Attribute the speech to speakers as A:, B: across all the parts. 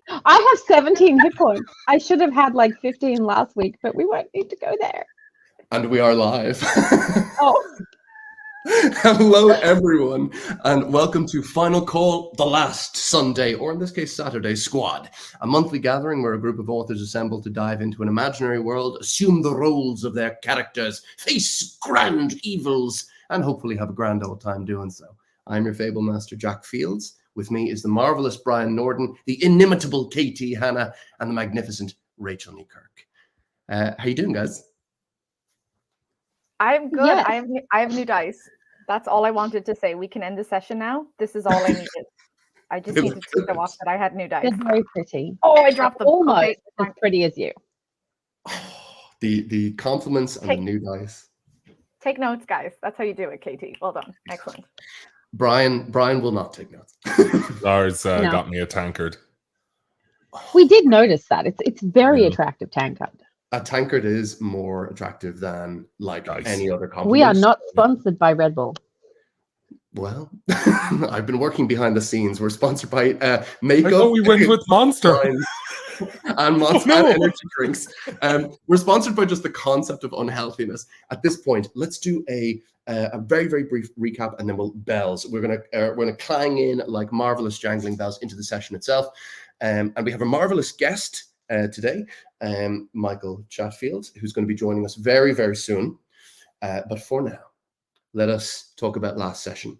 A: I have 17 hit points. I should have had like 15 last week, but we won't need to go there.
B: And we are live.
A: Oh,
B: Hello, everyone, and welcome to Final Call, the last Sunday, or in this case, Saturday, Squad, a monthly gathering where a group of authors assemble to dive into an imaginary world, assume the roles of their characters, face grand evils, and hopefully have a grand old time doing so. I'm your Fable Master, Jack Fields. With me is the marvelous Brian Nordon, the inimitable KT Hanna, and the magnificent Rachel Newkirk. How you doing, guys?
C: I'm good.
A: yes.
C: I have new dice. That's all I wanted to say. We can end the session now. This is all I needed. I just needed to show off that I had new dice.
A: They're very pretty.
C: Oh, I dropped them.
A: Almost
C: Okay.
A: as pretty as you.
B: The compliments and the new dice.
C: Take notes, guys. That's how you do it, KT. Well done. Excellent.
B: Brian will not take notes.
D: Lars
A: No.
D: got me a tankard.
A: We did notice that. It's very attractive tankard.
B: A tankard is more attractive than like
D: Nice.
B: any other compliment.
A: We are not sponsored by Red Bull.
B: Well, I've been working behind the scenes. We're sponsored by
D: I
B: makeup.
D: thought we went with Monster.
B: and Monster
D: Oh, no.
B: and energy drinks. We're sponsored by just the concept of unhealthiness. At this point, let's do a very, very brief recap, and then we'll bells. We're gonna clang in like marvelous jangling bells into the session itself. And we have a marvelous guest today, Michael Chatfield, who's going to be joining us very, very soon. But for now, let us talk about last session.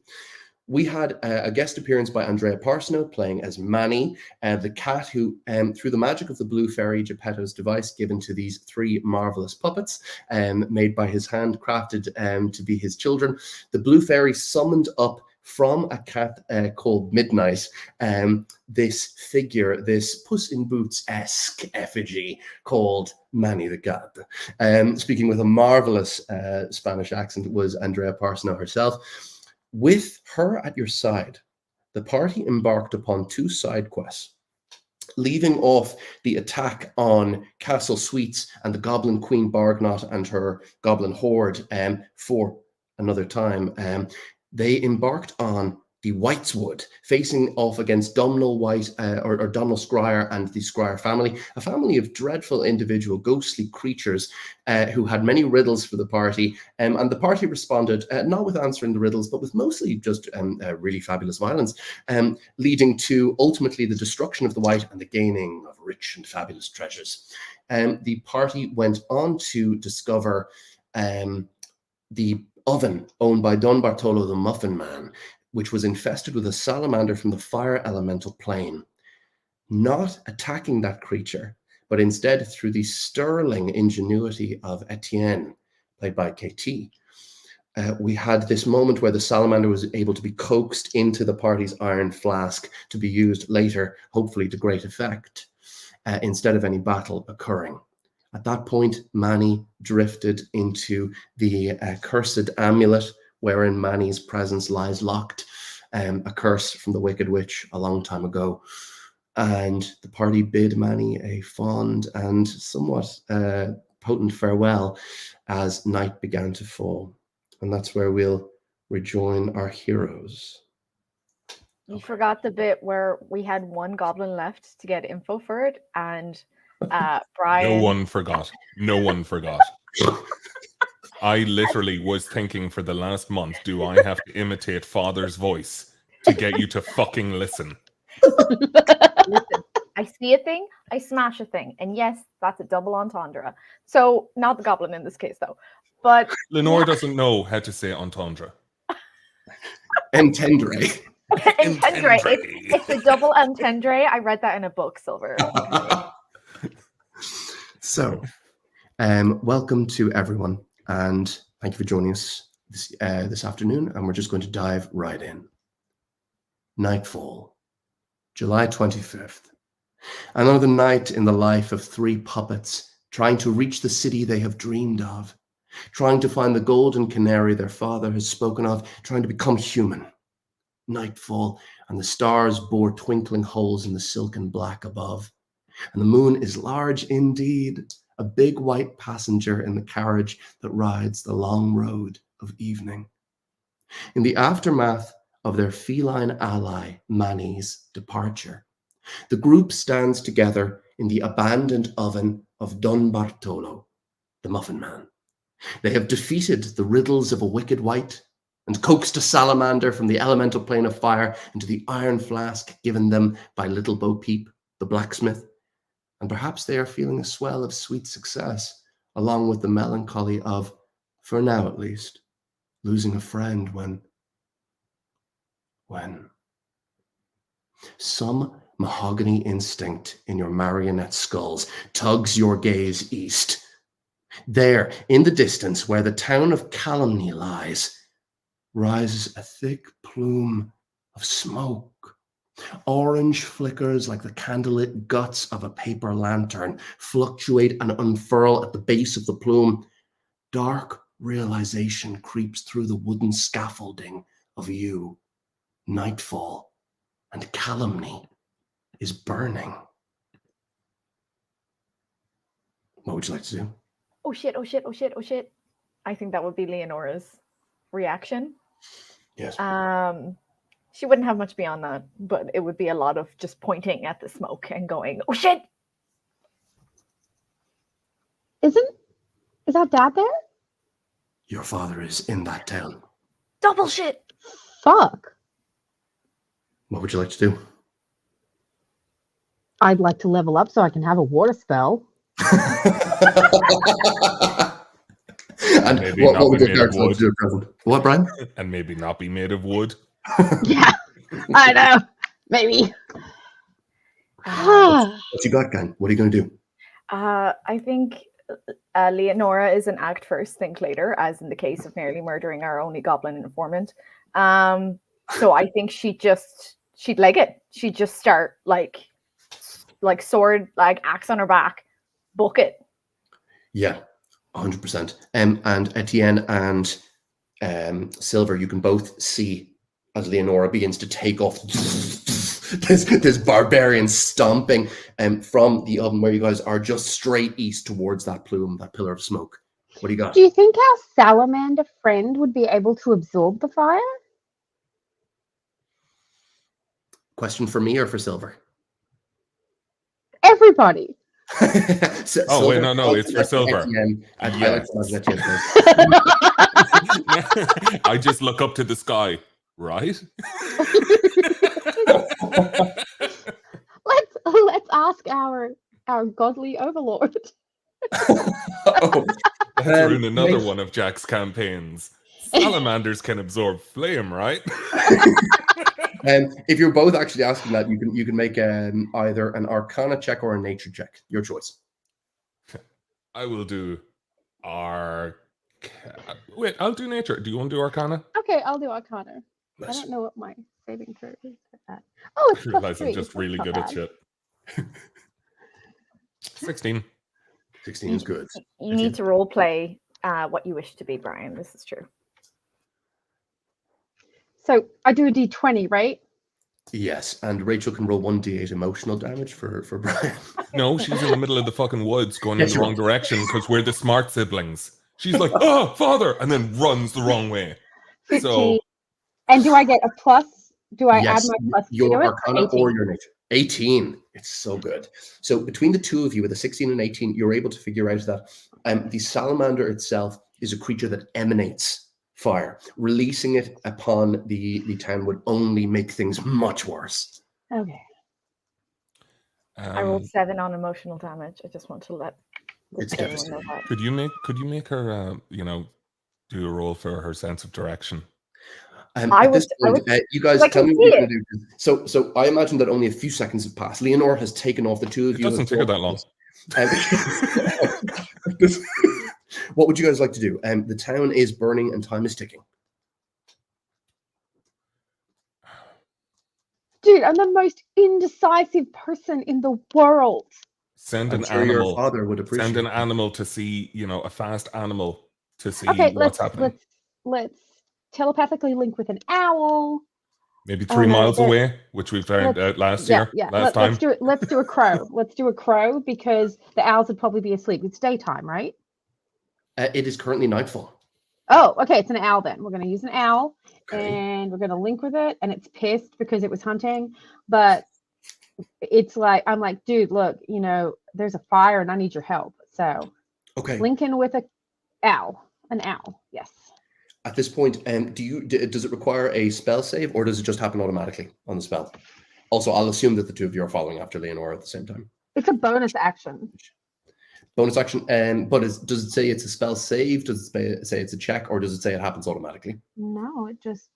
B: We had a guest appearance by Andrea Parsino playing as Manny, the cat who, through the magic of the blue fairy Geppetto's device given to these three marvelous puppets, made by his hand, crafted to be his children, the blue fairy summoned up from a cat called Midnight, this figure, this Puss in Boots-esque effigy called Manny the cat. Speaking with a marvelous Spanish accent was Andrea Parsino herself. With her at your side, the party embarked upon two side quests, leaving off the attack on Castle Sweets and the Goblin Queen Bargnot and her Goblin Horde for another time. They embarked on the Whiteswood, facing off against Domhnall White or Domhnall Scryer and the Scryer family, a family of dreadful individual ghostly creatures who had many riddles for the party. And the party responded, not with answering the riddles, but with mostly just really fabulous violence, leading to ultimately the destruction of the White and the gaining of rich and fabulous treasures. The party went on to discover the oven owned by Don Bartolo the Muffin Man, which was infested with a salamander from the fire elemental plane. Not attacking that creature, but instead through the sterling ingenuity of Aetiyen, played by KT, we had this moment where the salamander was able to be coaxed into the party's iron flask to be used later, hopefully to great effect, instead of any battle occurring. At that point, Manny drifted into the cursed amulet wherein Manny's presence lies locked, a curse from the Wicked Witch a long time ago. And the party bid Manny a fond and somewhat potent farewell as night began to fall. And that's where we'll rejoin our heroes.
C: You forgot the bit where we had one goblin left to get info for it, and Brian.
D: No one forgot. No one forgot. I literally was thinking for the last month, do I have to imitate Father's voice to get you to fucking listen?
C: Listen, I see a thing, I smash a thing. And yes, that's a double entendre. So, not the goblin in this case, though. But
D: Leonora doesn't know how to say entendre.
B: Entendre.
C: Entendre. It's a double entendre. I read that in a book, Silver.
B: So, welcome to everyone, and thank you for joining us this afternoon, and we're just going to dive right in. Nightfall, July 25th. Another night in the life of three puppets trying to reach the city they have dreamed of, trying to find the golden canary their father has spoken of, trying to become human. Nightfall, and the stars bore twinkling holes in the silken black above. And the moon is large indeed, a big white passenger in the carriage that rides the long road of evening. In the aftermath of their feline ally, Manny's departure, The group stands together in the abandoned oven of Don Bartolo, the Muffin Man. They have defeated the riddles of a wicked wight and coaxed a salamander from the elemental plane of fire into the iron flask given them by Little Bo Peep, the blacksmith. And perhaps they are feeling a swell of sweet success, along with the melancholy of, for now at least, losing a friend when some mahogany instinct in your marionette skulls tugs your gaze east. There, in the distance, where the town of Calumny lies, rises a thick plume of smoke. Orange flickers like the candlelit guts of a paper lantern fluctuate and unfurl at the base of the plume. Dark realization creeps through the wooden scaffolding of you. Nightfall and Calumny is burning. What would you like to do?
C: Oh shit, oh shit, oh shit, oh shit. I think that would be Leonora's reaction.
B: Yes.
C: She wouldn't have much beyond that, but it would be a lot of just pointing at the smoke and going, oh shit!
A: Is our dad there?
B: Your father is in that town.
C: Double shit!
A: Fuck.
B: What would you like to do?
A: I'd like to level up so I can have a water spell.
B: And
D: Maybe
B: what
D: not
B: would
D: be
B: your
D: made of
B: character like
D: wood.
B: to do at present? What, Brian?
D: And maybe not be made of wood.
A: Yeah, I know. Maybe.
B: What you got, Gan? What are you going to do?
C: I think Leonora is an act first, think later, as in the case of nearly murdering our only goblin informant. So I think she'd leg it. She'd just start like sword, like axe on her back, book it.
B: Yeah, 100%. And Aetiyen and Silver, you can both see as Leonora begins to take off this barbarian stomping from the oven where you guys are, just straight east towards that plume, that pillar of smoke. What do you got?
A: Do you think our salamander friend would be able to absorb the fire?
B: Question for me or for Silver?
A: Everybody.
B: Silver,
D: wait, no, it's for Silver.
B: Aetiyen, and
D: Yeah.
B: I like to imagine Etiyen's
D: I just look up to the sky, right?
A: Let's ask our godly overlord.
D: That's in another one of Jack's campaigns. Salamanders can absorb flame, right?
B: If you're both actually asking that, you can make either an Arcana check or a Nature check. Your choice.
D: I will do Wait, I'll do Nature. Do you want to do Arcana?
A: Okay, I'll do Arcana. I
B: Nice.
A: don't know what my saving throw is for that. Oh, it's
D: I realize
A: +3.
D: I'm just
A: That's
D: really
A: not
D: good at
A: bad.
D: shit. 16.
B: 16 is good.
C: You need to role play what you wish to be, Brian. This is true.
A: So I do a d20, right?
B: Yes, and Rachel can roll 1d8 emotional damage for Brian.
D: No, she's in the middle of the fucking woods going
B: Yes,
D: in the
B: you're
D: wrong direction because we're the smart siblings. She's like, oh, father, and then runs the wrong way.
A: 15.
D: So,
A: And do I get a plus? Do I
B: Yes,
A: add my plus
B: your
A: to it?
B: Arcana
A: 18.
B: or your Nature. 18. It's so good. So between the two of you with a 16 and 18, you're able to figure out that the salamander itself is a creature that emanates fire. Releasing it upon the town would only make things much worse.
A: Okay.
C: I rolled 7 on emotional damage. I just want to let
B: It's
C: everyone
B: devastating.
C: know that.
D: could you make her, do a roll for her sense of direction?
B: At this point, you guys
C: I
B: tell
C: can
B: me what you're
C: see
B: going to do. So I imagine that only a few seconds have passed. Leonora has taken off the two of
D: It
B: you.
D: doesn't take her that long.
B: What would you guys like to do? The town is burning and time is ticking.
A: Dude, I'm the most indecisive person in the world.
D: Send
B: I'm
D: an
B: sure your
D: animal.
B: father would appreciate
D: Send an
B: it.
D: animal to see, a fast animal to see
A: Okay,
D: what's happening.
A: let's telepathically link with an owl.
D: Maybe 3
A: no,
D: miles
A: that-
D: away, which we found out last time.
A: Let's do it. Let's do a crow. Let's do a crow because the owls would probably be asleep. It's daytime, right?
B: It is currently nightfall.
A: Oh, okay. It's an owl then. We're going to use an owl
B: Okay.
A: and we're going to link with it. And it's pissed because it was hunting, but it's like, I'm like, dude, look, there's a fire and I need your help. So
B: Okay.
A: Lincoln with an owl. Yes.
B: At this point, does it require a spell save, or does it just happen automatically on the spell? Also, I'll assume that the two of you are following after Leonora at the same time.
A: It's a bonus action.
B: Bonus action, but does it say it's a spell save? Does it say it's a check, or does it say it happens automatically?
A: No, it just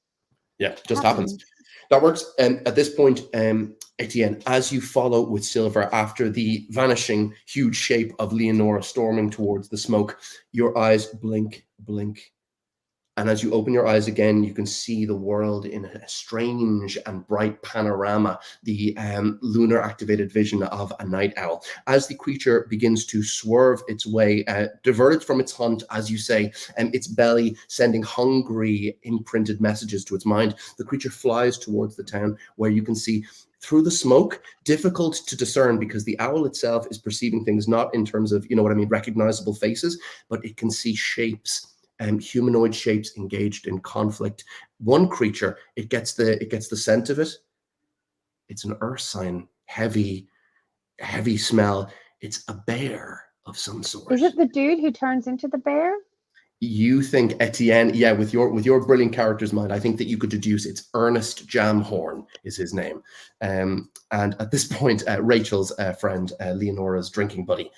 B: happens. That works. At this point, Aetiyen, as you follow with Silver after the vanishing huge shape of Leonora storming towards the smoke, your eyes blink. And as you open your eyes again, you can see the world in a strange and bright panorama, the lunar activated vision of a night owl. As the creature begins to swerve its way, diverted from its hunt, as you say, its belly sending hungry imprinted messages to its mind, the creature flies towards the town, where you can see through the smoke, difficult to discern because the owl itself is perceiving things not in terms of, recognizable faces, but it can see shapes. Humanoid shapes engaged in conflict. One creature, it gets the scent of it. It's an earth sign, heavy smell. It's a bear of some sort.
A: Is it the dude who turns into the bear?
B: You think Aetiyen, with your brilliant character's mind, I think that you could deduce it's Ernest Jamhorn is his name. And at this point, Rachel's friend, Leonora's drinking buddy.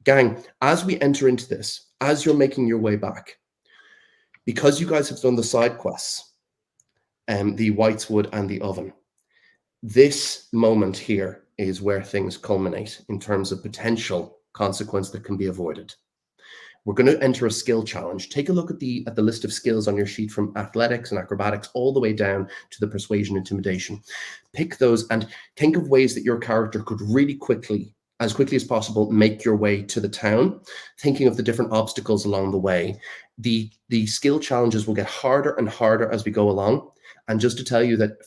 B: Gang, as we enter into this, as you're making your way back, because you guys have done the side quests, the Whiteswood and the oven, this moment here is where things culminate in terms of potential consequence that can be avoided. We're going to enter a skill challenge. Take a look at the list of skills on your sheet, from athletics and acrobatics all the way down to the persuasion intimidation. Pick those and think of ways that your character could really quickly, as quickly as possible, make your way to the town, thinking of the different obstacles along the way. The skill challenges will get harder and harder as we go along. And just to tell you that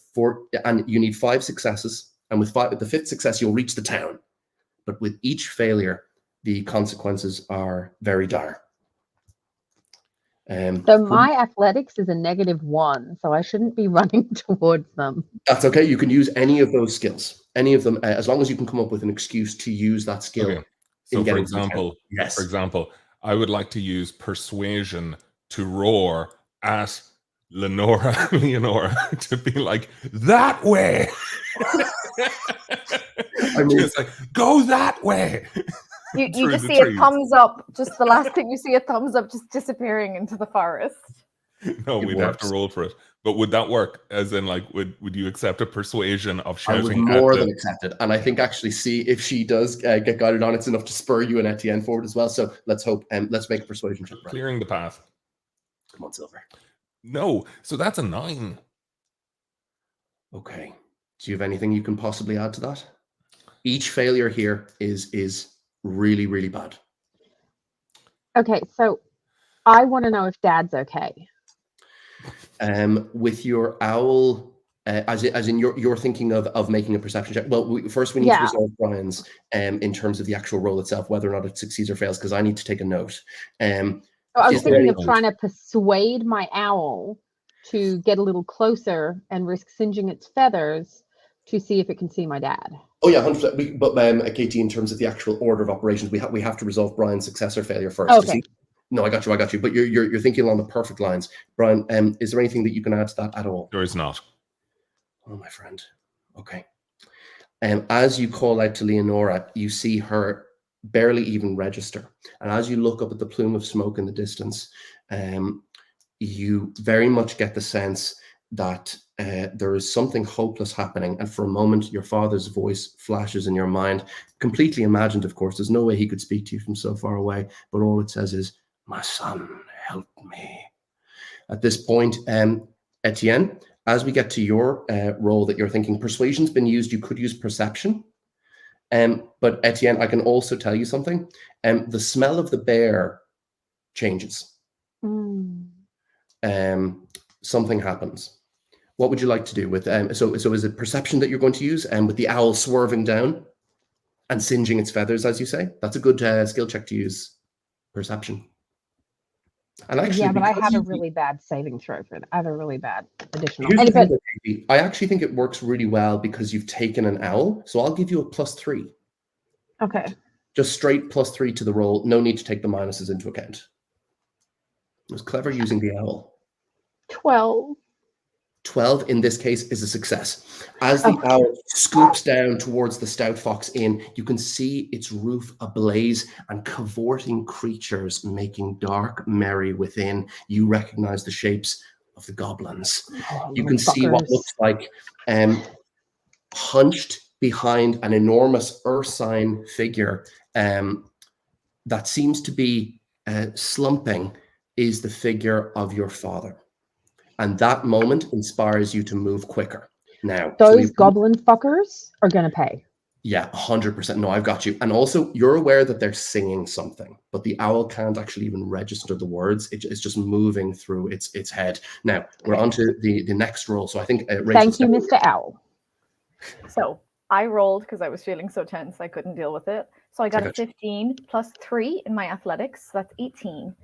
B: you need 5 successes, and with the 5th success, you'll reach the town. But with each failure, the consequences are very dire.
A: So my athletics is a -1, so I shouldn't be running towards them.
B: That's okay. You can use any of those skills, any of them, as long as you can come up with an excuse to use that skill.
D: Okay. So, for example, I would like to use persuasion to roar at Leonora to be like, that way. I mean, it's like, go that way.
C: You just see a thumbs up. Just the last thing you see, a thumbs up just disappearing into the forest.
D: No, we'd have to roll for it. But would that work? As in, like, would you accept a persuasion of shouting?
B: I would more than accept it. And I think actually, see if she does get guided on, it's enough to spur you and Aetiyen forward as well. So let's hope, let's make a persuasion check.
D: Clearing the path.
B: Come on, Silver.
D: No, so that's a 9.
B: Okay. Do you have anything you can possibly add to that? Each failure here is really, really bad.
A: Okay, so I want to know if Dad's okay.
B: With your owl, as in you're thinking of making a perception check. Well, first we need to resolve Brian's in terms of the actual roll itself, whether or not it succeeds or fails, because I need to take a note.
A: I was thinking of trying to persuade my owl to get a little closer and risk singeing its feathers to see if it can see my dad.
B: Oh yeah, 100%. But Katie, in terms of the actual order of operations, we have to resolve Brian's success or failure first.
A: Okay.
B: No, I got you. But you're thinking along the perfect lines, Brian. Is there anything that you can add to that at all?
D: There is not.
B: Oh, my friend. Okay. As you call out to Leonora, you see her barely even register, and as you look up at the plume of smoke in the distance, you very much get the sense that there is something hopeless happening. And for a moment, your father's voice flashes in your mind, completely imagined, of course. There's no way he could speak to you from so far away, but all it says is, "My son, help me." At this point, Aetiyen, as we get to your role that you're thinking, persuasion's been used. You could use perception. But Aetiyen, I can also tell you something. The smell of the bear changes. Something happens. What would you like to do with so is it perception that you're going to use, with the owl swerving down and singeing its feathers, as you say? That's a good skill check to use. Perception. And actually,
A: Yeah, but I
B: because
A: have a really bad saving throw for that. I have a really bad additional.
B: here's the
A: Anyway,
B: thing though, Katie. I actually think it works really well because you've taken an owl. So I'll give you a +3.
A: okay.
B: Just straight +3 to the roll. No need to take the minuses into account. It was clever using the owl.
A: 12.
B: 12 in this case is a success. As the owl scoops down towards the stout fox inn, you can see its roof ablaze and cavorting creatures making dark merry within. You recognize the shapes of the goblins. You can see what looks like hunched behind an enormous ursine figure that seems to be slumping is the figure of your father. And that moment inspires you to move quicker. Now,
A: those goblin fuckers are going to pay.
B: Yeah, 100%. No, I've got you. And also, you're aware that they're singing something, but the owl can't actually even register the words. It's just moving through its head. Now, we're on to the next roll. So I think Rachel,
A: thank you, Mr. Owl.
C: So I rolled because I was feeling so tense I couldn't deal with it. So I got a 15 plus 3 in my athletics. So that's 18.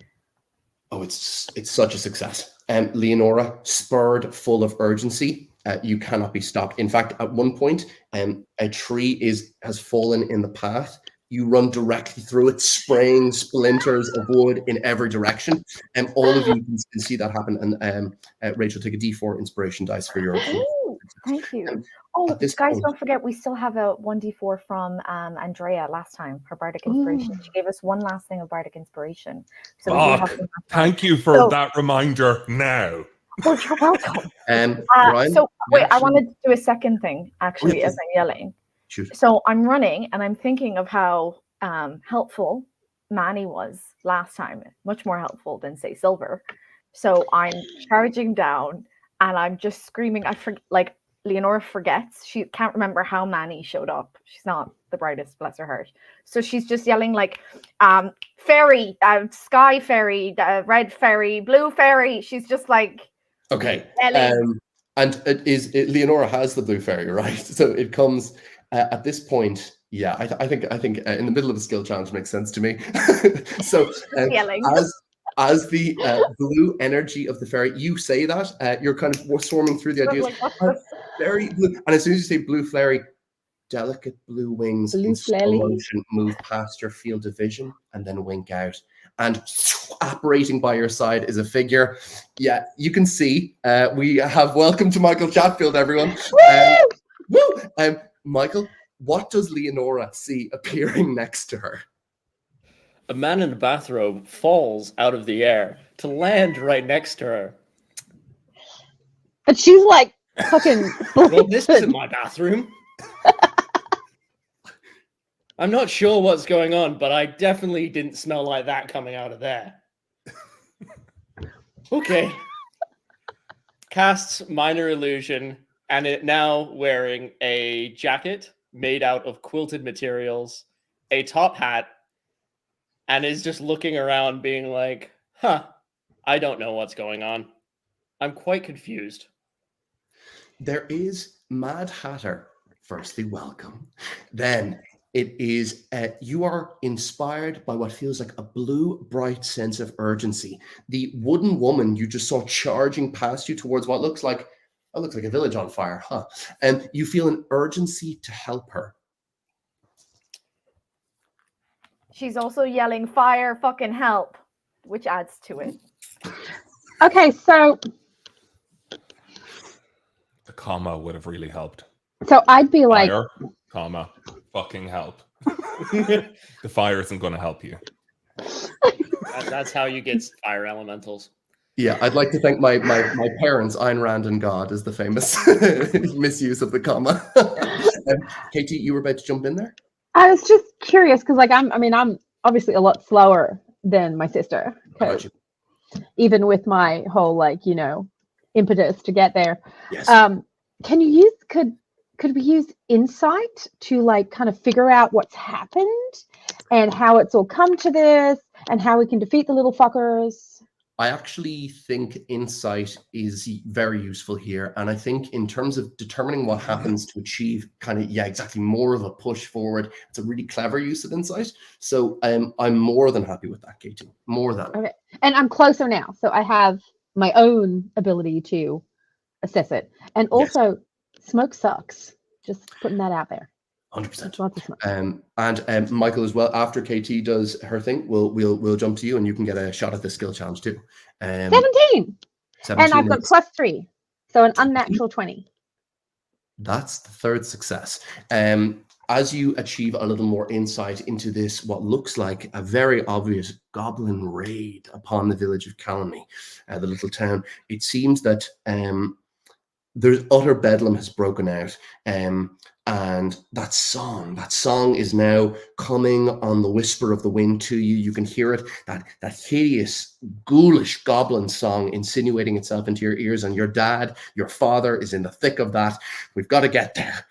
C: Oh,
B: it's such a success. Leonora, spurred, full of urgency, you cannot be stopped. In fact, at one point, a tree has fallen in the path. You run directly through it, spraying splinters of wood in every direction. And all of you can see that happen. And Rachel, take a D4 inspiration dice for your.
C: Oh, thank you. Guys, don't forget, we still have a 1d4 from Andrea last time, her Bardic Inspiration. She gave us one last thing of Bardic Inspiration. So
D: thank you for that reminder now.
C: Oh, you're welcome.
B: Ryan,
C: so, wait, I wanted to do a second thing, actually, as I'm yelling.
B: Shoot.
C: So I'm running, and I'm thinking of how helpful Manny was last time. Much more helpful than, say, Silver. So I'm charging down, and I'm just screaming. Leonora forgets. She can't remember how Manny showed up. She's not the brightest, bless her heart. So she's just yelling like, fairy, sky fairy, red fairy, blue fairy. She's just like,
B: okay. And Leonora has the blue fairy, right? So it comes at this point. Yeah, I think in the middle of a skill challenge makes sense to me. So as the blue energy of the fairy, you say that you're kind of swarming through the ideas. Very blue, and as soon as you say blue fairy, delicate blue wings in slow motion move past your field of vision and then wink out. And apparating by your side is a figure. Yeah, you can see. We have welcome to Michael Chatfield, everyone. Michael, what does Leonora see appearing next to her?
E: A man in a bathrobe falls out of the air to land right next to her.
A: But she's like fucking.
E: Well, this isn't my bathroom. I'm not sure what's going on, but I definitely didn't smell like that coming out of there. Okay. Casts minor illusion, and it now wearing a jacket made out of quilted materials, a top hat, and is just looking around being like, I don't know what's going on. I'm quite confused.
B: There is Mad Hatter. Firstly, welcome. Then it is, you are inspired by what feels like a blue, bright sense of urgency. The wooden woman you just saw charging past you towards what looks like a village on fire, And you feel an urgency to help her.
C: She's also yelling, fire, fucking help, which adds to it.
A: Okay, so
D: the comma would have really helped.
A: So I'd be like,
D: fire, comma, fucking help. The fire isn't going to help you.
E: That's how you get fire elementals.
B: Yeah, I'd like to thank my parents, Ayn Rand and God, is the famous misuse of the comma. Katie, you were about to jump in there?
A: I was just curious because, I'm obviously a lot slower than my sister. Even with my whole, impetus to get there.
B: Yes.
A: Can you use, could we use insight to, kind of figure out what's happened and how it's all come to this and how we can defeat the little fuckers?
B: I actually think insight is very useful here. And I think in terms of determining what happens to achieve exactly more of a push forward, it's a really clever use of insight. So I'm more than happy with that, Katie. More than.
A: Okay. And I'm closer now. So I have my own ability to assess it. And also, smoke sucks. Just putting that out there.
B: 100%.
A: Lots of smoke.
B: And Michael as well. After KT does her thing, we'll jump to you, and you can get a shot at the skill challenge too.
A: 17. And I've got +3, so an unnatural 20.
B: That's the third success. As you achieve a little more insight into this, what looks like a very obvious goblin raid upon the village of Calamy, the little town, it seems that there's utter bedlam has broken out. And that song is now coming on the whisper of the wind to you. You can hear it, that hideous, ghoulish goblin song insinuating itself into your ears. And your dad, your father, is in the thick of that. We've got to get there.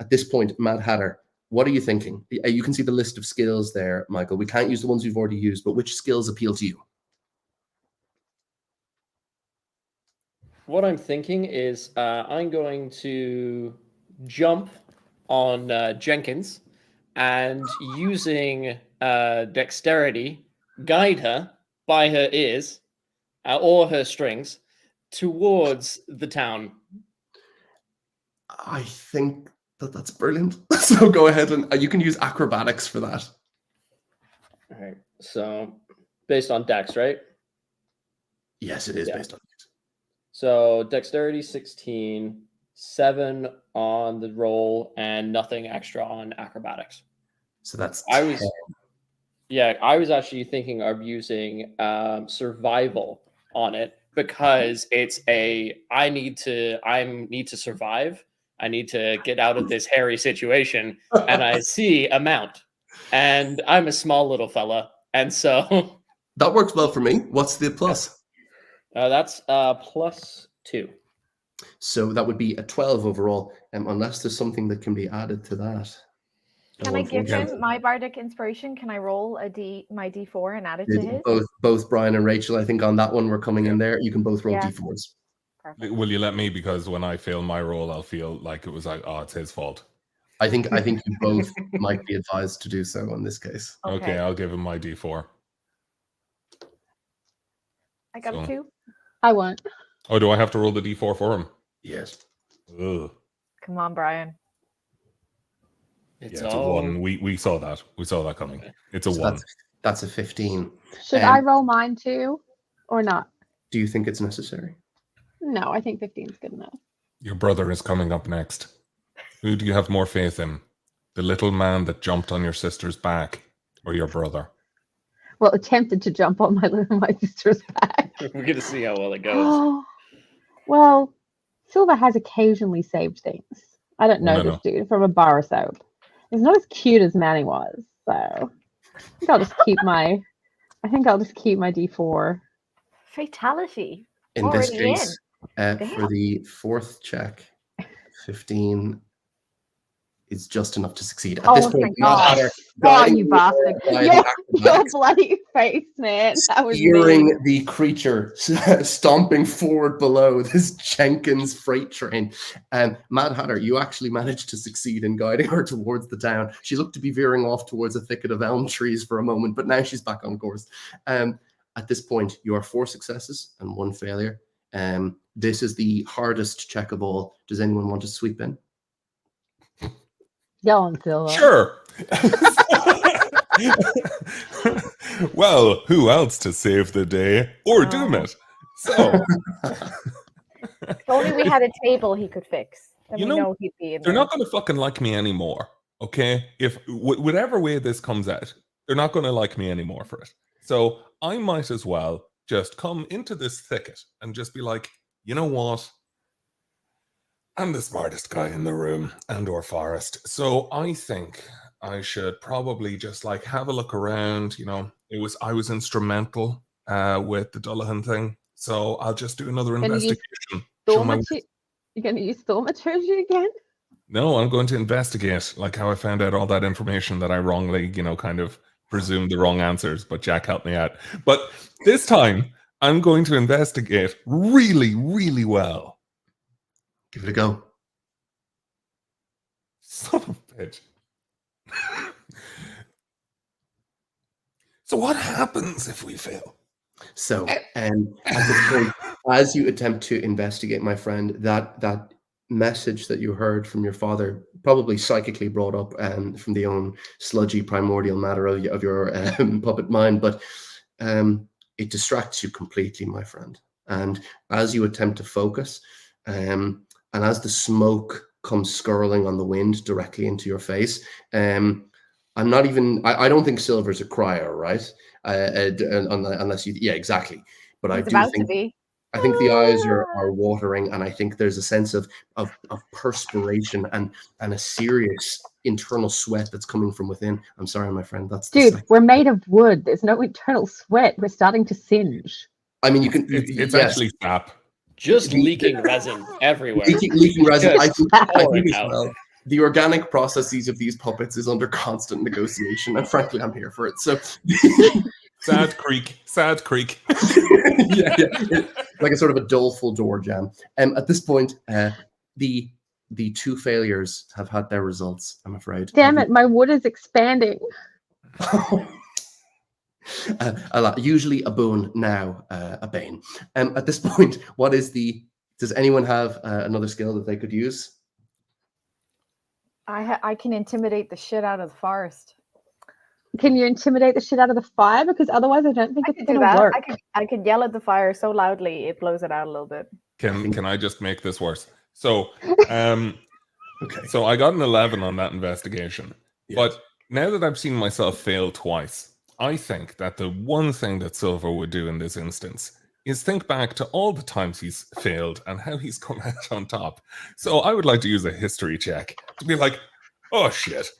B: At this point, Mad Hatter, what are you thinking? You can see the list of skills there, Michael. We can't use the ones we've already used, but which skills appeal to you?
E: What I'm thinking is I'm going to jump on Jenkins and using dexterity, guide her by her ears or her strings towards the town.
B: I think that's brilliant. So go ahead and you can use acrobatics for that.
E: All right. So based on dex, right?
B: Yes, it is based on dex.
E: So dexterity 16, 7 on the roll, and nothing extra on acrobatics.
B: So that's
E: I was actually thinking of using survival on it because it's I need to survive. I need to get out of this hairy situation, and I see a mount, and I'm a small little fella, and so
B: that works well for me. What's the plus?
E: That's +2.
B: So that would be a 12 overall, unless there's something that can be added to that.
C: Can I give him my bardic inspiration? Can I roll my D4 and add it to his?
B: Both Brian and Rachel, I think on that one we're coming in there. You can both roll D4s.
C: Perfect.
D: Will you let me? Because when I fail my roll, I'll feel like it was like, oh, it's his fault.
B: I think you both might be advised to do so in this case.
D: Okay, I'll give him my D4.
C: I got a 2.
A: I won't.
D: Oh, do I have to roll the D4 for him?
B: Yes.
D: Ugh.
C: Come on, Brian.
E: It's
D: a 1. We saw that. We saw that coming. It's a 1.
B: That's a 15.
A: Should I roll mine too, or not?
B: Do you think it's necessary?
A: No, I think 15 is good enough.
D: Your brother is coming up next. Who do you have more faith in? The little man that jumped on your sister's back, or your brother?
A: Well, attempted to jump on my sister's back.
E: We're going to see how well it goes.
A: Oh, well, Silver has occasionally saved things. I don't know this dude from a bar or soap. He's not as cute as Manny was, so I think I'll just keep my D4.
C: Fatality.
B: In this case, for the fourth check, 15 is just enough to succeed. At this point,
A: you bastard. Your bloody face, man. That was
B: hearing the creature stomping forward below this Jenkins freight train. Mad Hatter, you actually managed to succeed in guiding her towards the town. She looked to be veering off towards a thicket of elm trees for a moment, but now she's back on course. At this point, you are 4 successes and 1 failure. This is the hardest check of all. Does anyone want to sweep in?
A: Go on, Silver.
D: Sure. Well, who else to save the day or doom it? So,
C: if only we had a table he could fix. Then know he'd be in
D: they're not going to fucking like me anymore. Okay, if whatever way this comes out, they're not going to like me anymore for it. So I might as well just come into this thicket and just be like, you know what? I'm the smartest guy in the room and/or forest. So I think I should probably just like have a look around. You know, I was instrumental with the Dullahan thing. So I'll just do another investigation.
A: You're going to use thaumaturgy again?
D: No, I'm going to investigate, like how I found out all that information that I wrongly, kind of presumed the wrong answers, but Jack helped me out. But this time, I'm going to investigate really, really well.
B: Give it a go.
D: Son of a bitch. So what happens if we fail?
B: So, at this point, as you attempt to investigate, my friend, that message that you heard from your father, probably psychically brought up from the own sludgy primordial matter of your puppet mind, but it distracts you completely, my friend. And as you attempt to focus, and as the smoke comes skirling on the wind directly into your face, I don't think Silver's a crier, right? Unless you, yeah, exactly. But
C: It's about to be.
B: I think the eyes are watering, and I think there's a sense of perspiration and a serious internal sweat that's coming from within. I'm sorry, my friend.
A: Dude, we're made of wood. There's no internal sweat. We're starting to singe.
B: I mean, you can.
D: It's
B: yes.
D: actually sap.
E: Just leaking resin everywhere.
B: Leaking resin. I think as
E: out.
B: well. The organic processes of these puppets is under constant negotiation, and frankly, I'm here for it. So,
D: sad creak.
B: yeah, like a sort of a doleful door jam. At this point, the two failures have had their results, I'm afraid.
A: Damn it, my wood is expanding.
B: Usually a boon, now a bane. At this point, does anyone have another skill that they could use?
C: I can intimidate the shit out of the forest.
A: Can you intimidate the shit out of the fire? Because otherwise I don't think it's going to work.
C: I could yell at the fire so loudly it blows it out a little bit.
D: Can I just make this worse? So, okay. So I got an 11 on that investigation. Yes. But now that I've seen myself fail twice, I think that the one thing that Silver would do in this instance is think back to all the times he's failed and how he's come out on top. So I would like to use a history check to be like, oh shit.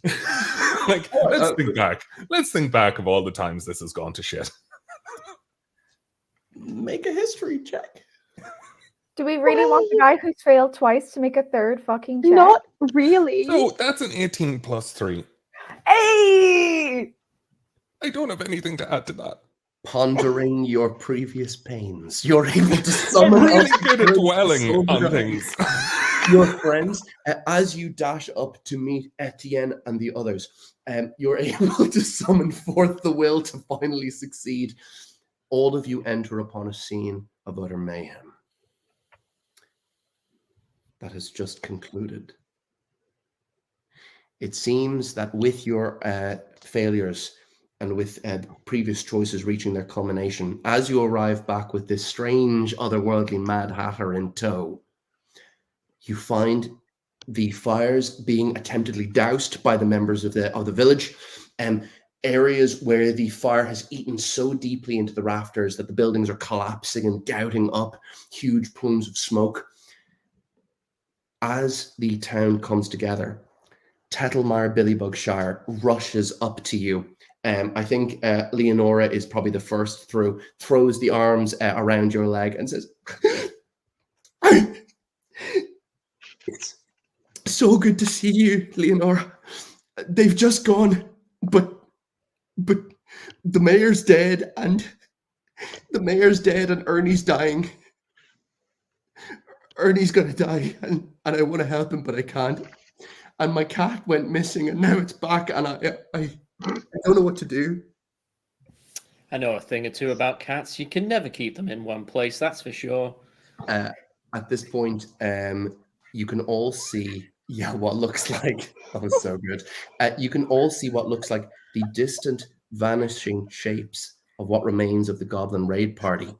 D: Let's think back. Let's think back of all the times this has gone to shit.
B: Make a history check.
C: Do we really want the guy who's failed twice to make a third fucking check?
A: Not really.
D: So that's an 18 plus 3.
C: Hey!
D: I don't have anything to add to that.
B: Pondering your previous pains, you're able to summon.
D: I'm really good at dwelling on things.
B: Your friends, as you dash up to meet Aetiyen and the others, you're able to summon forth the will to finally succeed. All of you enter upon a scene of utter mayhem that has just concluded. It seems that with your failures and with previous choices reaching their culmination, as you arrive back with this strange, otherworldly Mad Hatter in tow, you find the fires being attemptedly doused by the members of the village, and areas where the fire has eaten so deeply into the rafters that the buildings are collapsing and gouting up huge plumes of smoke. As the town comes together, Tettlemire Billybugshire rushes up to you. I think Leonora is probably the first through, throws the arms around your leg and says, it's so good to see you, Leonora. They've just gone, but the mayor's dead and Ernie's dying. Ernie's gonna die and I want to help him, but I can't. And my cat went missing and now it's back and I don't know what to do.
E: I know a thing or two about cats. You can never keep them in one place, that's for sure.
B: At this point, you can all see, what looks like, that was so good. You can all see what looks like the distant, vanishing shapes of what remains of the Goblin raid party.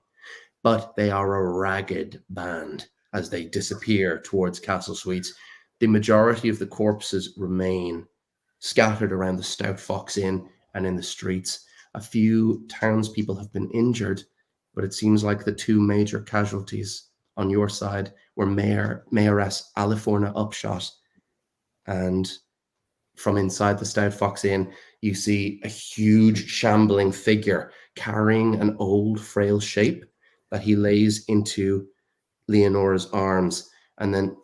B: But they are a ragged band as they disappear towards Castle Suites. The majority of the corpses remain scattered around the Stout Fox Inn and in the streets. A few townspeople have been injured, but it seems like the two major casualties on your side were Mayoress Aliforna Upshot, and from inside the Stout Fox Inn, you see a huge shambling figure carrying an old frail shape that he lays into Leonora's arms, and then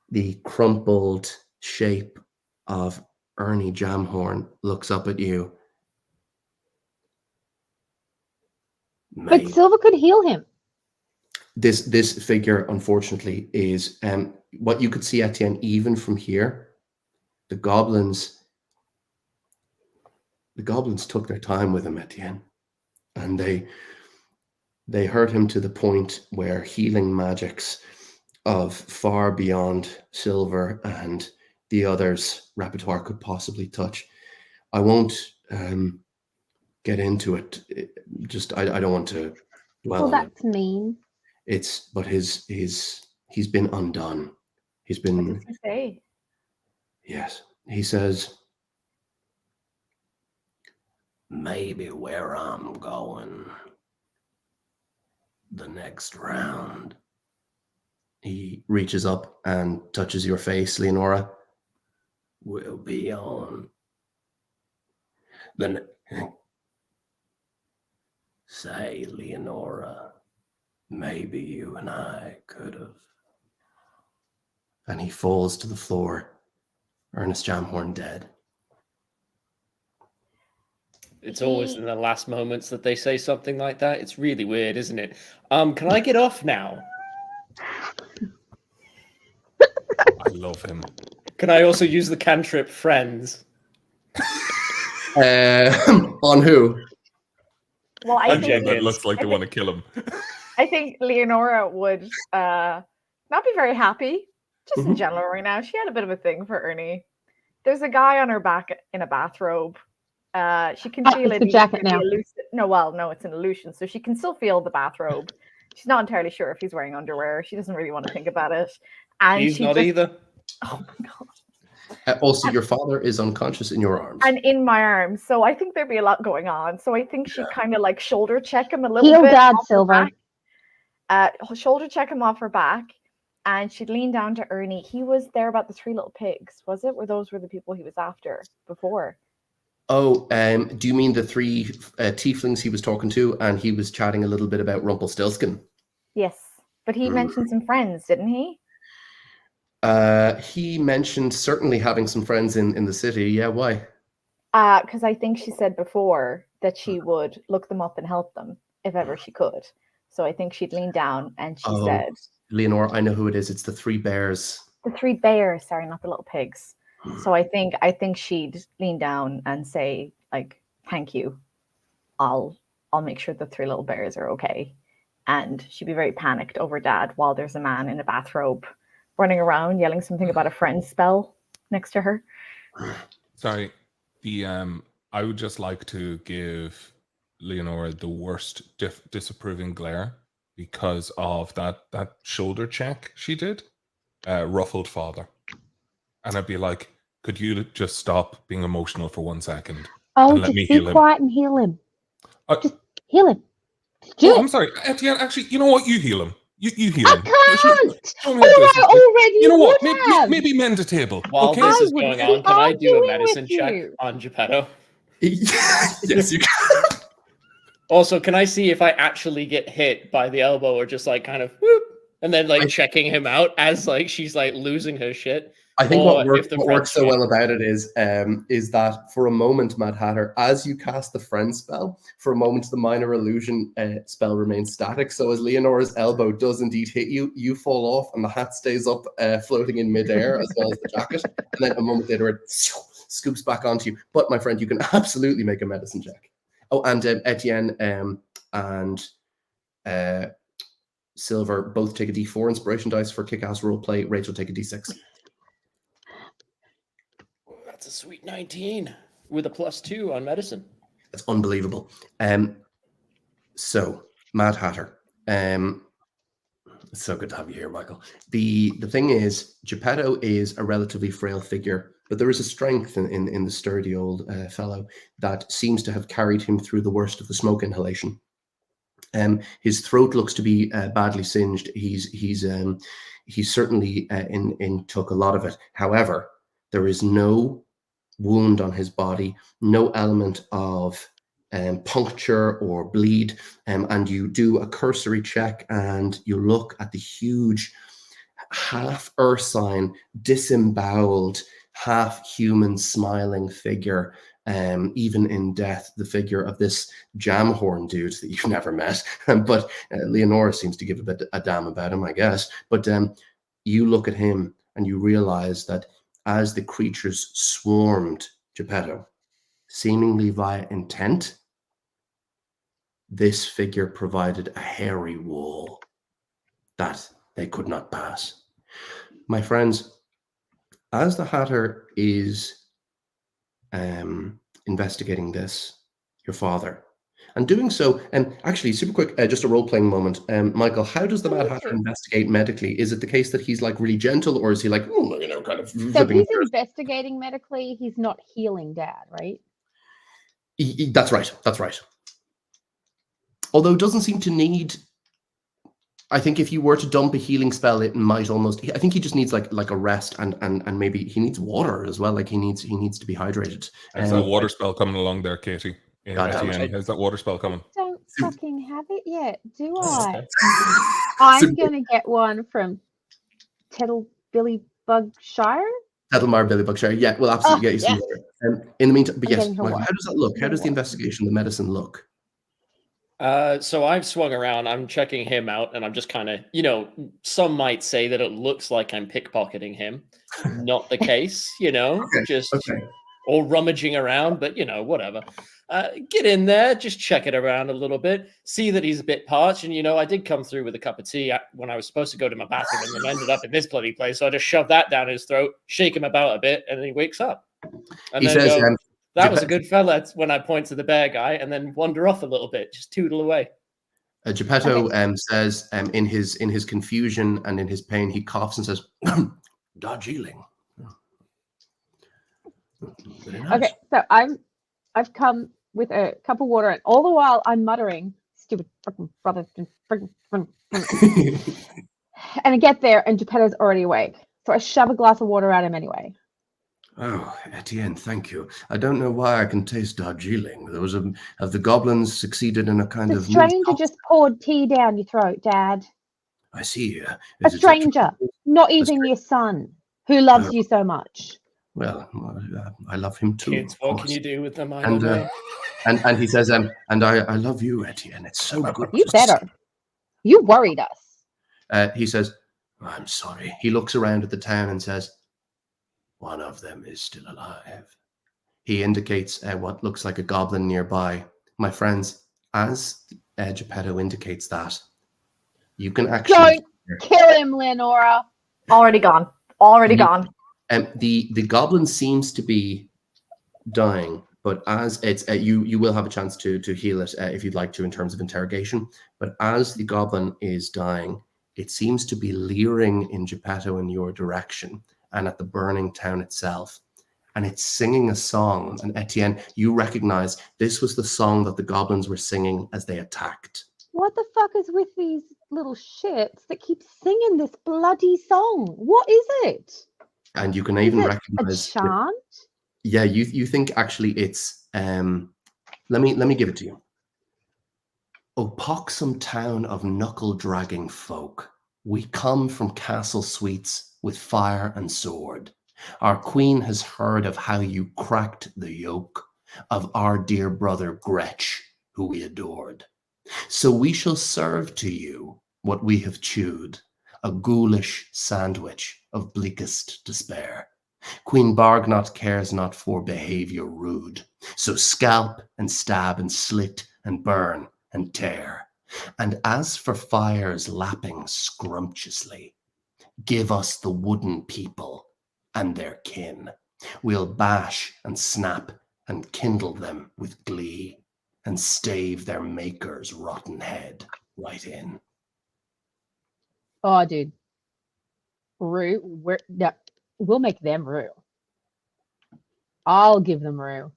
B: the crumpled shape of Ernie Jamhorn looks up at you.
A: But Silver could heal him.
B: This figure, unfortunately, is what you could see, Aetiyen, even from here. The goblins took their time with him, Aetiyen, and they hurt him to the point where healing magics of far beyond Silver and the others' repertoire could possibly touch. I won't get into it. I don't want to dwell on it.
A: That's mean.
B: But he's been undone. He's been.
C: What does he say?
B: Yes, he says, maybe where I'm going the next round. He reaches up and touches your face, Leonora. We'll be on. Then say, Leonora, maybe you and I could have. And he falls to the floor. Ernest Jamhorn dead.
E: It's always in the last moments that they say something like that. It's really weird, isn't it? Can I get off now?
D: I love him.
E: Can I also use the cantrip friends?
B: On who?
C: Well, I think
E: Jenkins.
D: It looks like they want to kill him.
C: I think Leonora would not be very happy, just in general right now. She had a bit of a thing for Ernie. There's a guy on her back in a bathrobe. She can feel it.
A: It's a jacket now.
C: No, it's an illusion. So she can still feel the bathrobe. She's not entirely sure if he's wearing underwear. She doesn't really want to think about it. And
E: He's not either.
C: Oh my god.
B: Also, your father is unconscious in your arms.
C: And in my arms. So I think there'd be a lot going on. So I think she'd kind of like shoulder check him a little
A: Heal
C: bit.
A: Dad,
C: off her
A: Silver.
C: back. Shoulder check him off her back. And she'd lean down to Ernie. He was there about the 3 little pigs, was it? Or those were the people he was after before?
B: Oh, do you mean the 3 tieflings he was talking to, and he was chatting a little bit about Rumpelstiltskin?
C: Yes. But he mentioned some friends, didn't he?
B: He mentioned certainly having some friends in the city. Yeah, why?
C: Because I think she said before that she would look them up and help them if ever she could. So I think she'd lean down and she said,
B: Leonora, I know who it is. It's the 3 bears.
C: The 3 bears, sorry, not the little pigs. So I think she'd lean down and say, like, thank you. I'll make sure the 3 little bears are okay. And she'd be very panicked over Dad while there's a man in a bathrobe running around yelling something about a friend spell next to her.
D: Sorry, I would just like to give Leonora the worst disapproving glare because of that shoulder check she did. Ruffled father. And I'd be like, could you just stop being emotional for 1 second?
A: Oh,
D: and let
A: just
D: me
A: be
D: heal him?
A: quiet and heal him. Just heal him.
D: I'm sorry, Aetiyen, actually, you know what? You heal him. You heal
A: I
D: him.
A: can't!
D: Show me
A: Well,
D: how to do
A: I already
D: You know what?
A: would
D: Maybe,
A: have.
D: maybe mend a table.
E: While
D: Okay?
E: this
A: I
E: is
A: would
E: going
A: be
E: on, can I do a
A: arguing
E: medicine
A: with
E: check
A: you.
E: on Geppetto?
B: Yes, you can.
E: Also, can I see if I actually get hit by the elbow or just like kind of whoop, and then like checking him out as like she's like losing her shit?
B: I think
E: Or
B: what
E: if the
B: works so
E: friendship-
B: well about it is that for a moment, Mad Hatter, as you cast the friend spell, for a moment the minor illusion spell remains static. So as Leonora's elbow does indeed hit you, you fall off and the hat stays up floating in midair as well as the jacket. And then a moment later it scoops back onto you. But my friend, you can absolutely make a medicine check. Oh, and Aetiyen and Silver both take a D4 inspiration dice for kick-ass roleplay. Rachel, take a D6.
E: That's a sweet 19 with a +2 on medicine.
B: That's unbelievable. So, Mad Hatter. It's so good to have you here, Michael. The thing is, Geppetto is a relatively frail figure, but there is a strength in the sturdy old fellow that seems to have carried him through the worst of the smoke inhalation. His throat looks to be badly singed. He's certainly took a lot of it. However, there is no wound on his body, no element of puncture or bleed, and you do a cursory check and you look at the huge half ursine, disemboweled, half-human smiling figure, even in death, the figure of this Jamhorn dude that you've never met. But Leonora seems to give a damn about him, I guess. But you look at him and you realize that as the creatures swarmed Geppetto, seemingly via intent, this figure provided a hairy wall that they could not pass. My friends, as the Hatter is investigating this, your father, and doing so, and actually, super quick, just a role-playing moment. Michael, how does the Mad Hatter investigate medically? Is it the case that he's like really gentle, or is he like, kind of?
A: So he's investigating medically. He's not healing Dad, right?
B: That's right. That's right. Although it doesn't seem to need. I think if you were to dump a healing spell, it might almost. I think he just needs like a rest and maybe he needs water as well. Like he needs to be hydrated.
D: There's that water spell coming along there, Katie. How's that water spell coming?
A: Don't fucking have it yet, do I? I'm gonna get one from Billy Bugshire.
B: Tettlemar Billy Bugshire. Yeah, well, absolutely get you some water. In the meantime, but yes, Michael, how does that look? How does the investigation, the medicine look?
E: So I've swung around, I'm checking him out, and I'm just kind of, some might say that it looks like I'm pickpocketing him. Not the case, or rummaging around, but, whatever. Get in there, just check it around a little bit, see that he's a bit parched, and, I did come through with a cup of tea when I was supposed to go to my bathroom and then ended up in this bloody place, so I just shoved that down his throat, shake him about a bit, and then he wakes up. And
B: he says,
E: that was a good fella when I point to the bear guy and then wander off a little bit, just tootle away.
B: Geppetto says in his confusion and in his pain, he coughs and says, Darjeeling. Nice.
A: Okay, so I've come with a cup of water, and all the while I'm muttering, stupid fucking brother. And I get there, and Geppetto's already awake. So I shove a glass of water at him anyway.
B: Oh, Aetiyen, thank you. I don't know why I can taste Darjeeling. Have the goblins succeeded in a kind of...
A: The stranger just poured tea down your throat, Dad.
B: I see.
A: A stranger, not even your son, who loves you so much.
B: Well, I love him too.
E: Kids, what can you do with them?
B: And he says, and I love you, Aetiyen. It's so good.
A: You better. You worried us.
B: He says, I'm sorry. He looks around at the town and says, one of them is still alive. He indicates what looks like a goblin nearby. My friends, as Geppetto indicates that, you can actually...
A: Don't kill him, Leonora.
C: Already gone.
B: The goblin seems to be dying, but as it's you will have a chance to heal it if you'd like to in terms of interrogation. But as the goblin is dying, it seems to be leering in Geppetto in your direction and at the burning town itself. And it's singing a song. And Aetiyen, you recognize this was the song that the goblins were singing as they attacked.
A: What the fuck is with these little shits that keep singing this bloody song? What is it?
B: And you can even recognize
A: a chant?
B: Yeah, you think actually it's let me give it to you. O poxum town of knuckle-dragging folk, we come from castle suites with fire and sword. Our queen has heard of how you cracked the yoke of our dear brother Gretch, who we adored. So we shall serve to you what we have chewed, a ghoulish sandwich of bleakest despair. Queen Bargnot cares not for behavior rude, so scalp and stab and slit and burn and tear. And as for fires lapping scrumptiously, give us the wooden people and their kin. We'll bash and snap and kindle them with glee and stave their maker's rotten head right in.
A: Oh, dude. Rue, we'll make them Rue. I'll give them Rue.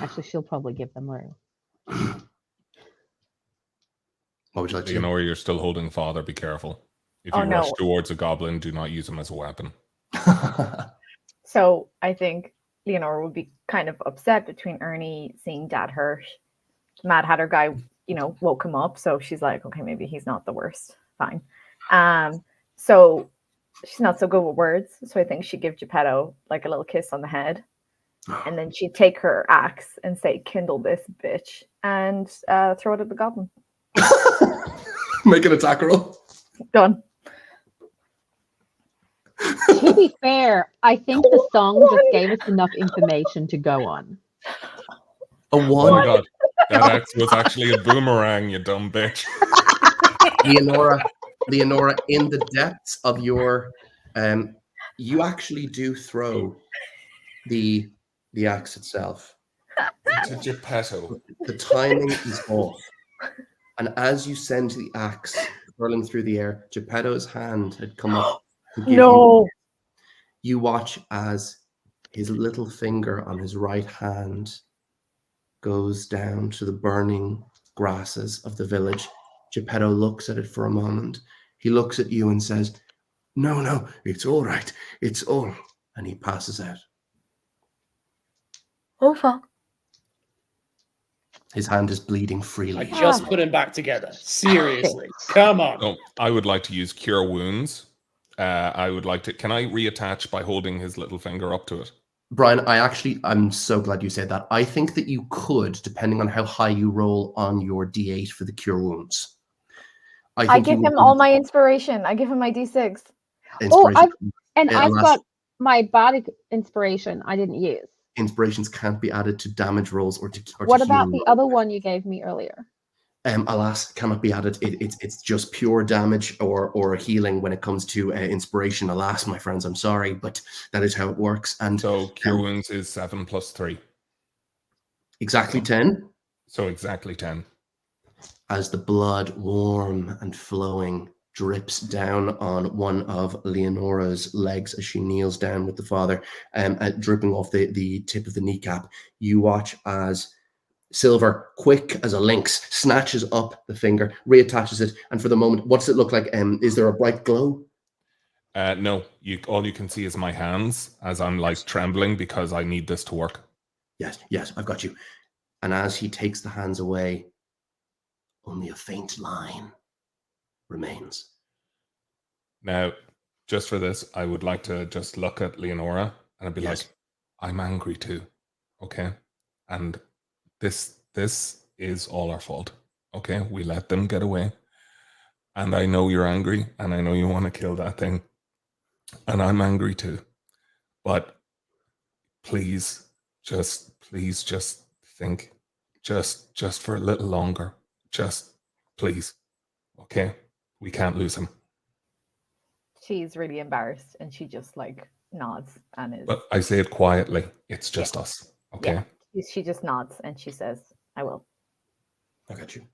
A: Actually, she'll probably give them Rue.
B: What would you like to
D: do? Leonora, you're still holding father. Be careful. If you rush towards a goblin, do not use him as a weapon.
C: So I think Leonora would be kind of upset between Ernie seeing Dad hurt. Mad Hatter guy, woke him up. So she's like, okay, maybe he's not the worst. Fine. So she's not so good with words, so I think she'd give Geppetto like a little kiss on the head, and then she'd take her axe and say, "Kindle this bitch," and throw it at the goblin.
B: Make an attack roll.
C: Done.
A: To be fair, I think the song just gave us enough information to go on.
B: A
D: Oh
B: 1.
D: my god. That axe was actually a boomerang, you dumb bitch.
B: Leonora, in the depths of your, you actually do throw the axe itself.
D: To Geppetto.
B: The timing is off, and as you send the axe curling through the air, Geppetto's hand had come up to give you. You watch as his little finger on his right hand goes down to the burning grasses of the village. Geppetto looks at it for a moment. He looks at you and says, No, it's all right. It's all. And he passes out.
C: Oh, fuck.
B: His hand is bleeding
E: I
B: freely.
E: just put him back together. Seriously. Come on.
D: So I would like to use Cure Wounds. I would like to. Can I reattach by holding his little finger up to it?
B: Brian, I'm so glad you said that. I think that you could, depending on how high you roll on your D8 for the Cure Wounds.
C: I give him all my inspiration. I give him my D6.
A: Oh, I've got my bardic inspiration I didn't use.
B: Inspirations can't be added to damage rolls or to
A: What about the
B: healing
A: other
B: rolls.
A: one you gave me earlier?
B: Alas, cannot be added. It's just pure damage or healing when it comes to inspiration. Alas, my friends, I'm sorry, but that is how it works. And
D: So Cure Wounds is 7 plus 3.
B: Exactly 10.
D: So exactly 10.
B: As the blood, warm and flowing, drips down on one of Leonora's legs as she kneels down with the father, dripping off the tip of the kneecap, you watch as Silver, quick as a lynx, snatches up the finger, reattaches it, and for the moment, what does it look like? Is there a bright glow?
D: No, all you can see is my hands as I'm like trembling because I need this to work.
B: Yes, I've got you. And as he takes the hands away, only a faint line remains.
D: Now, just for this, I would like to just look at Leonora and I'd be
B: Yes.
D: like, I'm angry too, okay? And this is all our fault, okay? We let them get away. And I know you're angry and I know you want to kill that thing. And I'm angry too. But please just think just for a little longer. Just please. Okay? We can't lose him.
C: She's really embarrassed and she just like nods and is.
D: But I say it quietly. It's just us. Okay?
C: Yeah. She just nods and she says, I will.
B: I got you.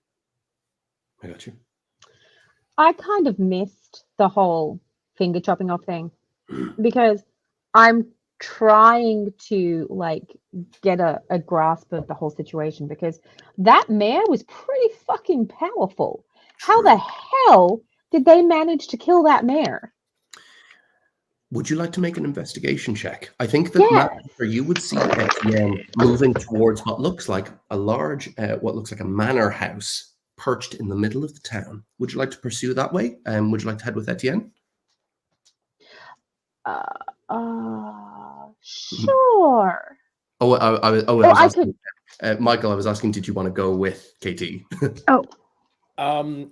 A: I kind of missed the whole finger chopping off thing because I'm trying to like get a grasp of the whole situation because that mare was pretty fucking powerful. How the hell did they manage to kill that mare?
B: Would you like to make an investigation check? I think that you would see Aetiyen moving towards what looks like a large, what looks like a manor house perched in the middle of the town. Would you like to pursue that way? Would you like to head with Aetiyen?
A: Sure.
B: Michael, I was asking, did you want to go with KT?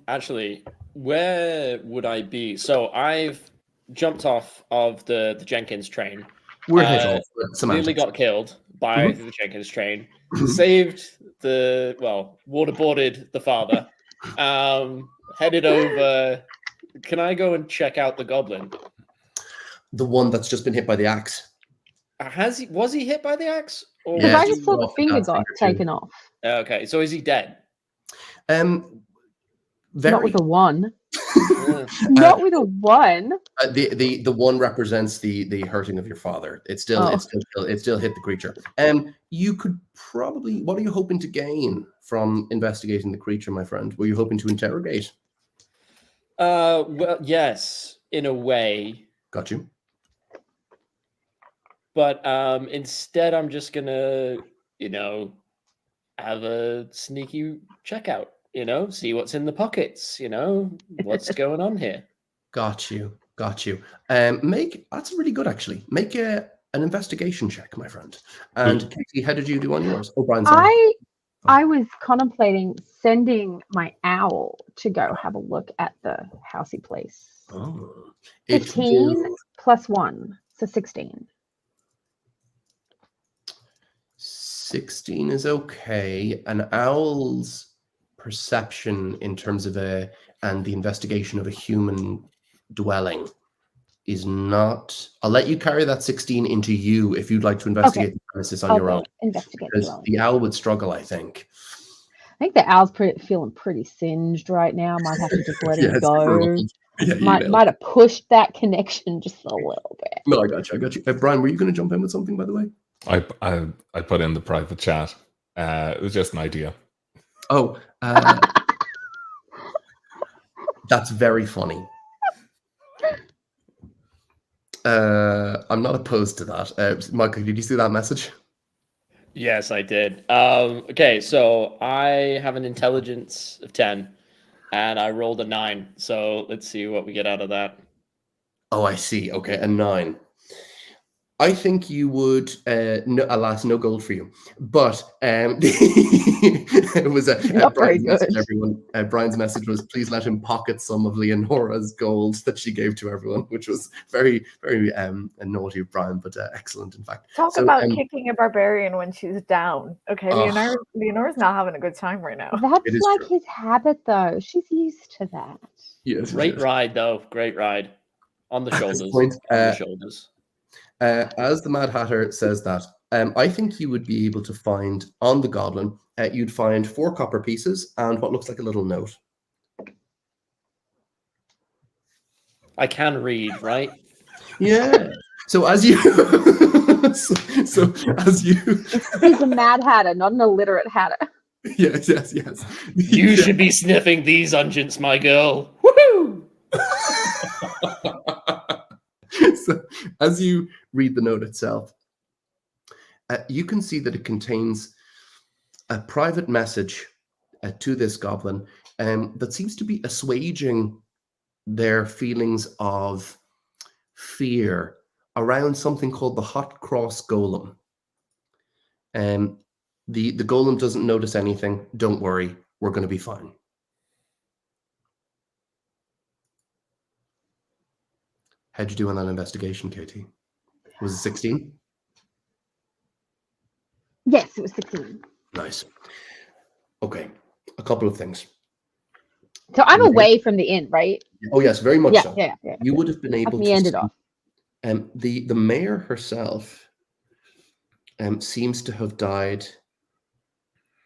E: Actually, where would I be? So I've jumped off of the Jenkins train. Nearly got killed by the Jenkins train. Saved waterboarded the father. Headed over. Can I go and check out the goblin?
B: The one that's just been hit by the axe.
E: Was he hit by the axe?
A: Because I just saw the finger got taken off.
E: Okay, so is he dead?
A: Not with a 1. Not with a 1.
B: The 1 represents the hurting of your father. It still hit the creature. You could probably. What are you hoping to gain from investigating the creature, my friend? Were you hoping to interrogate?
E: Well, yes, in a way.
B: Got you.
E: But instead, I'm just gonna, have a sneaky checkout. See what's in the pockets. What's going on here.
B: Got you. Got you. That's really good actually. Make an investigation check, my friend. And Katie, how did you do on yours? Oh, Brian, sorry.
A: I was contemplating sending my owl to go have a look at the housey place.
B: Oh,
A: 15 plus 1, so 16.
B: 16 is okay. An owl's perception in terms of and the investigation of a human dwelling is not. I'll let you carry that 16 into you if you'd like to investigate the premises on your own.
A: Investigate
B: Because the owl would struggle, I think.
A: I think the owl's feeling pretty singed right now. Might have to just let him go.
B: Yeah,
A: might have pushed that connection just a little bit.
B: No, I got you. Brian, were you going to jump in with something, by the way?
D: I put in the private chat. It was just an idea.
B: Oh, that's very funny. I'm not opposed to that. Michael, did you see that message?
E: Yes, I did. Okay, so I have an intelligence of 10, and I rolled a 9. So let's see what we get out of that.
B: Oh, I see. Okay, a 9. I think you would. No, alas, no gold for you. But it was Brian's message. Everyone, Brian's message was, "Please let him pocket some of Leonora's gold that she gave to everyone," which was very, very naughty of Brian, but excellent, in fact.
C: Talk about kicking a barbarian when she's down. Okay, Leonora's not having a good time right now.
A: That's like his habit, though. She's used to that.
B: Yes,
E: great ride, though. Great ride on the shoulders.
B: Point,
E: on the shoulders.
B: As the Mad Hatter says that, I think you would be able to find on the goblin, you'd find 4 copper pieces and what looks like a little note.
E: I can read, right?
B: Yeah. So as you,
A: he's a Mad Hatter, not an illiterate Hatter.
B: Yes.
E: You should be sniffing these unguents, my girl. Woohoo!
B: So, as you read the note itself, you can see that it contains a private message to this goblin that seems to be assuaging their feelings of fear around something called the Hot Cross Golem. The golem doesn't notice anything. Don't worry, we're going to be fine. How'd you do on that investigation, Katie? Was it 16?
A: Yes, it was 16.
B: Nice. Okay, a couple of things.
A: So I'm away from the inn, right?
B: Oh yes, very much so.
A: Yeah.
B: You would have been able to
A: end it off.
B: The mayor herself seems to have died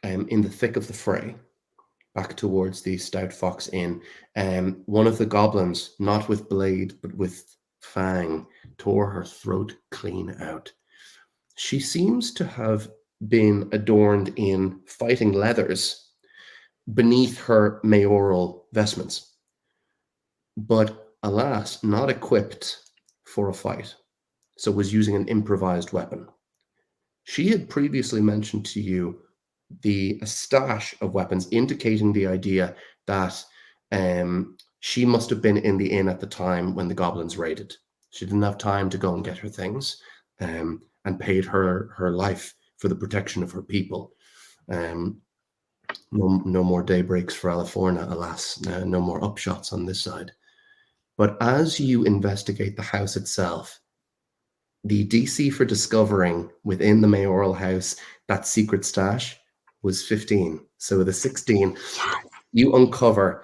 B: in the thick of the fray, back towards the Stout Fox Inn. One of the goblins, not with blade, but with fang, tore her throat clean out. She seems to have been adorned in fighting leathers beneath her mayoral vestments, but alas, not equipped for a fight, so was using an improvised weapon. She had previously mentioned to you a stash of weapons, indicating the idea that she must have been in the inn at the time when the goblins raided. She didn't have time to go and get her things, and paid her life for the protection of her people. No more daybreaks for California, alas. No more upshots on this side. But as you investigate the house itself, the DC for discovering within the mayoral house that secret stash was 15. So with a 16, you uncover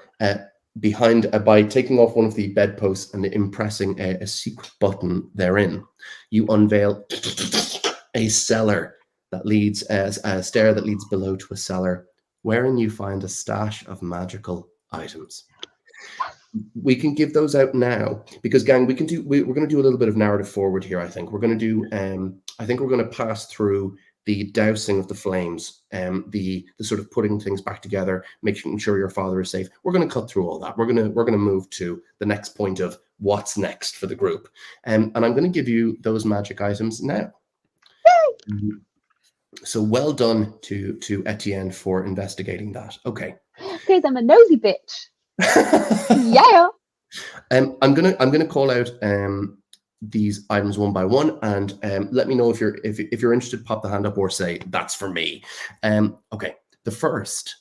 B: by taking off one of the bedposts and impressing a secret button therein, you unveil a cellar that leads a stair that leads below to a cellar, wherein you find a stash of magical items. We can give those out now because, gang, we're going to do a little bit of narrative forward here. I think we're going to do. I think we're going to pass through the dousing of the flames, the sort of putting things back together, making sure your father is safe. We're going to cut through all that. We're going to move to the next point of what's next for the group, and I'm going to give you those magic items now. So well done to Aetiyen for investigating that. Okay.
A: Because I'm a nosy bitch. Yeah.
B: I'm gonna call out these items one by one, and let me know if you're interested. Pop the hand up or say that's for me. Okay, the first,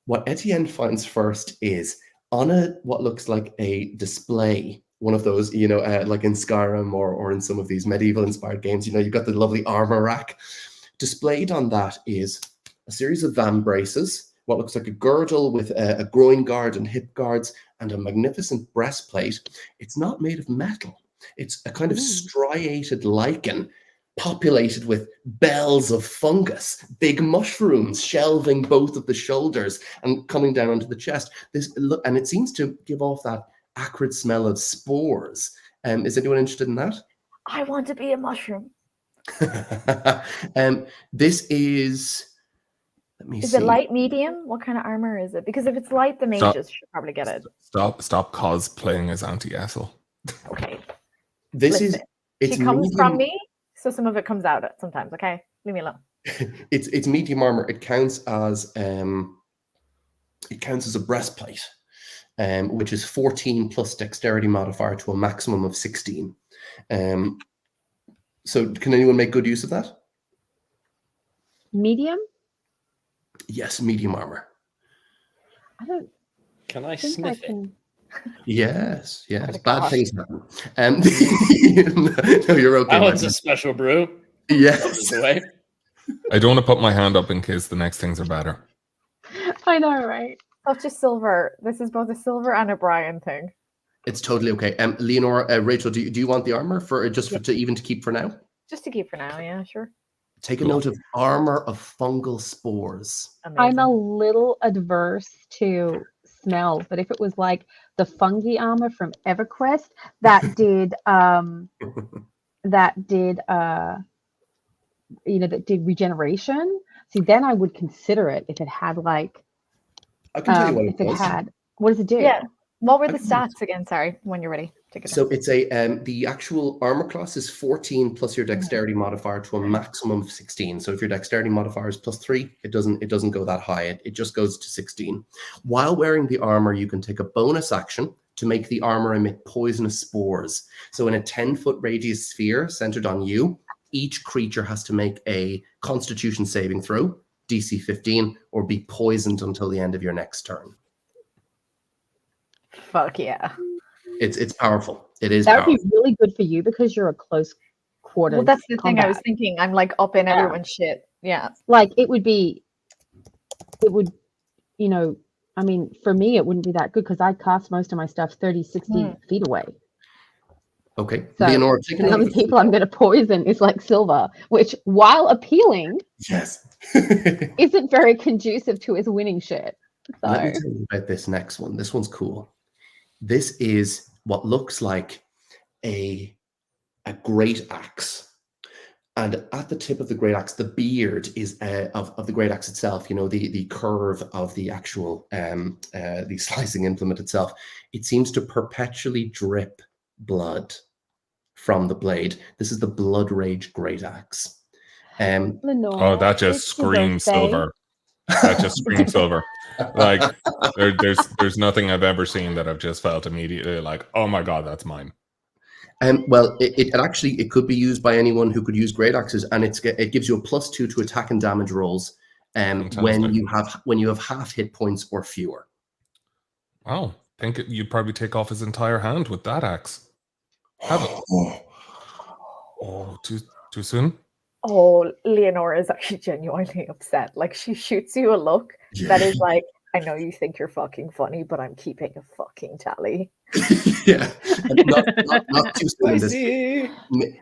B: what Aetiyen finds first is on what looks like a display. One of those, like in Skyrim or in some of these medieval inspired games, you've got the lovely armor rack. Displayed on that is a series of vambraces, what looks like a girdle with a groin guard and hip guards, and a magnificent breastplate. It's not made of metal. It's a kind of striated lichen populated with bells of fungus, big mushrooms shelving both of the shoulders and coming down onto the chest. And it seems to give off that acrid smell of spores. Is anyone interested in that?
C: I want to be a mushroom.
B: This is. Let me see.
C: Is it light, medium? What kind of armor is it? Because if it's light, the mages should probably get it.
D: Stop cosplaying as Auntie Ethel.
C: Okay.
B: This
C: Listen,
B: it's
C: she comes
B: medium,
C: from me, so some of it comes out sometimes. Okay, leave me alone.
B: It's medium armor. It counts as a breastplate, which is 14 plus dexterity modifier to a maximum of 16. So can anyone make good use of that?
A: Medium?
B: Yes, medium armor.
A: I don't
E: Can I
A: think
E: sniff it?
A: can.
B: Yes.
C: Oh
B: Bad
C: gosh.
B: things happen. No, you're okay.
E: That one's
B: my
E: a special brew.
B: friend. Yes.
E: The way.
D: I don't want to put my hand up in case the next things are better.
A: I know, right?
C: Such a silver. This is both a silver and a Brian thing.
B: It's totally okay. Leonora, Rachel, do you want the armor to keep for now?
C: Just to keep for now, yeah, sure.
B: Take a note of armor of fungal spores.
C: Amazing.
A: I'm a little adverse to smell, but if it was like the fungi armor from EverQuest that did regeneration, see, then I would consider it if it had like
B: I can tell you what
A: if
B: it
A: it
B: does.
A: had, what does it do?
C: Yeah. What were the stats again? Sorry, when you're ready. Take it.
B: So it's the actual armor class is 14 plus your dexterity modifier to a maximum of 16. So if your dexterity modifier is +3, it doesn't go that high. It just goes to 16. While wearing the armor, you can take a bonus action to make the armor emit poisonous spores. So in a 10-foot radius sphere centered on you, each creature has to make a Constitution saving throw, DC 15, or be poisoned until the end of your next turn.
C: Fuck yeah.
B: It's powerful. It is
A: That would
B: powerful.
A: be really good for you because you're a close quarters.
C: Well, that's the thing I was
A: combat.
C: thinking. I'm like up in everyone's shit. Yeah.
A: Like it would, I mean, for me, it wouldn't be that good because I cast most of my stuff 30, 60 feet away.
B: Okay.
A: So
B: Leonora, take a
A: the
B: note
A: only
B: of
A: people I'm going to poison is like Silver, which, while appealing,
B: Yes.
A: isn't very conducive to his winning shit. So
B: Let me tell you about this next one. This one's cool. This is what looks like a great axe. And at the tip of the great axe, the beard is of the great axe itself, the curve of the actual the slicing implement itself. It seems to perpetually drip blood from the blade. This is the Blood Rage great axe.
A: Lenore,
D: Oh, that just
A: it's your
D: screams
A: birthday.
D: silver. That just screams silver. Like there's nothing I've ever seen that I've just felt immediately like, oh my god, that's mine.
B: Well, it could be used by anyone who could use great axes, and it gives you a +2 to attack and damage rolls when you have half hit points or fewer.
D: Wow, think you'd probably take off his entire hand with that axe. Have it. Oh, too soon?
C: Oh, Leonora is actually genuinely upset. Like she shoots you a look that is like, I know you think you're fucking funny, but I'm keeping a fucking tally.
B: Yeah, not too soon. This,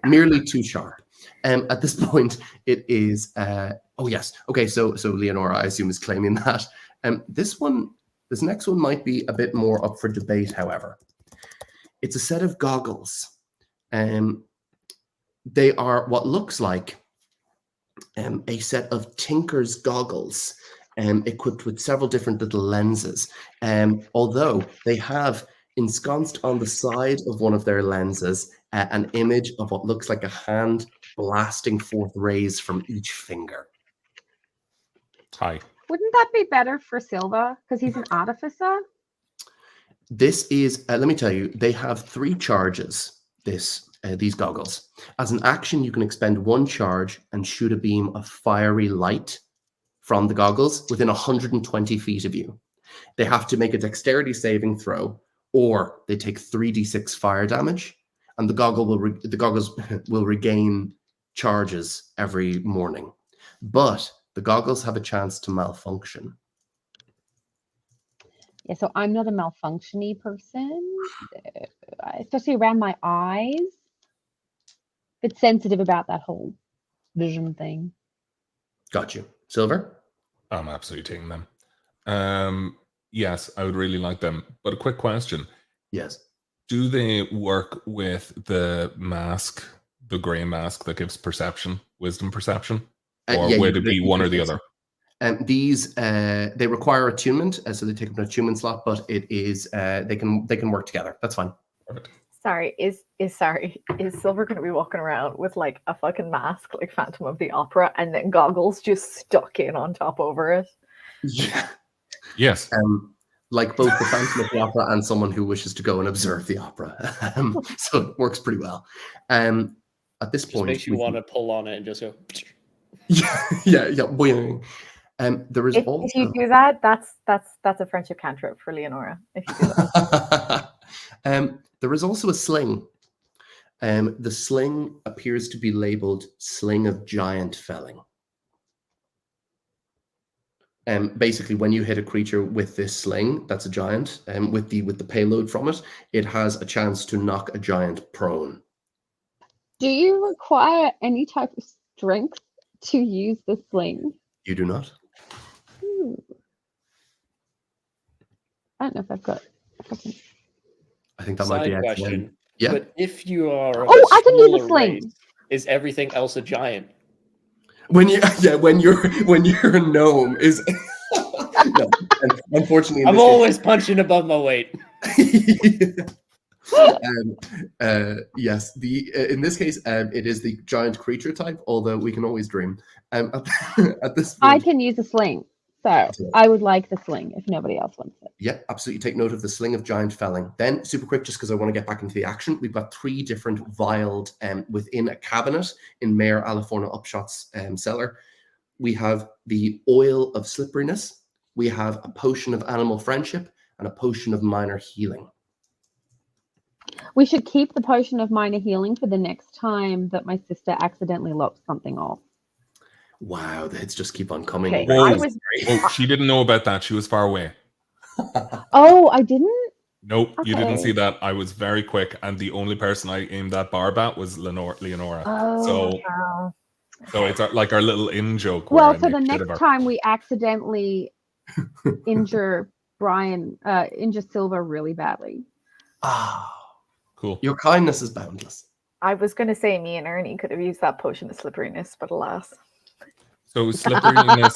B: merely too sharp. At this point, it is. Oh yes. Okay. So Leonora, I assume, is claiming that. This next one might be a bit more up for debate. However, it's a set of goggles. They are what looks like a set of Tinker's goggles, equipped with several different little lenses. Although they have ensconced on the side of one of their lenses an image of what looks like a hand blasting forth rays from each finger.
D: Hi.
A: Wouldn't that be better for Silva because he's an artificer?
B: This is, let me tell you, they have 3 charges. These goggles. As an action, you can expend 1 charge and shoot a beam of fiery light from the goggles within 120 feet of you. They have to make a dexterity saving throw, or they take 3d6 fire damage, and the goggles will regain charges every morning. But the goggles have a chance to malfunction.
A: Yeah, so I'm not a malfunction-y person, especially around my eyes. Bit sensitive about that whole vision thing.
B: Got you. Silver?
D: I'm absolutely taking them. Yes, I would really like them. But a quick question.
B: Yes.
D: Do they work with the mask, the grey mask that gives perception, wisdom perception? Or
B: Yeah,
D: would it be one or the other?
B: These they require attunement, so they take up an attunement slot, but it is they can work together. That's fine.
D: Perfect.
C: Sorry, is Silver going to be walking around with like a fucking mask like Phantom of the Opera and then goggles just stuck in on top over it?
B: Yeah.
D: Yes.
B: Like both the Phantom of the Opera and someone who wishes to go and observe the opera. So it works pretty well. At this
E: Just
B: point,
E: makes you want to pull on it and just go.
B: yeah. Boing. There is also
C: If you do that, that's a friendship cantrip for Leonora. If you do that.
B: There is also a sling. The sling appears to be labeled Sling of Giant Felling. Basically, when you hit a creature with this sling, that's a giant, with the payload from it, it has a chance to knock a giant prone.
A: Do you require any type of strength to use the sling?
B: You do not.
A: I don't know if I've got.
B: I think that might be
E: Side
B: Aetiyen.
E: question.
B: Yeah.
E: But if you are of
A: Oh, I can use a
E: smaller
A: sling.
E: race, is everything else a giant?
B: When you're a gnome is no, unfortunately in
E: I'm
B: this
E: always punching above my weight.
B: yes, in this case, it is the giant creature type. Although we can always dream. At this point,
A: I can use a sling, so I would like the sling if nobody else wants it.
B: Yeah, absolutely. Take note of the Sling of Giant Felling. Then, super quick, just because I want to get back into the action, we've got 3 different vialed within a cabinet in Mayor Aliforna Upshot's cellar. We have the Oil of Slipperiness. We have a Potion of Animal Friendship and a Potion of Minor Healing.
A: We should keep the potion of minor healing for the next time that my sister accidentally locks something off.
B: Wow, the hits just keep on coming.
C: Okay,
D: Whoa, she didn't know about that. She was far away.
A: Oh, I didn't?
D: Nope, you didn't
A: Okay.
D: see that. I was very quick, and the only person I aimed that barb at was Leonora.
A: Oh,
C: Wow.
D: So it's like our little in joke.
A: well,
D: where I
A: so the
D: make shit of
A: next
D: her.
A: time we accidentally injure Silver really badly.
B: Ah,
D: Cool.
B: your kindness is boundless.
C: I was going to say me and Ernie could have used that potion of slipperiness, but alas.
D: So slipperiness,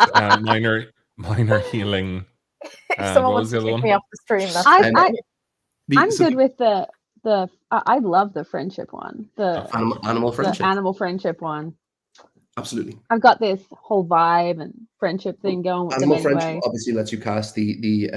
D: minor healing.
C: If someone
D: what
C: wants
D: was the
C: to
D: other
C: kick
D: one?
C: me off the stream, that's
A: I'm
B: So
A: good with the I love the friendship one. The
B: animal friendship.
A: The animal friendship one.
B: Absolutely.
A: I've got this whole vibe and friendship thing going with
B: Animal
A: them
B: friendship
A: anyway.
B: obviously lets you cast the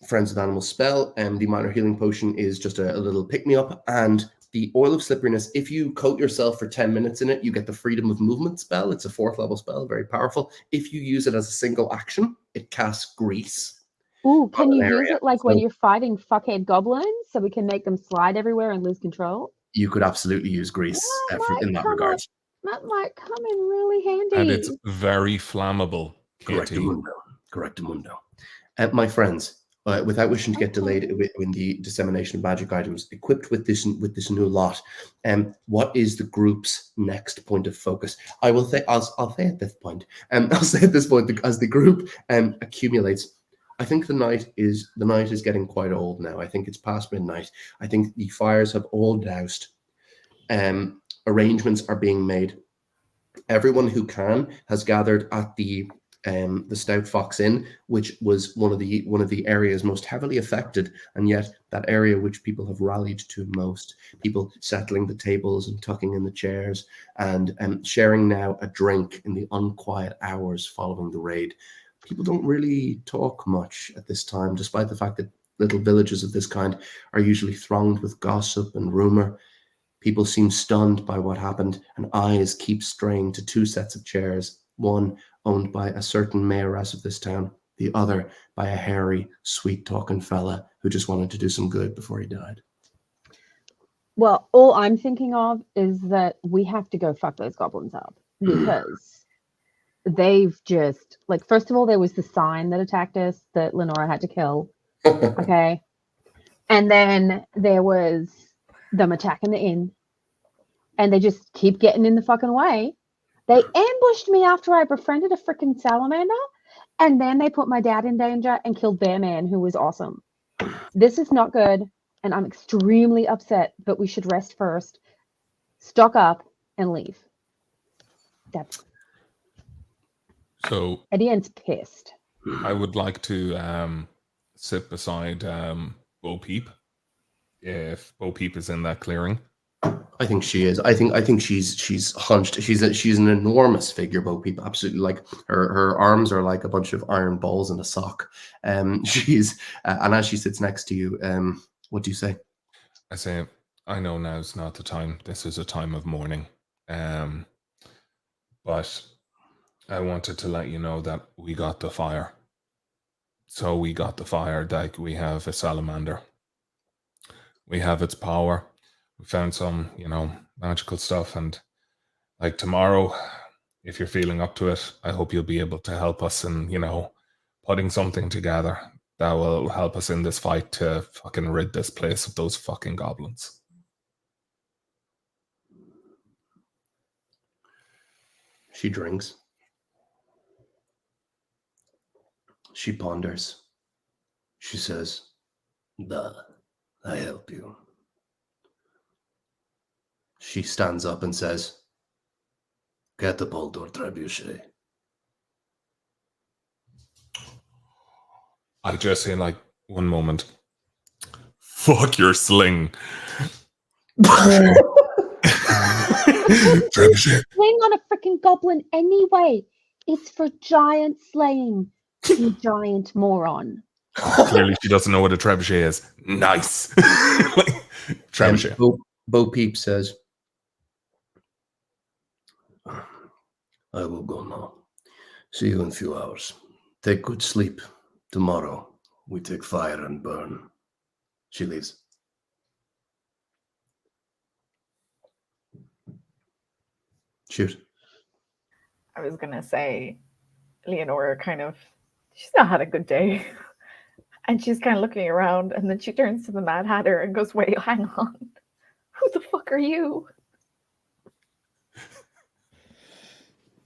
B: Friends of Animals spell, and the minor healing potion is just a little pick-me-up. And the Oil of Slipperiness, if you coat yourself for 10 minutes in it, you get the Freedom of Movement spell. It's a 4th level spell, very powerful. If you use it as a single action, it casts grease.
A: Ooh, can you
B: an
A: use
B: area.
A: it like when
B: So-
A: you're fighting fuckhead goblins so we can make them slide everywhere and lose control?
B: You could absolutely use grease in that regard.
A: That might come in really handy.
D: And it's very flammable. KT.
B: Correctamundo. My friends, without wishing to get delayed in the dissemination of magic items, equipped with this new lot, what is the group's next point of focus? I'll say at this point. I'll say at this point, as the group accumulates, I think the night is getting quite old now. I think it's past midnight. I think the fires have all doused. Arrangements are being made. Everyone who can has gathered at the Stout Fox Inn, which was one of the areas most heavily affected, and yet that area which people have rallied to most. People settling the tables and tucking in the chairs and sharing now a drink in the unquiet hours following the raid. People don't really talk much at this time, despite the fact that Little villages of this kind are usually thronged with gossip and rumor. People seem stunned by what happened, and eyes keep straying to two sets of chairs, one owned by a certain mayoress of this town, the other by a hairy, sweet-talking fella who just wanted to do some good before he died.
A: Well, all I'm thinking of is that we have to go fuck those goblins up because they've just, like, first of all, there was the sign that attacked us that Leonora had to kill. Okay. And then there was them attacking the inn. And they just keep getting in the fucking way. They ambushed me after I befriended a freaking salamander. And then they put my dad in danger and killed Bear Man, who was awesome. This is not good. And I'm extremely upset, but we should rest first, stock up, and leave. That's
D: So
A: Aetiyen's pissed.
D: I would like to sit beside Bo Peep if Bo Peep is in that clearing.
B: I think she is. I think she's hunched. She's an enormous figure, Bo Peep. Absolutely, like her arms are like a bunch of iron balls in a sock. She's and as she sits next to you, what do you say?
D: I say, I know now's not the time. This is a time of mourning. But I wanted to let you know that we got the fire. So we got the fire, like we have a salamander. We have its power. We found some, magical stuff. And like tomorrow, if you're feeling up to it, I hope you'll be able to help us in, putting something together that will help us in this fight to fucking rid this place of those fucking goblins.
B: She drinks. She ponders. She says, "Duh, I help you." She stands up and says, "Catapult or trebuchet."
D: I just say, like, one moment. Fuck your sling. Trebuchet.
A: Sling on a freaking goblin anyway. It's for giant slaying, you giant moron.
D: Clearly, she doesn't know what a trebuchet is. Nice. Trebuchet.
B: Bo Peep says, "I will go now. See you in a few hours. Take good sleep. Tomorrow, we take fire and burn." She leaves. Shoot.
C: I was going to say, Leonora she's not had a good day. And she's kind of looking around, and then she turns to the Mad Hatter and goes, "Wait, hang on. Who the fuck are you?"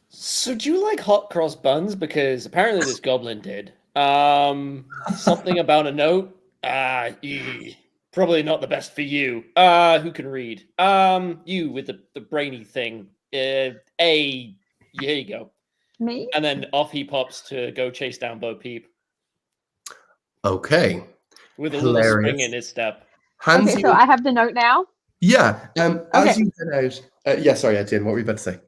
E: So do you like hot cross buns? Because apparently this goblin did. Something about a note. Probably not the best for you. Who can read? You with the brainy thing. Here you go.
A: Me?
E: And then off he pops to go chase down Bo Peep
B: Okay.
E: with a
B: Hilarious.
E: little spring in his step.
B: Hands
A: Okay,
B: you.
A: so I have the note now.
B: Yeah. As
A: Okay.
B: you get out. Yeah. Sorry, Aetiyen. What were you about to say?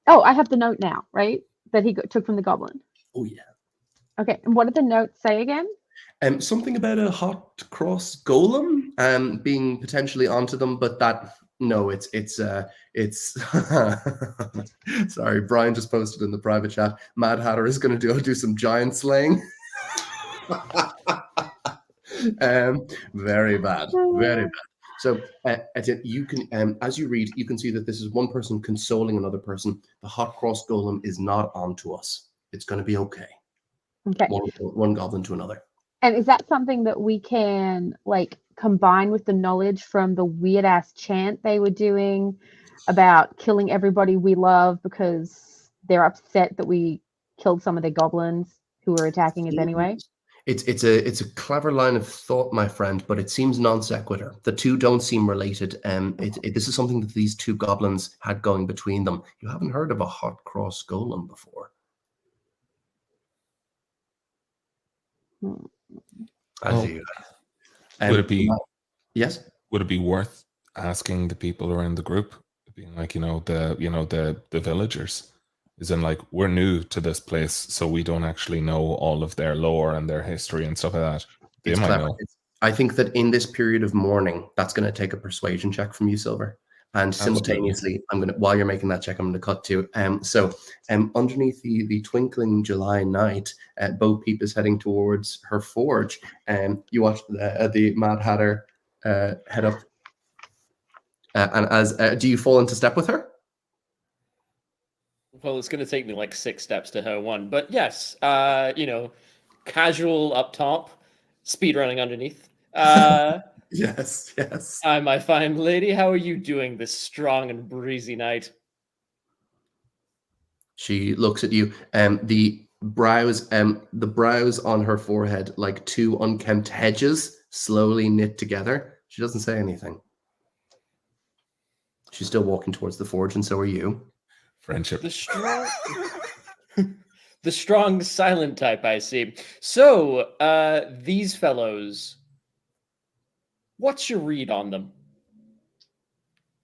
A: Oh, I have the note now, right? That he took from the goblin.
B: Oh yeah.
A: Okay, and what did the note say again?
B: Something about a hot cross golem being potentially onto them, but that no, it's sorry, Brian just posted in the private chat. Mad Hatter is going to do some giant slaying. Very bad, very bad. So, Aetiyen, you can, as you read, you can see that this is one person consoling another person. The hot cross golem is not onto us. It's going to be okay.
A: Okay.
B: One goblin to another.
A: And is that something that we can like combine with the knowledge from the weird ass chant they were doing about killing everybody we love because they're upset that we killed some of their goblins who were attacking us anyway?
B: It's a clever line of thought, my friend, but it seems non sequitur. The two don't seem related. This is something that these two goblins had going between them. You haven't heard of a hot cross golem before.
D: Would it be?
B: Yes.
D: Would it be worth asking the people around the group, being like, the villagers? Is in like, we're new to this place, so we don't actually know all of their lore and their history and stuff like that. They might know.
B: I think that in this period of mourning, that's going to take a persuasion check from you, Silver. And simultaneously, I'm going to, while you're making that check, I'm going to cut to. Underneath the twinkling July night, Bo Peep is heading towards her forge. You watch the Mad Hatter head up. Do you fall into step with her?
E: Well, it's going to take me like 6 steps to her one, but yes, casual up top, speed running underneath.
B: Yes.
E: Hi, my fine lady. How are you doing this strong and breezy night?
B: She looks at you. The brows on her forehead, like two unkempt hedges, slowly knit together. She doesn't say anything. She's still walking towards the forge, and so are you.
D: Friendship.
E: The strong silent type, I see. So, these fellows, what's your read on them?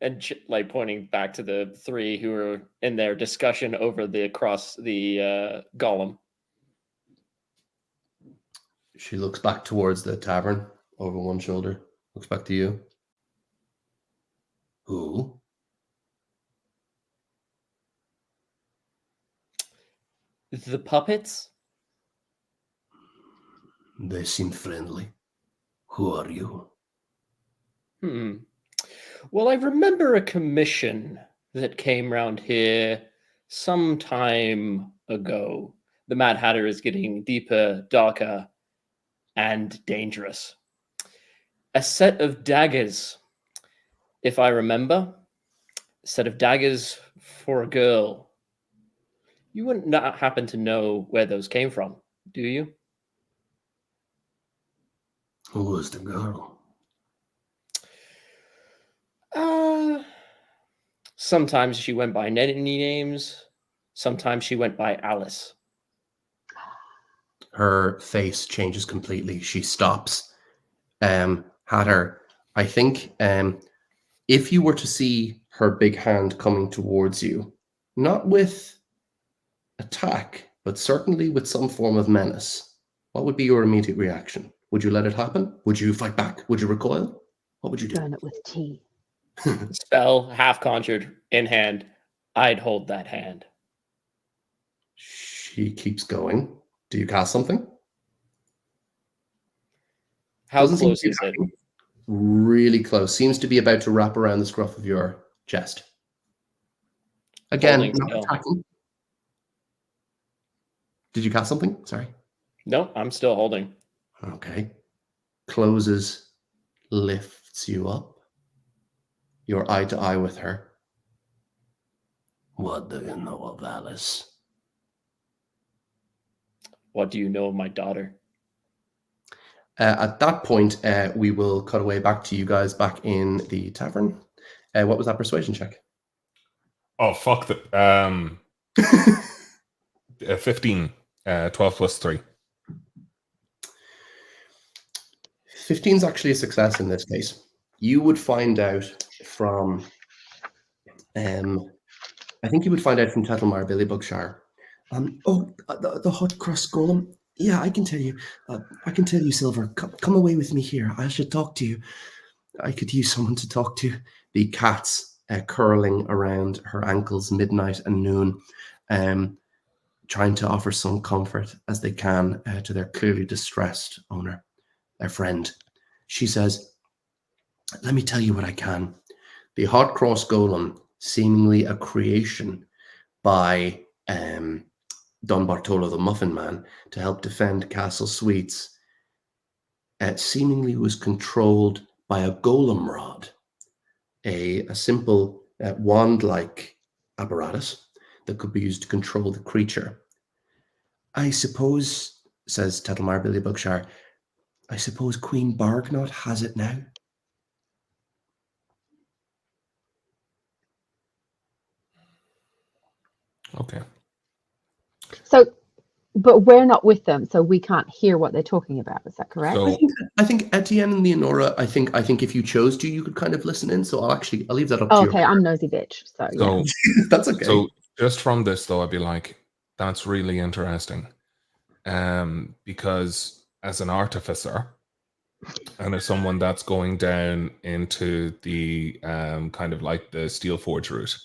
E: And like pointing back to the 3 who were in their discussion over the golem.
B: She looks back towards the tavern over one shoulder. Looks back to you. Who?
E: The puppets?
B: They seem friendly. Who are you?
E: Well, I remember a commission that came round here some time ago. The Mad Hatter is getting deeper, darker, and dangerous. A set of daggers, if I remember. A set of daggers for a girl. You wouldn't not happen to know where those came from, do you?
B: Who was the girl?
E: Sometimes she went by many names. Sometimes she went by Alice.
B: Her face changes completely. She stops. Hatter, I think if you were to see her big hand coming towards you, not with attack, but certainly with some form of menace, what would be your immediate reaction? Would you let it happen? Would you fight back? Would you recoil? What would you do?
A: Burn it with tea.
E: Spell, half conjured, in hand. I'd hold that hand.
B: She keeps going. Do you cast something?
E: How
B: Doesn't seem
E: close
B: to be
E: is it?
B: attacking. Really close. Seems to be about to wrap around the scruff of your chest. Again,
E: Holding
B: not
E: still.
B: attacking. Did you cast something? Sorry.
E: No, I'm still holding.
B: Okay. Closes, lifts you up. You're eye to eye with her. What do you know of Alice?
E: What do you know of my daughter?
B: At that point, we will cut away back to you guys back in the tavern. What was that persuasion check?
D: Oh, fuck the 15. 12 plus 3.
B: 15 is actually a success in this case. You would find out from, I think you would find out from Tettlemar, Billy Bugshire. The hot cross golem. Yeah, I can tell you. Silver. Come away with me here. I should talk to you. I could use someone to talk to. The cats curling around her ankles midnight and noon, trying to offer some comfort as they can to their clearly distressed owner, their friend. She says, let me tell you what I can. The hot cross golem, seemingly a creation by Don Bartolo the Muffin Man to help defend Castle Sweets, seemingly was controlled by a golem rod, a simple wand-like apparatus that could be used to control the creature. I suppose, says Tettlemar Billy Bugshire, I suppose Queen Bargnot has it now.
D: Okay.
A: So, but we're not with them, so we can't hear what they're talking about. Is that correct?
D: So
B: I think Aetiyen and Leonora, I think if you chose to, you could kind of listen in. So I'll leave that up to you.
A: Okay, I'm nosy bitch. So yeah.
B: That's okay.
D: So just from this though, I'd be like, that's really interesting. Because as an artificer, and as someone that's going down into the kind of like the Steelforge route,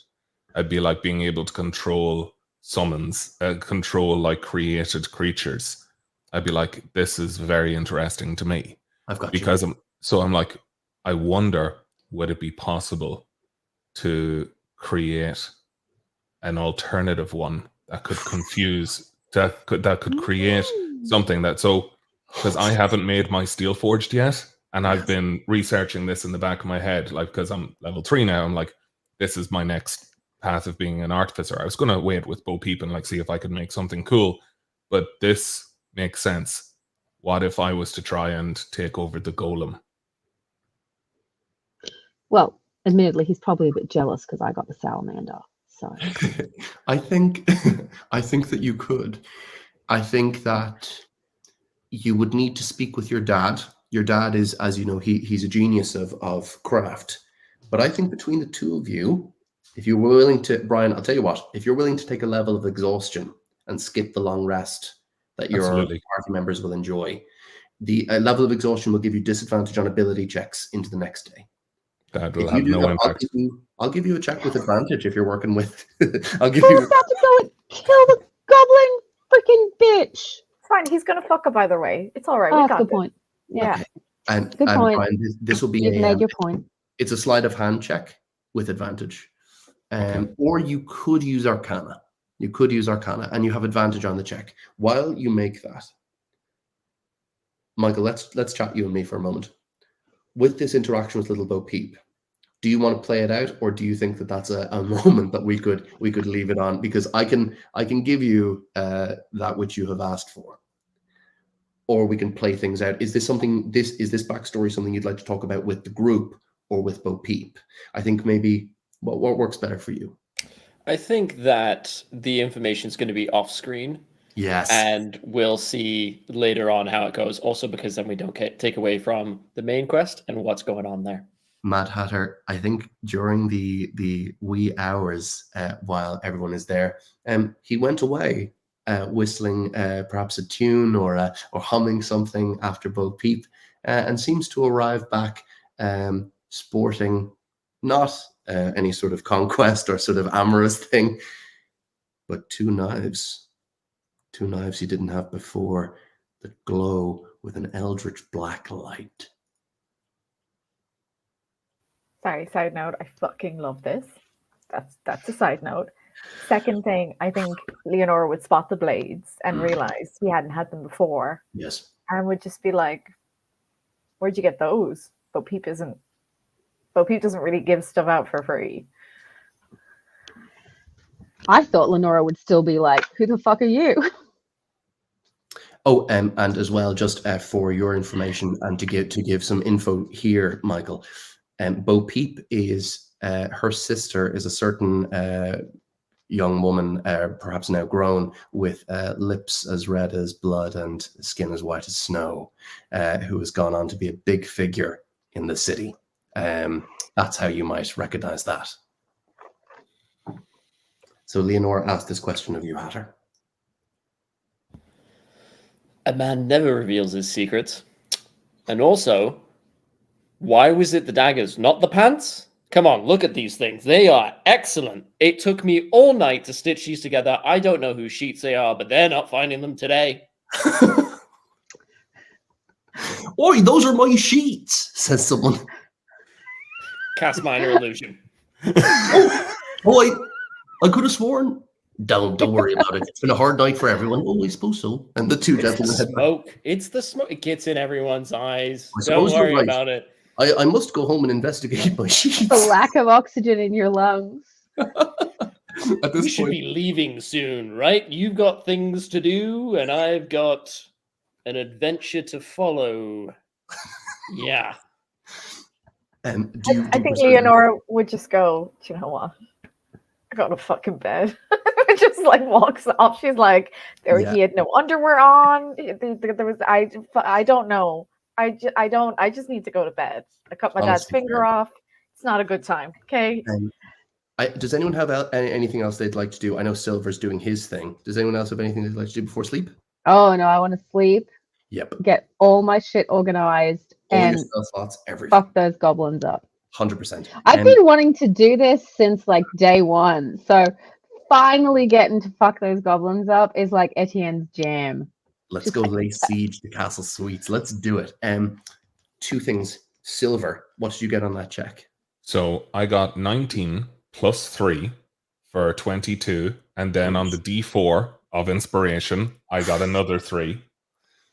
D: I'd be like being able to control summons, control like created creatures. I'd be like, this is very interesting to me.
B: I've got
D: Because
B: you.
D: I'm like, I wonder, would it be possible to create an alternative one that could confuse, that could create something that, so, because I haven't made my Steelforged yet, and I've been researching this in the back of my head, like, because I'm level 3 now, I'm like, this is my next path of being an artificer. I was going to wait with Bo Peep and like see if I could make something cool, but this makes sense. What if I was to try and take over the golem?
A: Well, admittedly, he's probably a bit jealous because I got the salamander. So
B: I think that you could. I think that you would need to speak with your dad. Your dad is, as you know, he's a genius of craft. But I think between the two of you, if you were willing to, Brian, I'll tell you what, if you're willing to take a level of exhaustion and skip the long rest that your
D: Absolutely.
B: party members will enjoy, the level of exhaustion will give you disadvantage on ability checks into the next day.
D: That will
B: If you
D: have
B: do
D: no
B: that,
D: impact.
B: I'll give you a check with advantage if you're working with. I'll give
A: who's
B: you.
A: about to go and kill the goblin freaking bitch?
C: It's fine. He's gonna fuck up either way. It's all right.
A: Oh,
C: We
A: that's a
C: got
A: good
C: this.
A: point. Yeah,
C: Yeah.
B: And
A: Good point.
B: Brian, this will be
A: you've made your point.
B: it's a sleight of hand check with advantage. Or you could use Arcana. You could use Arcana, and you have advantage on the check. While you make that, Michael, let's chat you and me for a moment. With this interaction with Little Bo Peep, do you want to play it out, or do you think that that's a moment that we could leave it on? Because I can give you that which you have asked for, or we can play things out. Is this something? Is this backstory something you'd like to talk about with the group or with Bo Peep? I think maybe what works better for you.
E: I think that the information is going to be off screen.
B: Yes.
E: And we'll see later on how it goes. Also, because then we don't take away from the main quest and what's going on there.
B: Mad Hatter, I think during the wee hours while everyone is there, he went away whistling perhaps a tune or humming something after Bo Peep, and seems to arrive back sporting not any sort of conquest or sort of amorous thing, but two knives he didn't have before that glow with an eldritch black light.
C: Sorry, side note. I fucking love this. That's a side note. Second thing, I think Leonora would spot the blades and realize he hadn't had them before.
B: Yes.
C: And would just be like, "Where'd you get those?" Bo Peep doesn't really give stuff out for free.
A: I thought Leonora would still be like, "Who the fuck are you?"
B: Oh, and as well, just for your information and to give some info here, Michael, Bo Peep is her sister is a certain young woman, perhaps now grown, with lips as red as blood and skin as white as snow, who has gone on to be a big figure in the city. That's how you might recognize that. So Leonora asked this question of you, Hatter.
E: A man never reveals his secrets. And also, why was it the daggers, not the pants? Come on, look at these things. They are excellent. It took me all night to stitch these together. I don't know whose sheets they are, but they're not finding them today.
B: Oi, those are my sheets, says someone.
E: Cast minor illusion.
B: I could have sworn. Don't worry about it. It's been a hard night for everyone. Oh, I suppose so. And the two gentlemen head back.
E: Smoke. It's the smoke. It gets in everyone's eyes.
B: I
E: Don't
B: suppose you're
E: worry
B: right.
E: about it.
B: I must go home and investigate my sheets.
A: The lack of oxygen in your lungs.
B: At this
E: We should
B: point,
E: be leaving soon, right? You've got things to do, and I've got an adventure to follow. Yeah.
C: I think Leonora would just go, "Do you know what? I got to fucking bed." Just like walks off. She's like, he had no underwear on. There was I don't know. I just need to go to bed. I cut my dad's finger off. It's not a good time. Okay.
B: Does anyone have anything else they'd like to do? I know Silver's doing his thing. Does anyone else have anything they'd like to do before sleep?
A: Oh no, I want to sleep.
B: Yep.
A: Get all my shit organized
B: All your
A: and
B: spell slots, everything.
A: fuck those goblins up.
B: 100%.
A: I've been wanting to do this since like day one. So finally getting to fuck those goblins up is like Etienne's jam.
B: Let's go lay siege to Castle Sweets. Let's do it. Two things. Silver, what did you get on that check?
D: So I got 19 plus 3 for 22. And then on the D4 of inspiration, I got another 3.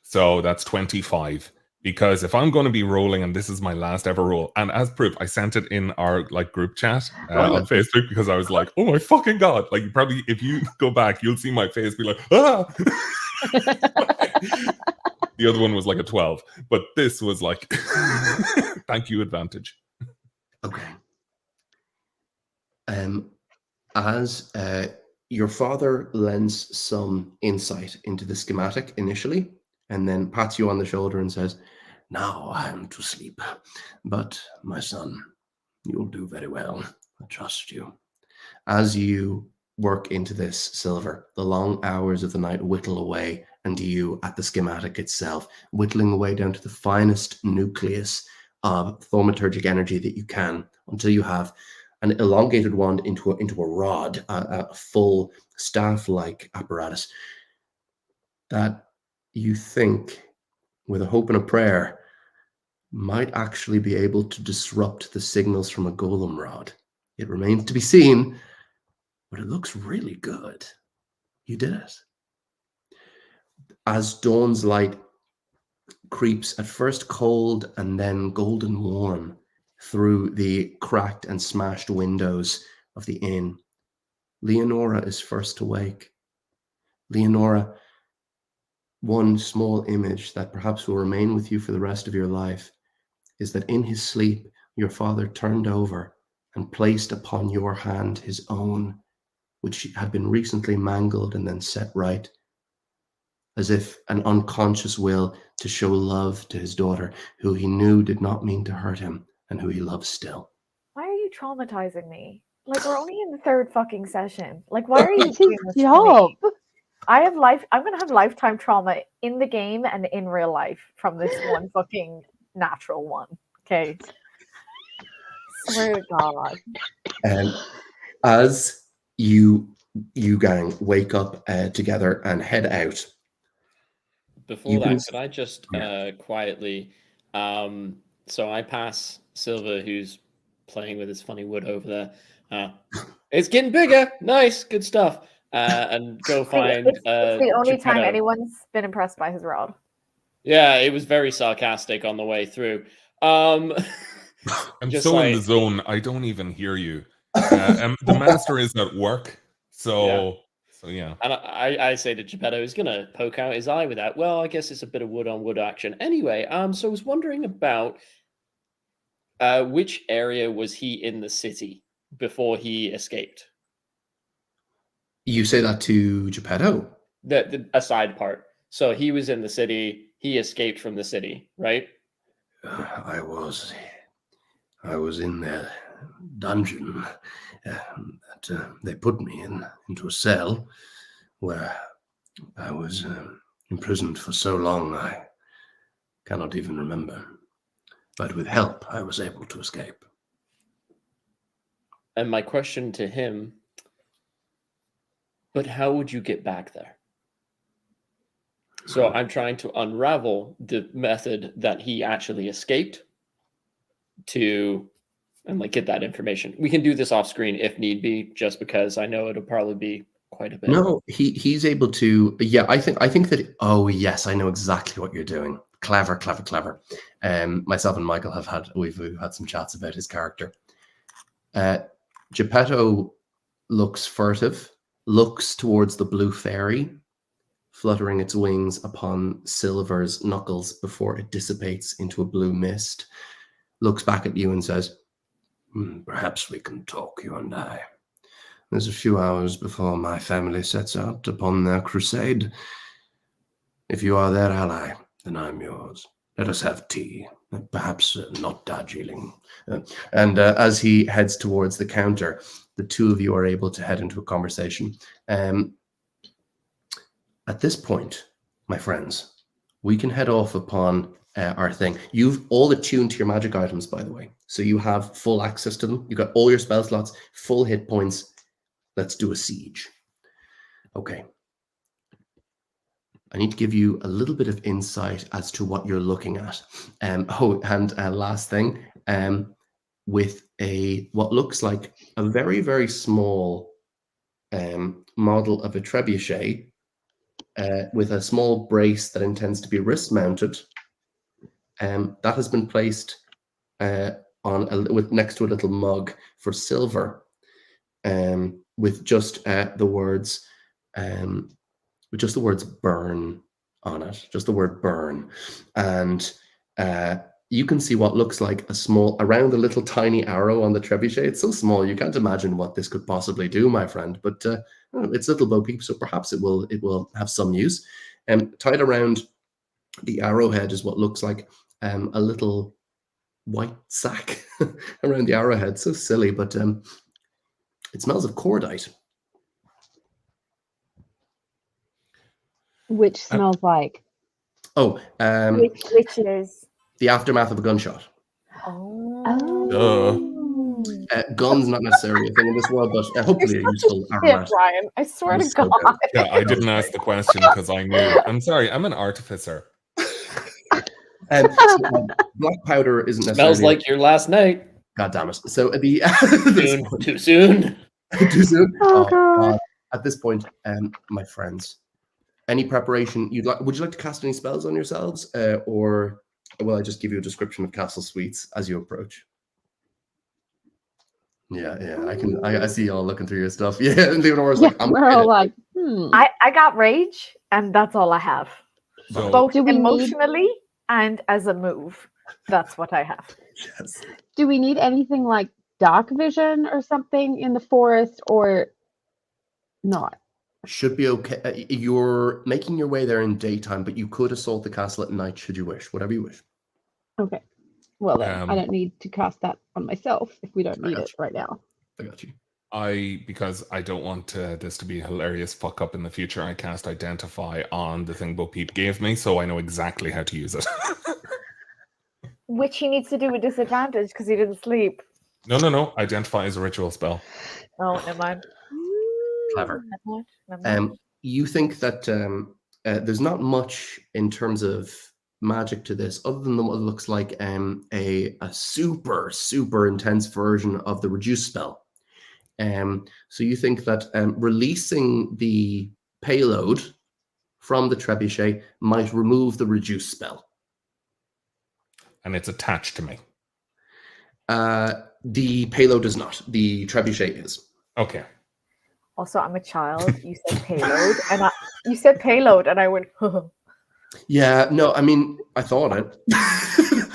D: So that's 25. Because if I'm going to be rolling, and this is my last ever roll, and as proof, I sent it in our like group chat on Facebook because I was like, "Oh my fucking god!" Like, you probably, if you go back, you'll see my face be like, "Ah!" The other one was like a 12, but this was like, thank you, advantage.
B: Okay. As your father lends some insight into the schematic initially, and then pats you on the shoulder and says, "Now I am to sleep. But, my son, you'll do very well. I trust you." As you work into this, Silver, the long hours of the night whittle away, and you, at the schematic itself, whittling away down to the finest nucleus of thaumaturgic energy that you can, until you have an elongated wand into a rod, a full staff-like apparatus that you think, with a hope and a prayer, might actually be able to disrupt the signals from a golem rod. It remains to be seen, but it looks really good. You did it. As dawn's light creeps, at first cold and then golden warm, through the cracked and smashed windows of the inn, Leonora is first to wake. Leonora, one small image that perhaps will remain with you for the rest of your life is that in his sleep, your father turned over and placed upon your hand his own, which had been recently mangled and then set right, as if an unconscious will to show love to his daughter, who he knew did not mean to hurt him and who he loves still.
C: Why are you traumatizing me? Like, we're only in the third fucking session. Like, why are you
A: It's
C: doing
A: his
C: this to
A: job.
C: me? I'm gonna have lifetime trauma in the game and in real life from this one fucking natural one. Okay. Swear to God.
B: And as you gang wake up together and head out.
E: Before
B: You
E: that,
B: can-
E: could I just
B: Yeah.
E: quietly, so I pass Silver, who's playing with his funny wood over there. It's getting bigger. Nice, good stuff. And go find.
C: It's the only time
E: Geppetto.
C: anyone's been impressed by his rod.
E: Yeah, it was very sarcastic on the way through.
D: I'm
E: Just
D: so in
E: like-
D: the zone, I don't even hear you. And the master is at work, so yeah.
E: And I say to Geppetto, he's gonna poke out his eye with that. Well, I guess it's a bit of wood on wood action. Anyway, so I was wondering about which area was he in the city before he escaped?
B: You say that to Geppetto?
E: The aside part. So he was in the city. He escaped from the city, right?
B: I was in their dungeon that they put me into a cell where I was imprisoned for so long I cannot even remember. But with help, I was able to escape.
E: And my question to him, but how would you get back there? So I'm trying to unravel the method that he actually escaped to, and like get that information. We can do this off screen if need be, just because I know it'll probably be quite a bit.
B: No, he's able to. Yeah, I think that. Oh yes, I know exactly what you're doing. Clever. Myself and Michael we've had some chats about his character. Geppetto looks furtive, looks towards the blue fairy, fluttering its wings upon Silver's knuckles before it dissipates into a blue mist, looks back at you and says, perhaps we can talk, you and I. There's a few hours before my family sets out upon their crusade. If you are their ally, then I'm yours. Let us have tea, perhaps not Darjeeling. And as he heads towards the counter, the two of you are able to head into a conversation. At this point, my friends, we can head off upon our thing. You've all attuned to your magic items, by the way. So you have full access to them. You've got all your spell slots, full hit points. Let's do a siege. Okay. I need to give you a little bit of insight as to what you're looking at. Last thing, with what looks like a very, very small model of a trebuchet with a small brace that intends to be wrist mounted. That has been placed next to a little mug for silver, with just the words "burn" on it, just the word "burn," and you can see what looks like around a little tiny arrow on the trebuchet. It's so small you can't imagine what this could possibly do, my friend. But it's little Bo Peep, so perhaps it will have some use. Tied around the arrowhead is what looks like a little white sack around the arrowhead. So silly, but it smells of cordite.
A: Which smells like.
C: Which is
B: the aftermath of a gunshot. Guns not necessarily a thing in this world, but hopefully a useful aromat.
C: Ryan, I swear to
B: So
C: God.
B: good.
D: Yeah, I didn't ask the question because I knew. I'm sorry, I'm an artificer.
B: Black powder isn't necessarily.
E: Smells like your last night.
B: God damn it! So at the
E: Too soon.
B: Too soon.
A: Oh, God.
B: At this point, my friends, any preparation you'd like? Would you like to cast any spells on yourselves, or will I just give you a description of Castle Suites as you approach? Yeah, I see y'all looking through your stuff. Yeah, and Leonora's like, I'm
A: we're all like,
C: I got rage, and that's all I have.
D: So,
C: Both
A: Do we need-
C: emotionally and as a move. That's what I have.
B: yes.
A: do we need anything like dark vision or something in the forest, or not?
B: Should be okay. You're making your way there in daytime, but you could assault the castle at night should you wish. Whatever you wish.
A: Okay. Well, then I
D: Um,
A: don't need to cast that on myself if we don't
B: I
A: need
B: got
A: it right now.
B: I got you.
D: because I don't want this to be a hilarious fuck up in the future, I cast Identify on the thing Bo Peep gave me, so I know exactly how to use it.
C: Which he needs to do with disadvantage because he didn't sleep.
D: No. Identify is a ritual spell.
C: Oh, never mind.
B: Clever.
C: Never mind.
B: You think that there's not much in terms of magic to this, other than what looks like a super, super intense version of the reduce spell. So you think that releasing the payload from the trebuchet might remove the reduce spell.
D: And it's attached to me.
B: The payload is not. The trebuchet is.
D: Okay.
C: Also, I'm a child. You said payload, and I went.
B: Yeah, no, I mean, I thought it. I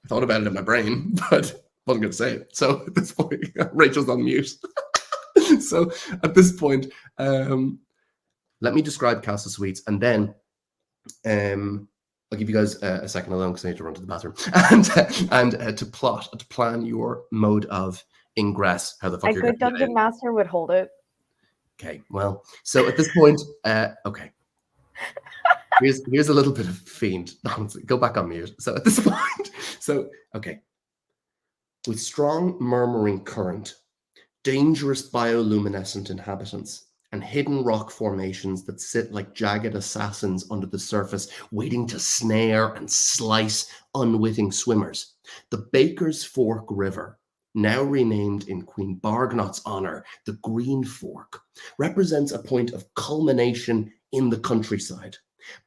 B: thought about it in my brain, but wasn't going to say it. So at this point, Rachel's on mute. So at this point, let me describe Castle Suites, and then I'll give you guys a second alone because I need to run to the bathroom and to plan your mode of ingress. How the fuck
C: A
B: you're
C: good
B: going to
C: dungeon master would hold it.
B: Okay, well, so at this point, okay. Here's a little bit of fiend. Honestly, go back on mute. So at this point, okay. With strong murmuring current, dangerous bioluminescent inhabitants, and hidden rock formations that sit like jagged assassins under the surface, waiting to snare and slice unwitting swimmers, the Baker's Fork River, now renamed in Queen Bargnot's honor, the Green Fork, represents a point of culmination in the countryside.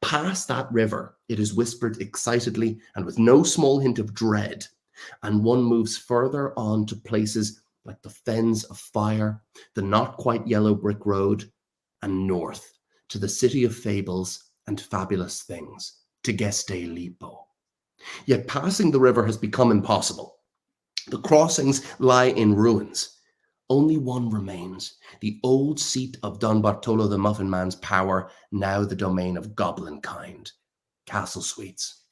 B: Past that river, it is whispered excitedly and with no small hint of dread, and one moves further on to places like the Fens of Fire, the not quite yellow brick road, and north to the city of fables and fabulous things, to Geste Lipo. Yet passing the river has become impossible. The crossings lie in ruins. Only one remains, the old seat of Don Bartolo the Muffin Man's power, now the domain of goblin kind, Castle Suites.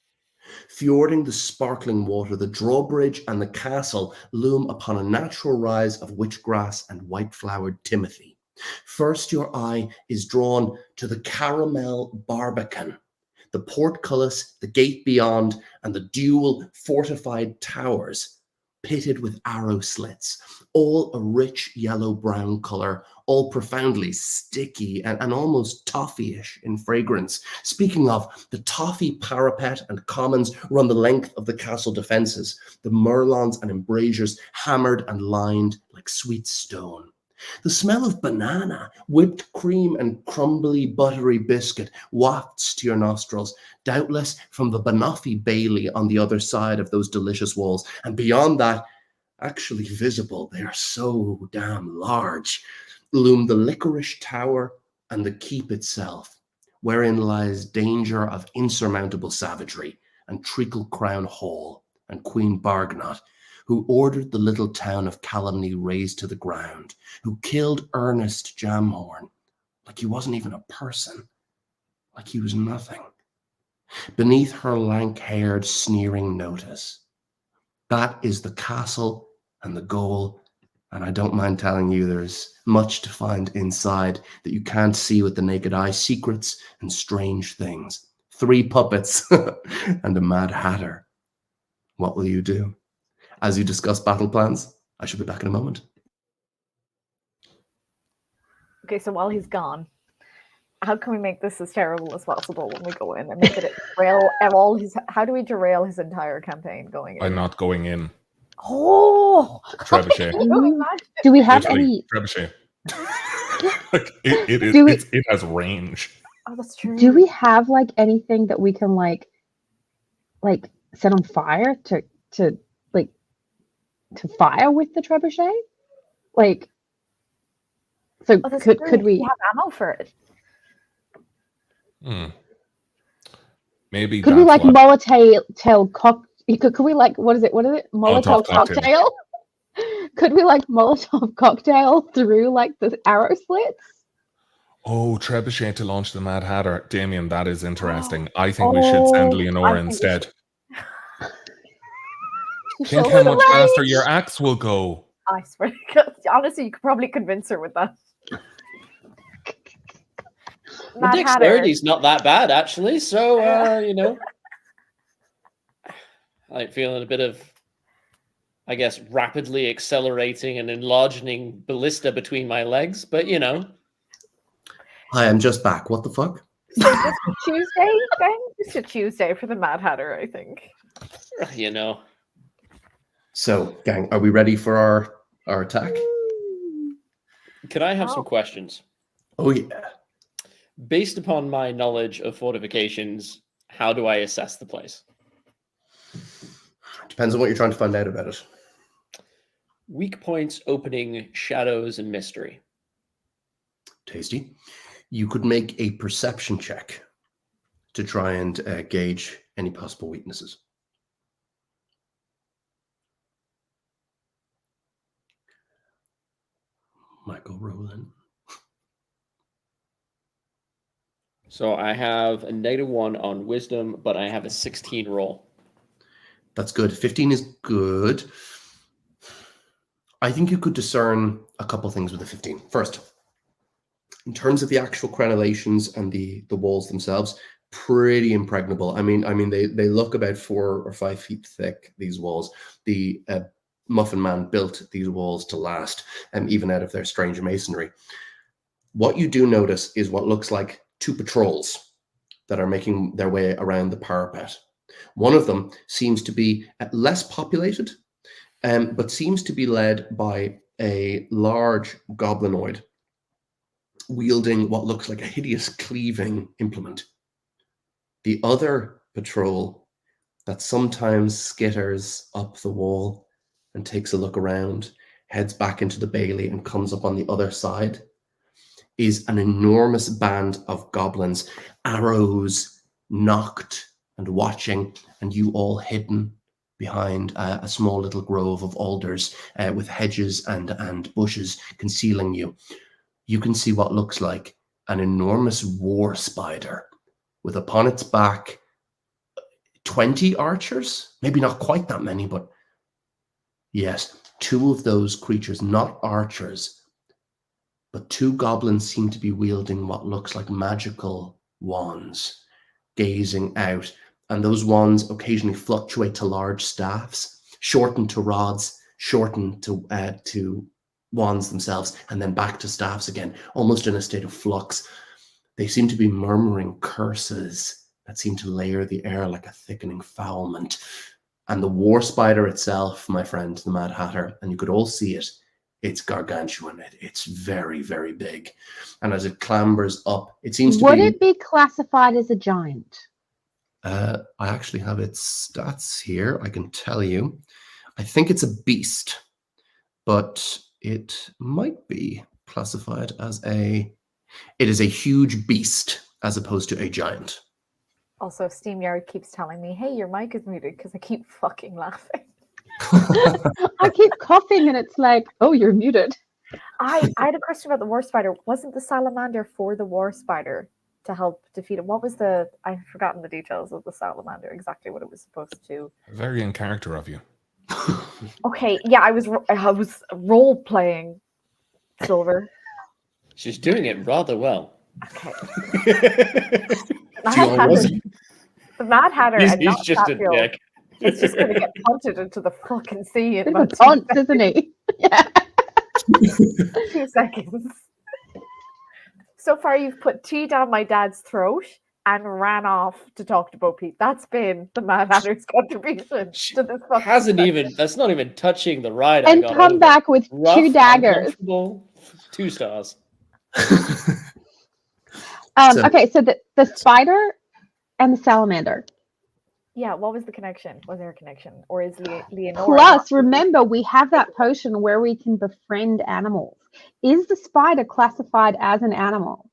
B: Fjording the sparkling water, the drawbridge and the castle loom upon a natural rise of witchgrass and white-flowered timothy. First your eye is drawn to the caramel barbican, the portcullis, the gate beyond, and the dual fortified towers pitted with arrow slits, all a rich yellow-brown color, all profoundly sticky and almost toffee-ish in fragrance. Speaking of, the toffee parapet and commons run the length of the castle defences, the merlons and embrasures hammered and lined like sweet stone. The smell of banana, whipped cream, and crumbly, buttery biscuit wafts to your nostrils, doubtless from the Banoffee Bailey on the other side of those delicious walls. And beyond that, actually visible, they are so damn large, loom the Licorice Tower and the keep itself, wherein lies danger of insurmountable savagery, and Treacle Crown Hall and Queen Bargnot, who ordered the little town of Calumny razed to the ground, who killed Ernest Jamhorn, like he wasn't even a person, like he was nothing, beneath her lank-haired, sneering notice. That is the castle and the goal, and I don't mind telling you there's much to find inside that you can't see with the naked eye, secrets and strange things. 3 puppets and a Mad Hatter. What will you do? As you discuss battle plans, I shall be back in a moment.
C: Okay, so while he's gone, how can we make this as terrible as possible when we go in and make it derail all his? How do we derail his entire campaign going in?
D: By not going in.
C: Oh,
D: Trebuchet.
C: can you imagine?
A: Do we have
D: Literally,
A: any?
D: trebuchet. Like, it has range.
C: Oh, that's true.
A: Do we have like anything that we can like set on fire to fire with the trebuchet? Like, so
C: Oh, that's
A: could
C: true.
A: we?
C: have ammo for it?
D: Maybe
A: Could we
D: that's
A: like
D: what-
A: Molotov cock? Could we like what is it? Molotov cocktail? Could we like Molotov cocktail through like the arrow slits?
D: Oh, trebuchet to launch the Mad Hatter. Damien, that is interesting. I think we should send
C: I
D: Leonora
C: think we
D: instead.
A: She's
D: Think
A: so
D: how much
A: rage.
D: faster your axe will go.
C: I swear to God. Honestly, you could probably convince her with that.
E: Well,
C: Mad Hatter.
E: dexterity's not that bad, actually. So, you know, I like feeling a bit of, I guess, rapidly accelerating and enlarging ballista between my legs. But, you know.
B: Hi, I'm just back. What the fuck?
C: So just a Tuesday, then? Just a Tuesday for the Mad Hatter, I think.
E: You know.
B: So, gang, are we ready for our attack?
E: Can I have some questions?
B: Oh, yeah.
E: Based upon my knowledge of fortifications, how do I assess the place?
B: Depends on what you're trying to find out about it.
E: Weak points, opening, shadows, and mystery.
B: Tasty. You could make a perception check to try and gauge any possible weaknesses. Michael Rowland.
E: So I have a -1 on wisdom, but I have a 16 roll.
B: That's good. 15 is good. I think you could discern a couple things with a 15. First, in terms of the actual crenellations and the walls themselves, pretty impregnable. I mean, they look about 4 or 5 feet thick, these walls. The Muffin Man built these walls to last, even out of their strange masonry. What you do notice is what looks like 2 patrols that are making their way around the parapet. One of them seems to be less populated, but seems to be led by a large goblinoid wielding what looks like a hideous cleaving implement. The other patrol that sometimes skitters up the wall and takes a look around, heads back into the bailey and comes up on the other side, is an enormous band of goblins, arrows knocked and watching, and you all hidden behind a small little grove of alders with hedges and bushes concealing you. You can see what looks like an enormous war spider with upon its back 20 archers, maybe not quite that many, but yes, 2 of those creatures, not archers, but 2 goblins seem to be wielding what looks like magical wands. gazing out, and those wands occasionally fluctuate to large staffs, shorten to rods, shorten to wands themselves, and then back to staffs again, almost in a state of flux. They seem to be murmuring curses that seem to layer the air like a thickening foulement. And the war spider itself, my friend, the Mad Hatter, and you could all see it, it's gargantuan. It's very, very big. And as it clambers up, it seems to
A: Would
B: be...
A: it be classified as a giant?
B: I actually have its stats here. I can tell you. I think it's a beast, but it might be classified as a... It is a huge beast as opposed to a giant.
C: Also, SteamYard keeps telling me, hey, your mic is muted because I keep fucking laughing.
A: I keep coughing and it's like, oh, you're muted.
C: I had a question about the war spider. Wasn't the salamander for the war spider to help defeat it? What was the... I've forgotten the details of the salamander, exactly what it was supposed to...
D: Very in character of you.
C: Okay, yeah, I was role-playing, Silver.
E: She's doing it rather well.
C: Okay.
B: Hatter.
C: The Mad Hatter
E: He's
C: and not
E: just a
C: Chatfield.
E: dick.
C: He's just going to get punted into the fucking sea in
A: Bit of a
C: about
A: taunt, isn't he? Yeah.
C: 2 seconds. So far, you've put tea down my dad's throat and ran off to talk to Bo Peep. That's been the Mad Hatter's contribution to this fucking
E: Hasn't
C: thing.
E: even. That's not even touching the ride.
A: And
E: I got
A: come
E: over.
A: back with
E: Rough,
A: 2 daggers.
E: uncomfortable, 2 stars.
A: Okay, so the spider and the salamander.
C: Yeah, what was the connection? Was there a connection? Or is Leonora...
A: Plus, remember, we have that potion where we can befriend animals. Is the spider classified as an animal?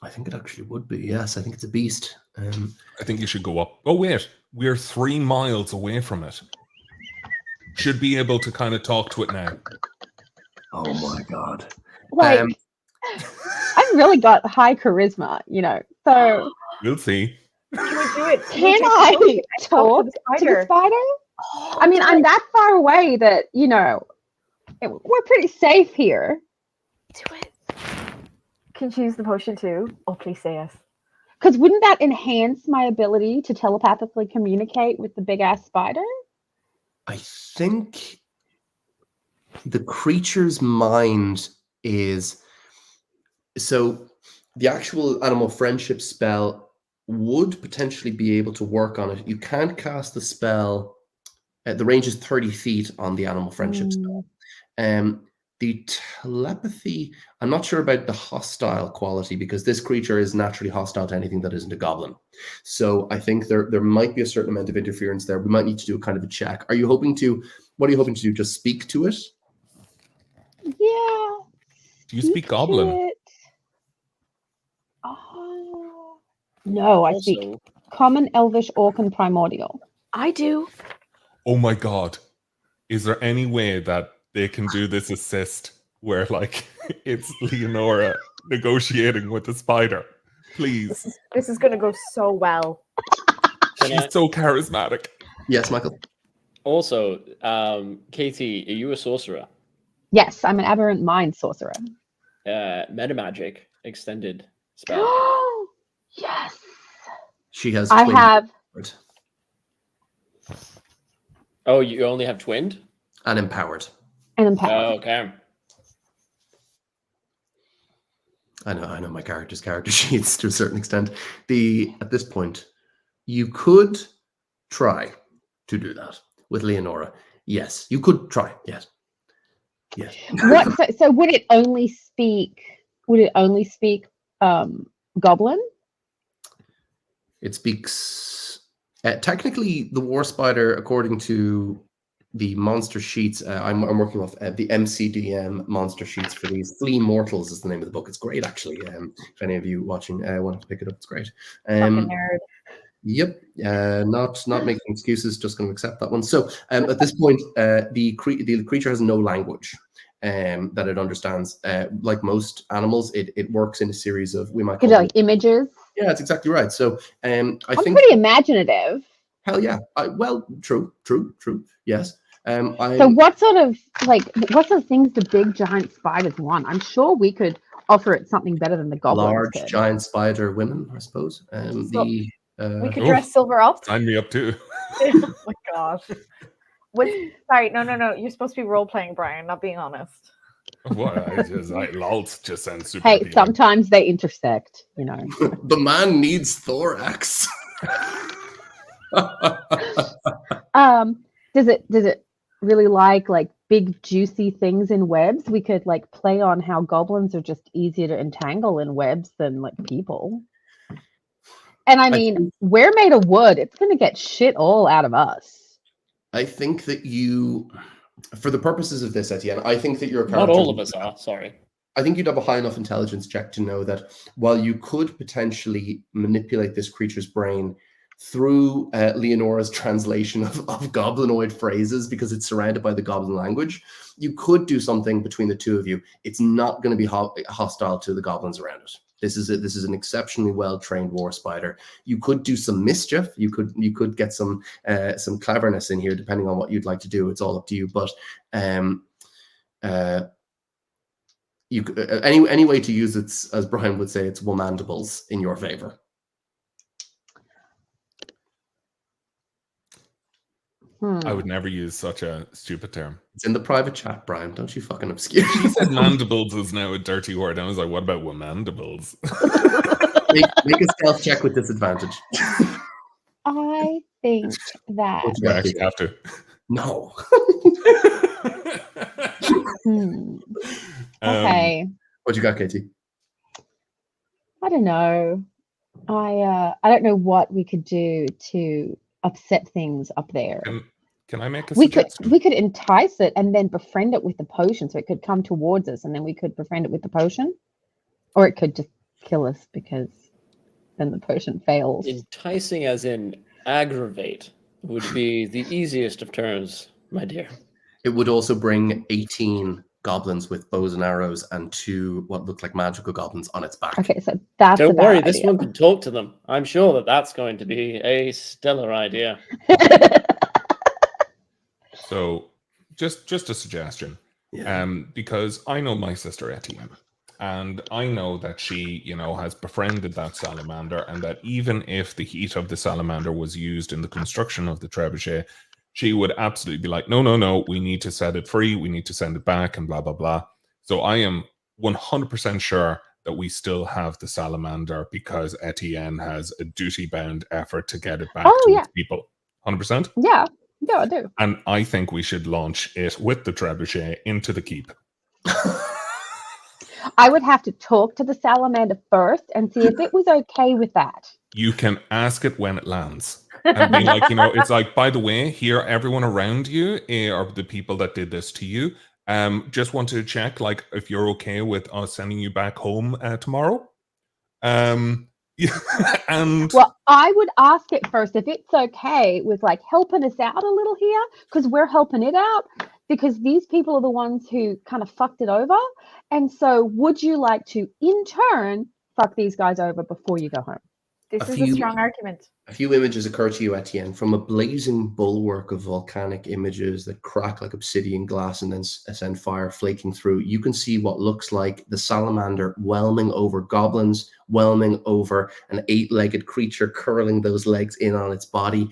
B: I think it actually would be, yes. I think it's a beast.
D: I think you should go up. Oh, wait. We're 3 miles away from it. Should be able to kind of talk to it now.
B: Oh my god.
A: Like, I've really got high charisma, so...
D: We'll see.
C: Can we do it?
A: Can I talk to the spider? I mean, I'm that far away that, we're pretty safe here.
C: Do it. Can she use the potion too? Oh, please say yes.
A: Because wouldn't that enhance my ability to telepathically communicate with the big-ass spider?
B: I think the creature's mind is... So the actual animal friendship spell would potentially be able to work on it. You can't cast the spell. The range is 30 feet on the animal friendship spell. The telepathy, I'm not sure about the hostile quality because this creature is naturally hostile to anything that isn't a goblin. So I think there might be a certain amount of interference there. We might need to do a kind of a check. What are you hoping to do? Just speak to it?
A: Yeah.
D: Do you speak goblin?
A: Oh. No, I speak
E: Also,
A: common, elvish, orc, and primordial.
C: I do.
D: Oh my god. Is there any way that they can do this assist where like it's Leonora negotiating with the spider? Please.
C: This is going to go so well.
D: She's so charismatic.
B: Yes, Michael.
E: Also, Katie, are you a sorcerer?
A: Yes, I'm an aberrant mind sorcerer.
E: Metamagic extended spell.
A: Yes.
B: She has.
A: I have.
E: Oh, you only have twinned?
B: And empowered.
A: And empowered.
E: Oh, okay.
B: I know my character sheets to a certain extent. At this point, you could try to do that with Leonora. Yes, you could try. Yes. Yes.
A: So would it only speak goblin?
B: It speaks technically the war spider, according to the monster sheets. I'm working off the MCDM monster sheets for these. Flea Mortals is the name of the book. It's great, actually. If any of you watching want to pick it up, it's great.
C: Fucking nerd.
B: Yep. Not making excuses. Just going to accept that one. So at this point, the creature has no language that it understands. Like most animals, it works in a series of, we might call
A: Like images.
B: Yeah, that's exactly right. So
A: I'm pretty imaginative.
B: Hell yeah. Well, true. Yes.
A: So what sort of things do big giant spiders want? I'm sure we could offer it something better than the goblins
B: Large
A: could.
B: giant spider women, I suppose.
C: So,
B: The
C: We could
D: Oof.
C: dress Silver up.
D: Sign me up too.
C: Oh my god. Sorry, no. You're supposed to be role playing, Brian, not being honest.
D: What? LOLs just sounds super
A: Hey,
D: appealing.
A: sometimes they intersect, you know.
B: the man needs thorax.
A: Does it really like big juicy things in webs? We could like play on how goblins are just easier to entangle in webs than like people. And I mean, we're made of wood. It's gonna get shit all out of us.
B: I think that you, for the purposes of this, Aetiyen, I think that your character.
E: Not all of us are. Sorry.
B: I think you'd have a high enough intelligence check to know that while you could potentially manipulate this creature's brain through Leonora's translation of goblinoid phrases, because it's surrounded by the goblin language, you could do something between the two of you. It's not going to be hostile to the goblins around it. This is an exceptionally well-trained war spider. You could do some mischief. You could get some cleverness in here, depending on what you'd like to do. It's all up to you. But you any way to use it, as Brian would say, it's womandibles in your favor.
D: I would never use such a stupid term.
B: It's in the private chat, Brian. Don't you fucking obscure.
D: She said mandibles is now a dirty word. I was like, what about womandibles?
B: make a stealth check with disadvantage.
A: I think that.
D: You actually have to.
B: No.
A: Okay.
B: What you got, Katie?
A: I don't know. I don't know what we could do to upset things up there.
D: Can I make a
A: We
D: suggestion?
A: could entice it and then befriend it with the potion, so it could come towards us, and then we could befriend it with the potion, or it could just kill us because then the potion fails.
E: Enticing, as in aggravate, would be the easiest of terms, my dear.
B: It would also bring 18 goblins with bows and arrows and 2 what look like magical goblins on its back.
A: Okay, so that's
E: Don't
A: a bad
E: worry,
A: idea.
E: this one can talk to them. I'm sure that that's going to be a stellar idea.
D: So, just a suggestion.
B: Yeah.
D: Because I know my sister Aetiyen, and I know that she, has befriended that salamander, and that even if the heat of the salamander was used in the construction of the trebuchet, she would absolutely be like, no, we need to set it free, we need to send it back, and blah, blah, blah. So I am 100% sure that we still have the salamander because Aetiyen has a duty-bound effort to get it back to its people. 100%?
A: Yeah, I do.
D: And I think we should launch it with the trebuchet into the keep.
A: I would have to talk to the salamander first and see if it was okay with that.
D: You can ask it when it lands. And be like, it's like, by the way, here, everyone around you are the people that did this to you. Just wanted to check, like, if you're okay with us sending you back home tomorrow. And
A: well, I would ask it first if it's okay with like helping us out a little here, because we're helping it out, because these people are the ones who kind of fucked it over. And so would you like to in turn fuck these guys over before you go home?
C: This is a strong argument.
B: A few images occur to you, Aetiyen, from a blazing bulwark of volcanic images that crack like obsidian glass and then send fire flaking through. You can see what looks like the salamander whelming over goblins, whelming over an 8-legged creature, curling those legs in on its body.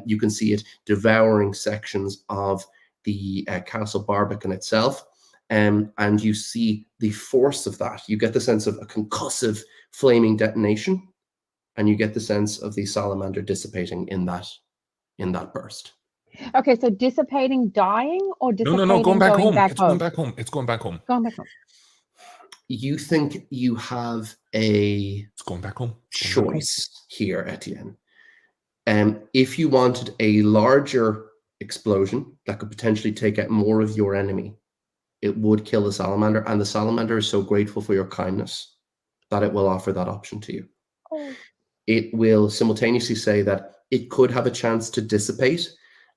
B: You can see it devouring sections of the Castle Barbican itself. And you see the force of that. You get the sense of a concussive flaming detonation. And you get the sense of the salamander dissipating in that burst.
A: Okay, so dissipating, dying, or dissipating,
D: no, going back home.
A: It's
D: going back home. It's going back home.
A: Going back home.
B: You think you have a
D: It's going back home.
B: choice here, Aetiyen. If you wanted a larger explosion that could potentially take out more of your enemy, it would kill the salamander, and the salamander is so grateful for your kindness that it will offer that option to you.
A: Oh.
B: It will simultaneously say that it could have a chance to dissipate,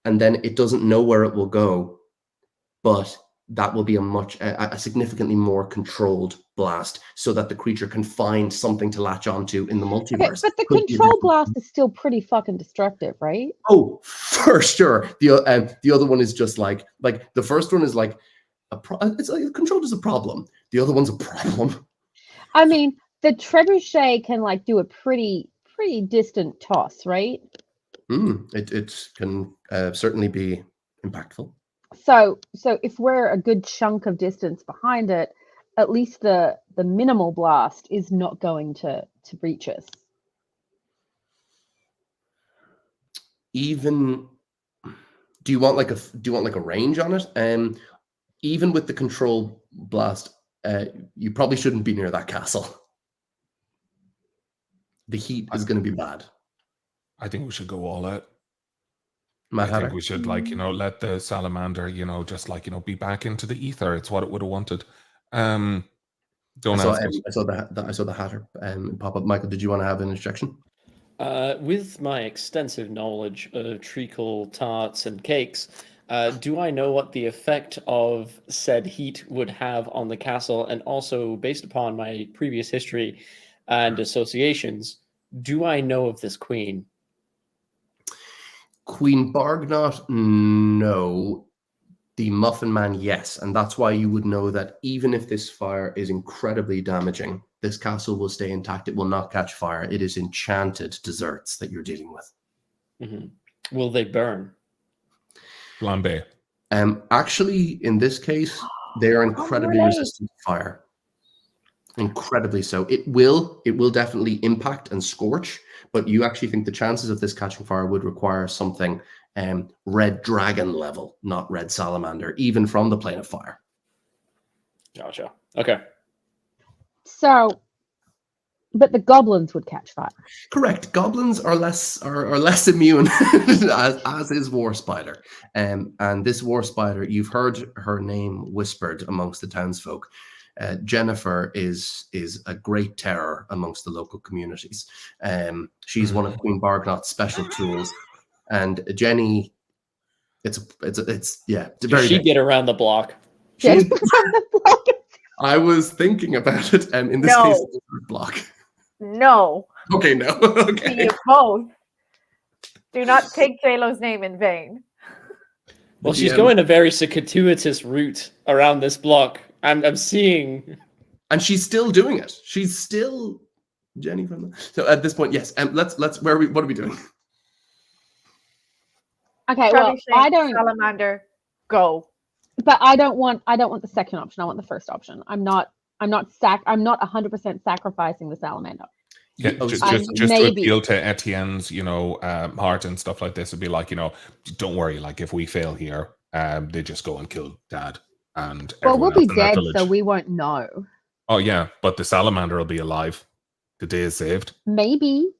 B: and then it doesn't know where it will go, but that will be a significantly more controlled blast, so that the creature can find something to latch onto in the multiverse.
A: Okay, but the control blast is still pretty fucking destructive, right?
B: Oh, for sure. The other one is just like the first one is like control is a problem. The other one's a problem.
A: I mean, the trebuchet can like do a pretty distant toss, right?
B: It can certainly be impactful.
A: So if we're a good chunk of distance behind it, at least the minimal blast is not going to reach us.
B: Even do you want like a range on it? Even with the control blast, you probably shouldn't be near that castle. The heat is going to be bad.
D: I think we should go all out.
B: Mad
D: I
B: Hatter?
D: think we should, like, let the salamander, just like, be back into the ether. It's what it would have wanted. Don't ask us.
B: I saw the Hatter pop up. Michael, did you want to have an injection?
E: With my extensive knowledge of treacle tarts and cakes, do I know what the effect of said heat would have on the castle? And also, based upon my previous history and associations, do I know of this queen?
B: Queen Bargnot, no. The Muffin Man, yes. And that's why you would know that even if this fire is incredibly damaging, this castle will stay intact. It will not catch fire. It is enchanted desserts that you're dealing with.
E: Mm-hmm. Will they burn?
D: Flambe.
B: Actually, in this case, they are incredibly resistant to fire. Incredibly so. It will definitely impact and scorch, but you actually think the chances of this catching fire would require something red dragon level, not red salamander, even from the plane of fire.
E: Gotcha. Okay.
A: So, but the goblins would catch fire.
B: Correct. Goblins are less immune, as is War Spider. And this War Spider, you've heard her name whispered amongst the townsfolk. Jennifer is a great terror amongst the local communities. She's one of Queen Bargnot's special tools, and Jenny, it's very.
E: She get around the block.
B: I was thinking about it, and in this case, it's a block.
C: No.
B: Okay, no. Okay.
C: You both. Do not take JLo's name in vain.
E: Well, she's going a very circuitous route around this block. I'm seeing,
B: and she's still doing it. She's still Jenny from the. So at this point, yes. And let's. What are we doing?
A: Okay, well, I don't.
C: Salamander, go.
A: But I don't want the second option. I want the first option. I'm not 100% sacrificing the salamander.
D: Yeah, just to appeal to Aetiyen's, heart and stuff like this would be like, don't worry, like if we fail here, they just go and kill Dad and
A: we'll be dead, so we won't know.
D: Oh yeah, but the salamander will be alive. The day is saved.
A: Maybe.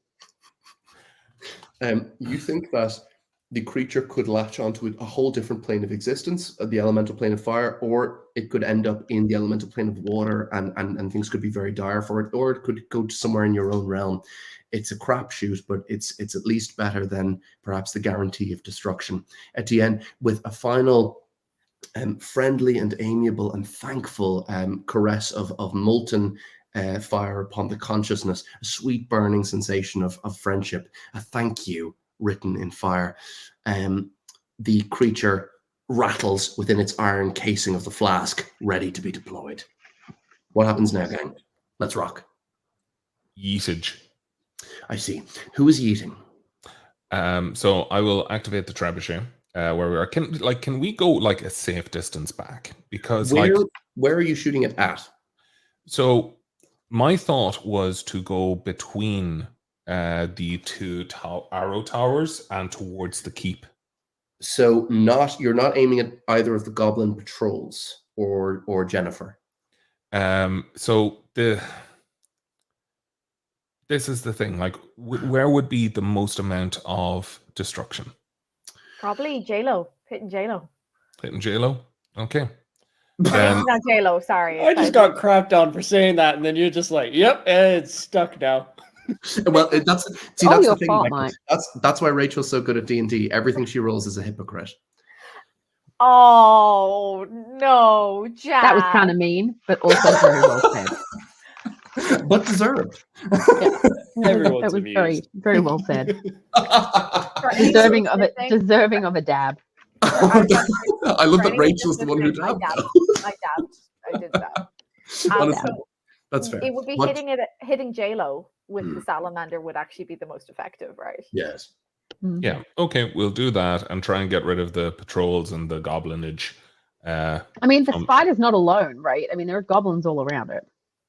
B: You think that the creature could latch onto a whole different plane of existence, the elemental plane of fire, or it could end up in the elemental plane of water, and things could be very dire for it, or it could go to somewhere in your own realm. It's a crapshoot, but it's at least better than perhaps the guarantee of destruction. Aetiyen, with a final friendly and amiable and thankful caress of molten fire upon the consciousness, a sweet burning sensation of friendship, a thank you written in fire. The creature rattles within its iron casing of the flask, ready to be deployed. What happens now, gang? Let's rock.
D: Yeetage.
B: I see. Who is yeeting?
D: So I will activate the trebuchet. Where we are. Can we go like a safe distance back? Because
B: where are you shooting it at?
D: So my thought was to go between the two arrow towers and towards the keep.
B: So you're not aiming at either of the goblin patrols or Jennifer.
D: So this is the thing. Like, where would be the most amount of destruction?
C: Probably JLo. Hitting JLo.
D: Hitting JLo? Okay.
C: Not JLo, sorry.
E: I just got crapped on for saying that, and then you're just like, yep, it's stuck now.
B: Well, that's the thing.
A: Fault,
B: Mike. That's why Rachel's so good at D&D. Everything she rolls is a hypocrite.
C: Oh, no, Jack.
A: That was kind of mean, but also very well said.
B: But deserved.
A: Yeah.
E: Everyone's
A: That was very, very well said.
C: Deserving
A: Deserving of a dab.
B: I love that Rachel's the one who dabbed.
C: I dabbed. I did that.
B: That's fair.
C: It would be
B: What-
C: hitting J-Lo with the salamander would actually be the most effective, right?
B: Yes.
D: Yeah. Okay, we'll do that and try and get rid of the patrols and the goblinage.
A: I mean, the
D: from-
A: spider's not alone, right? I mean, there are goblins all around it.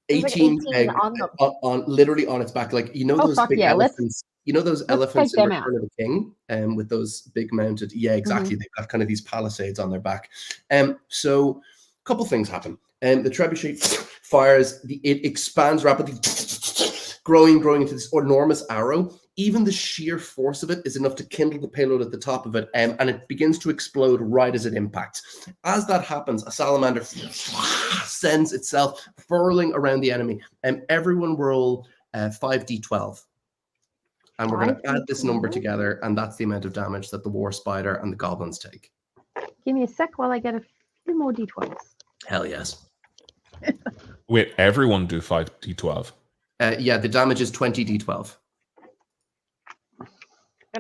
C: There's like
B: 18
C: 18 on them.
B: on literally on its back, like
A: Oh,
B: those
A: fuck
B: big
A: yeah, let's-
B: elephants. You know those
A: let's
B: elephants
A: take
B: in
A: them out.
B: Return of the King, with those big mounted. Yeah, exactly. They've got kind of these palisades on their back. So a couple things happen. The trebuchet fires. It expands rapidly, growing into this enormous arrow. Even the sheer force of it is enough to kindle the payload at the top of it, and it begins to explode right as it impacts. As that happens, a salamander sends itself furling around the enemy. Everyone roll 5d12. And we're going to add this number
A: 5d12?
B: together, and that's the amount of damage that the war spider and the goblins take.
A: Give me a sec while I get a few more d12s.
B: Hell yes.
D: Wait, everyone do 5d12.
B: Yeah, the damage is 20d12.
C: I'm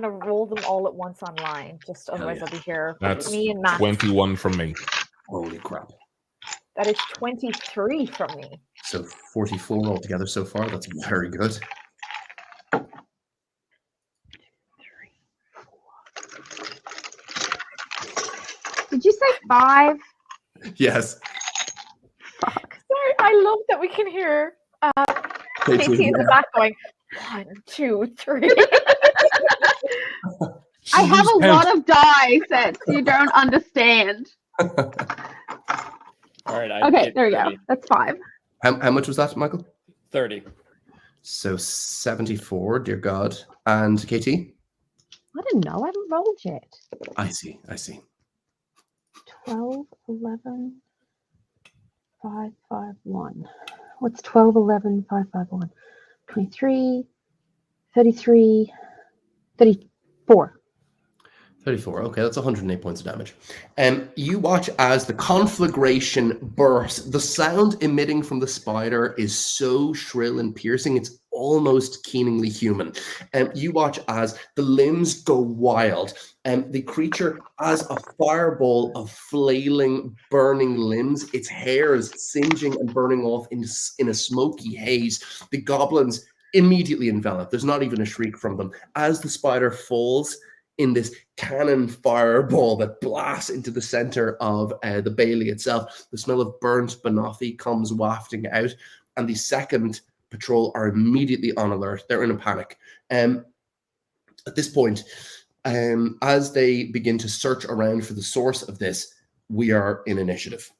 C: gonna roll them all at once online, just otherwise
B: yeah.
C: I'll be here.
D: That's
C: Me and Matt.
D: 21 from me.
B: Holy crap.
C: That is 23 from me.
B: So 44 altogether so far. That's very good.
A: Did you say 5?
B: Yes.
A: Fuck.
C: Sorry, I love that we can hear Katie in the back going 1, 2, 3.
A: I have a
D: Count.
A: lot of die sets. You don't understand.
E: All right. I
A: Okay,
E: did
A: there we go.
E: 30.
A: That's 5.
B: How much was that, Michael?
E: 30.
B: So 74, dear God. And KT?
A: I don't know. I haven't rolled yet.
B: I see.
A: 12, 11, 5, 5, 1. What's 12, 11, 5, 5, 1? 23, 33, 34.
B: 34. Okay, that's 108 points of damage. You watch as the conflagration bursts. The sound emitting from the spider is so shrill and piercing, it's almost keeningly human. You watch as the limbs go wild. The creature, as a fireball of flailing, burning limbs, its hairs singeing and burning off in a smoky haze. The goblins immediately envelop. There's not even a shriek from them. As the spider falls in this cannon fireball that blasts into the center of the bailey itself, the smell of burnt banoffee comes wafting out, and the second patrol are immediately on alert. They're in a panic. At this point, as they begin to search around for the source of this, we are in initiative.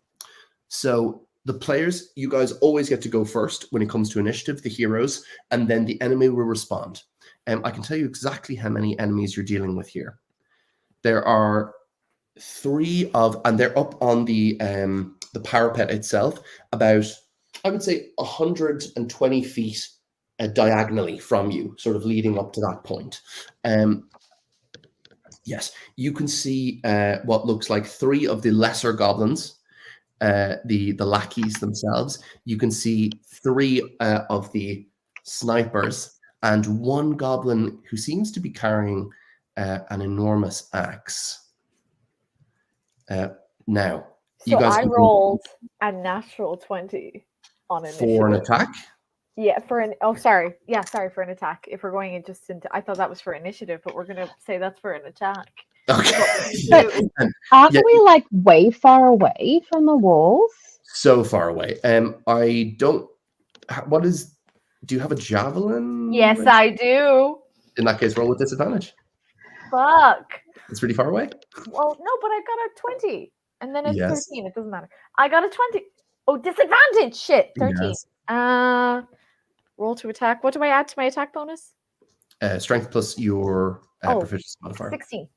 B: So the players, you guys always get to go first when it comes to initiative, the heroes, and then the enemy will respond. I can tell you exactly how many enemies you're dealing with here. There are 3 of, and they're up on the parapet itself, about, I would say, 120 feet diagonally from you, sort of leading up to that point. Yes, you can see what looks like 3 of the lesser goblins, the lackeys themselves. You can see 3 of the snipers, and 1 goblin who seems to be carrying an enormous axe. Now, you
C: So
B: guys
C: I
B: can
C: rolled a natural 20 on initiative.
B: for an attack.
C: Yeah, for an sorry. Yeah, sorry, for an attack. If we're going just into, I thought that was for initiative, but we're gonna say that's for an attack.
B: Okay.
A: Aren't
B: Yeah.
A: we like way far away from the walls?
B: So far away. I don't. What is? Do you have a javelin?
C: Yes, I do.
B: In that case, roll with disadvantage.
C: Fuck.
B: It's really far away.
C: Well, no, but I got a 20, and then it's
B: Yes.
C: 13. It doesn't matter. I got a 20. Oh, disadvantage. Shit, 13.
B: Yes.
C: Roll to attack. What do I add to my attack bonus?
B: Strength plus your
C: Oh,
B: proficiency modifier.
C: 16.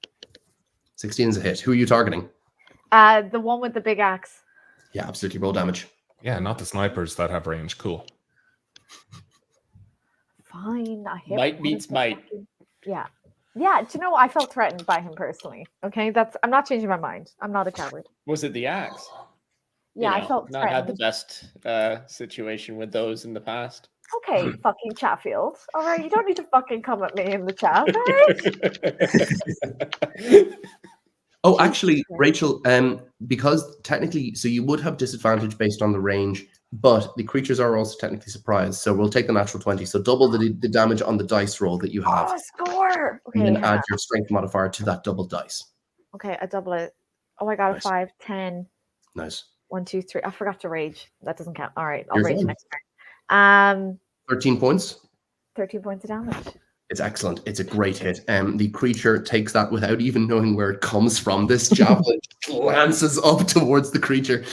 B: 16 is a hit. Who are you targeting?
C: The one with the big axe.
B: Yeah, absolutely. Roll damage.
D: Yeah, not the snipers that have range. Cool.
C: Fine. I hit
E: Might
C: one
E: meets
C: of the
E: might.
C: fucking- Yeah. Yeah, do you know, I felt threatened by him personally. Okay, I'm not changing my mind. I'm not a coward.
E: Was it the axe?
C: Yeah,
E: You
C: I
E: know,
C: felt
E: not had the
C: threatened.
E: best situation with those in the past.
C: Okay, fucking Chatfield. All right, you don't need to fucking come at me in the chat, right?
B: Oh, actually, Rachel, because technically, so you would have disadvantage based on the range, but the creatures are also technically surprised. So we'll take the natural 20. So double the damage on the dice roll that you have.
C: Oh, score!
B: And
C: Okay,
B: then add your strength modifier to that double dice.
C: okay, I double it. Oh, I got a
B: Nice.
C: 5, 10.
B: Nice.
C: 1, 2, 3. I forgot to rage. That doesn't count. All right, I'll
B: You're
C: rage
B: fine.
C: next turn.
B: 13 points.
C: 13 points of damage.
B: It's excellent. It's a great hit. The creature takes that without even knowing where it comes from. This javelin glances up towards the creature.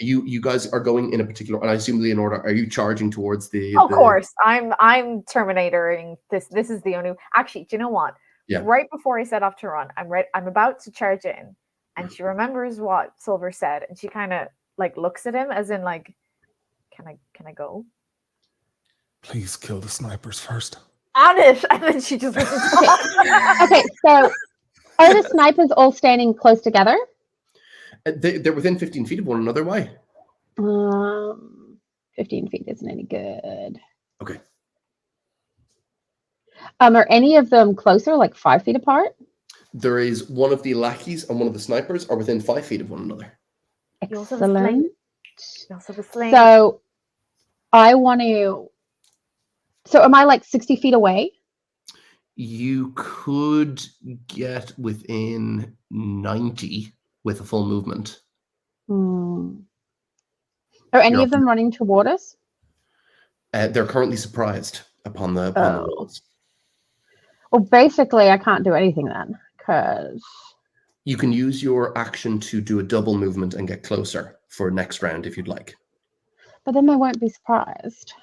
B: You guys are going in a particular, and I assume Leonora, are you charging towards the?
C: Of course, I'm Terminatoring this. This is the only. Actually, do you know what?
B: Yeah.
C: Right before I set off to run, I'm about to charge in, and she remembers what Silver said, and she kind of like looks at him as in like, can I go?
D: Please kill the snipers first.
C: On it, and then she just.
A: Okay, so are the snipers all standing close together?
B: They're within 15 feet of one another. Why?
A: 15 feet isn't any good.
B: Okay.
A: Are any of them closer, like 5 feet apart?
B: There is one of the lackeys and one of the snipers are within 5 feet of one another.
C: You also have a sling.
A: Excellent.
C: You also have a sling.
A: So I want to. So am I like 60 feet away?
B: You could get within 90 with a full movement.
A: Are any of them running toward us?
B: They're currently surprised upon the rolls.
A: Well, basically, I can't do anything then, because
B: You can use your action to do a double movement and get closer for next round if you'd like.
A: but then they won't be surprised.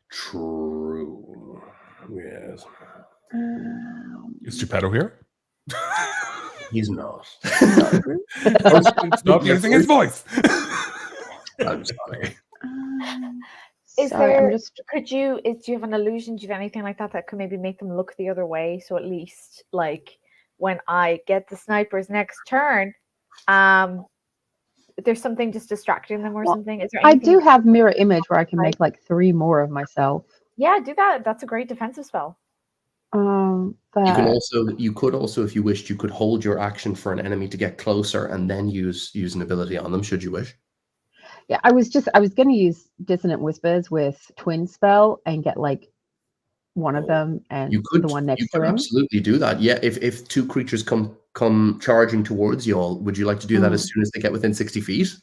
B: True. Yes.
D: Is Geppetto here?
B: He's not.
D: Stop using his voice.
B: I'm sorry.
C: Is
A: Sorry,
C: there?
A: I'm just.
C: Could you? Do you have an illusion? Do you have anything like that that could maybe make them look the other way? So at least, like, when I get the snipers next turn, there's something just distracting them or something. Is there?
A: I
C: Anything
A: do have mirror image where I can make like 3 more of myself.
C: Yeah, do that. That's a great defensive spell.
A: But
B: You could also, if you wished, you could hold your action for an enemy to get closer and then use an ability on them, should you wish.
A: yeah, I was going to use Dissonant Whispers with Twin Spell and get like one of them and the one next to him.
B: Absolutely do that. Yeah, if 2 creatures come charging towards you all, would you like to do that as soon as they get within 60 feet?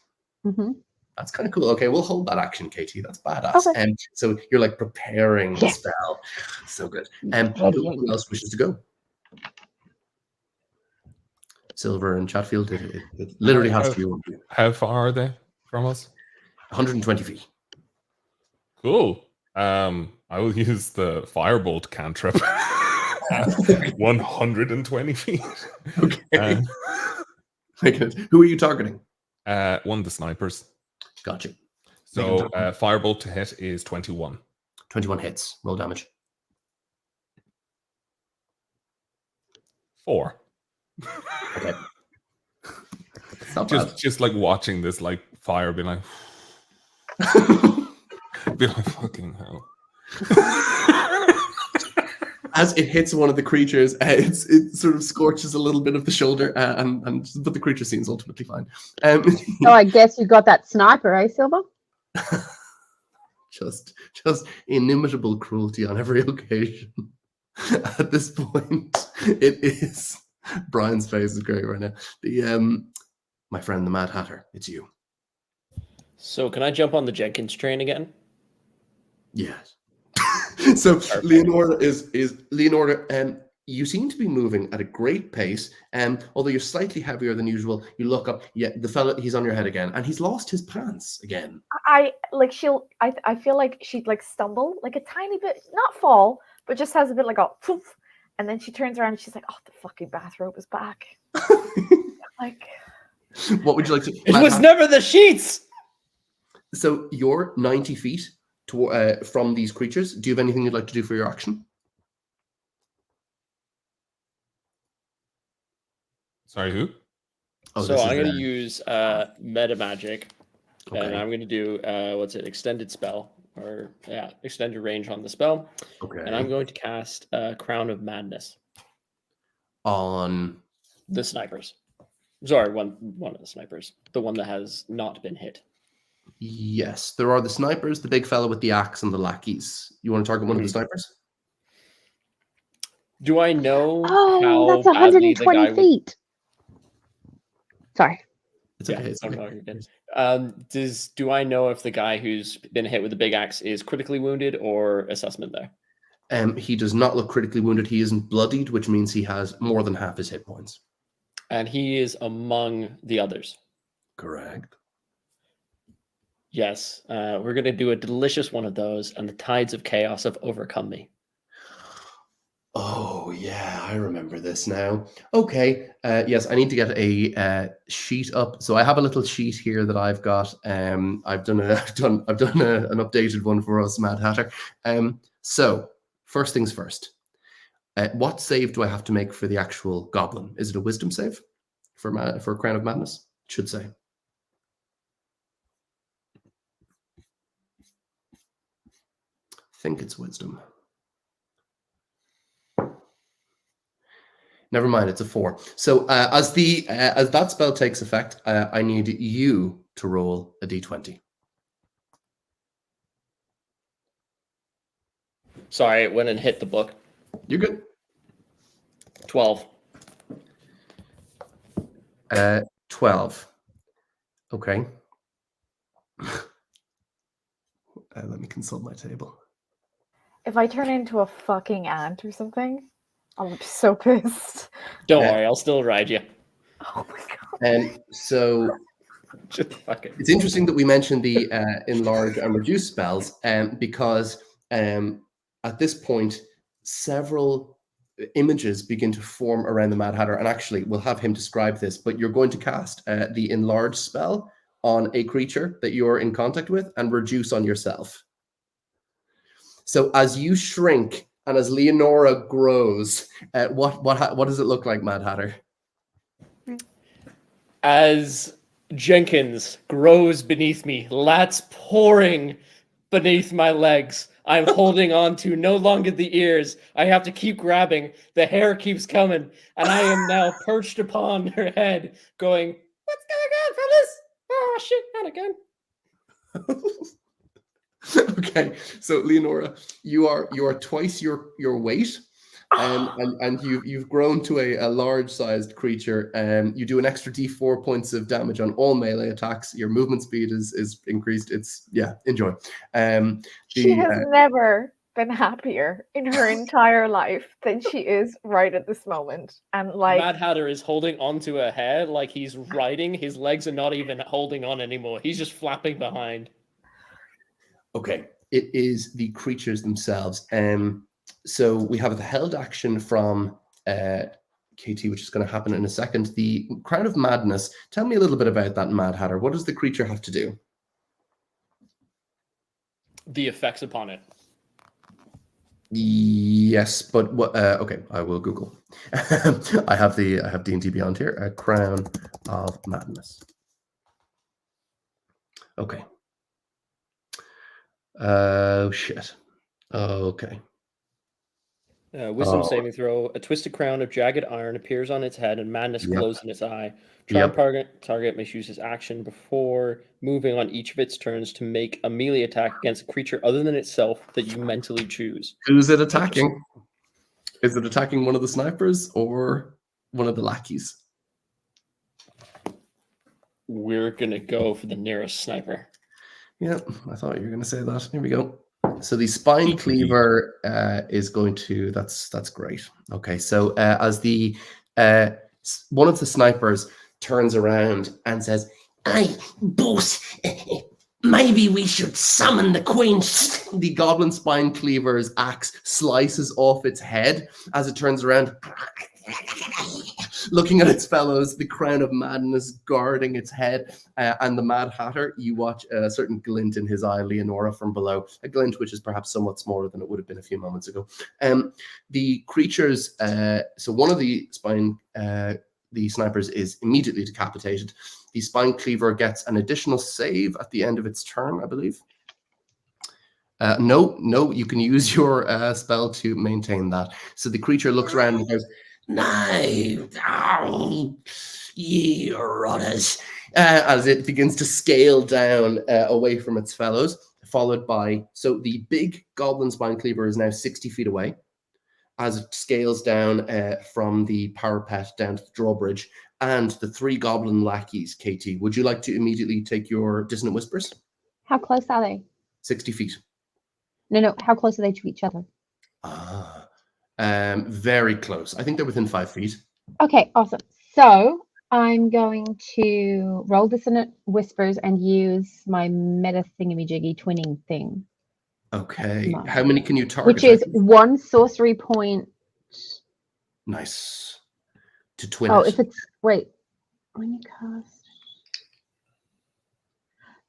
A: Mm-hmm.
B: That's kind of cool. Okay, we'll hold that action, Katie. That's badass.
A: Okay.
B: And so you're like preparing the
A: Yes.
B: spell. So good. Who else wishes to go? Silver and Chatfield. It literally has to be one of you.
D: How far are they from us?
B: 120 feet.
D: Cool. I will use the firebolt cantrip at 120 feet.
B: Okay. Who are you targeting?
D: One of the snipers.
B: Gotcha.
D: So firebolt to hit is 21.
B: 21 hits. Roll damage.
D: 4.
B: Okay. It's not bad.
D: Just like watching this like fire be like fucking hell.
B: As it hits one of the creatures, it sort of scorches a little bit of the shoulder, but the creature seems ultimately fine.
A: So I guess you got that sniper, eh, Silver?
B: just inimitable cruelty on every occasion. At this point, it is. Brian's face is great right now. My friend, the Mad Hatter, it's you.
E: So can I jump on the Jenkins train again?
B: Yes. So perfect. Leonora is Leonora, you seem to be moving at a great pace. Although you're slightly heavier than usual, you look up. Yeah, the fella, he's on your head again, and he's lost his pants again.
C: I feel like she'd like stumble like a tiny bit, not fall, but just has a bit like a poof, and then she turns around and she's like, "Oh, the fucking bathrobe is back." Like,
B: what would you like to?
E: It was never the sheets.
B: So you're 90 feet from these creatures. Do you have anything you'd like to do for your action?
D: Sorry, who?
B: Oh,
E: so I'm going to use meta magic,
B: okay.
E: And I'm going to do extended spell, or extended range on the spell.
B: Okay.
E: And I'm going to cast Crown of Madness
B: on
E: the snipers. Sorry, one of the snipers, the one that has not been hit.
B: Yes, there are the snipers, the big fella with the axe, and the lackeys. You want to target one of the snipers?
E: Do I know
A: Oh,
E: how
A: that's
E: badly the
A: 120
E: guy would...
A: feet. Sorry.
B: It's
E: Yeah,
B: okay. It's okay.
E: no, you're good. Do I know if the guy who's been hit with the big axe is critically wounded or assessment there?
B: He does not look critically wounded. He isn't bloodied, which means he has more than half his hit points.
E: And he is among the others.
B: Correct.
E: Yes, we're going to do a delicious one of those, and the tides of chaos have overcome me.
B: Oh, yeah, I remember this now. Okay, yes, I need to get a sheet up. So I have a little sheet here that I've got. I've done an updated one for us, Mad Hatter. So first things first. What save do I have to make for the actual goblin? Is it a wisdom save for Crown of Madness? It should say. I think it's wisdom. Never mind, it's a 4. So as that spell takes effect, I need you to roll a d20.
E: Sorry, it went and hit the book.
B: You're good.
E: 12.
B: 12. Okay. Let me consult my table.
C: If I turn into a fucking ant or something, I'm so pissed.
E: Don't worry, I'll still ride you.
C: Oh my god.
B: And so
E: Just fucking.
B: it's interesting that we mentioned the enlarge and reduce spells, because at this point, several images begin to form around the Mad Hatter. And actually, we'll have him describe this, but you're going to cast the enlarge spell on a creature that you're in contact with and reduce on yourself. So as you shrink and as Leonora grows, what does it look like, Mad Hatter?
E: As Jenkins grows beneath me, lats pouring beneath my legs, I'm holding on to no longer the ears. I have to keep grabbing. The hair keeps coming, and I am now perched upon her head, going, "What's going on, fellas? Oh shit, not again."
B: Okay, so Leonora, you are twice your weight, and you've grown to a large-sized creature. You do an extra d4 points of damage on all melee attacks. Your movement speed is increased. Enjoy.
C: She has never been happier in her entire life than she is right at this moment. And
E: Mad Hatter is holding onto her hair like he's riding. His legs are not even holding on anymore. He's just flapping behind.
B: Okay, it is the creatures themselves. So we have the held action from KT, which is going to happen in a second. The Crown of Madness. Tell me a little bit about that, Mad Hatter. What does the creature have to do?
E: The effects upon it.
B: Yes, but what? Okay, I will Google. I have D&D Beyond here. A Crown of Madness. Okay. Oh shit. Okay.
E: Wisdom saving throw. A twisted crown of jagged iron appears on its head, and madness glows in its eye. Target may use his action before moving on each of its turns to make a melee attack against a creature other than itself that you mentally choose.
B: Who's it attacking? Is it attacking one of the snipers or one of the lackeys?
E: We're gonna go for the nearest sniper.
B: Yeah, I thought you were going to say that. Here we go. So the spine cleaver is going to. That's great. Okay, so as the one of the snipers turns around and says, "Hey, boss, maybe we should summon the queen." The goblin spine cleaver's axe slices off its head as it turns around. Looking at its fellows, the Crown of Madness guarding its head, and the Mad Hatter, you watch a certain glint in his eye, Leonora, from below. A glint which is perhaps somewhat smaller than it would have been a few moments ago. The creatures, so one of the the snipers is immediately decapitated. The spine cleaver gets an additional save at the end of its turn, I believe. No, you can use your spell to maintain that. So the creature looks around and goes, "No, oh, you rotters. as it begins to scale down away from its fellows, followed by, so the big goblin spine cleaver is now 60 feet away as it scales down from the parapet down to the drawbridge, and the 3 goblin lackeys. Katie, would you like to immediately take your dissonant whispers?
A: How close are they?
B: 60 feet.
A: No. How close are they to each other?
B: Very close. I think they're within 5 feet.
A: Okay, awesome. So I'm going to roll dissonant whispers and use my meta thingamajiggy twinning thing,
B: Okay.
A: Nice.
B: How many can you target?
A: which is 1 sorcery point.
B: Nice. To twin
A: Oh,
B: it.
A: if it's wait, when you cast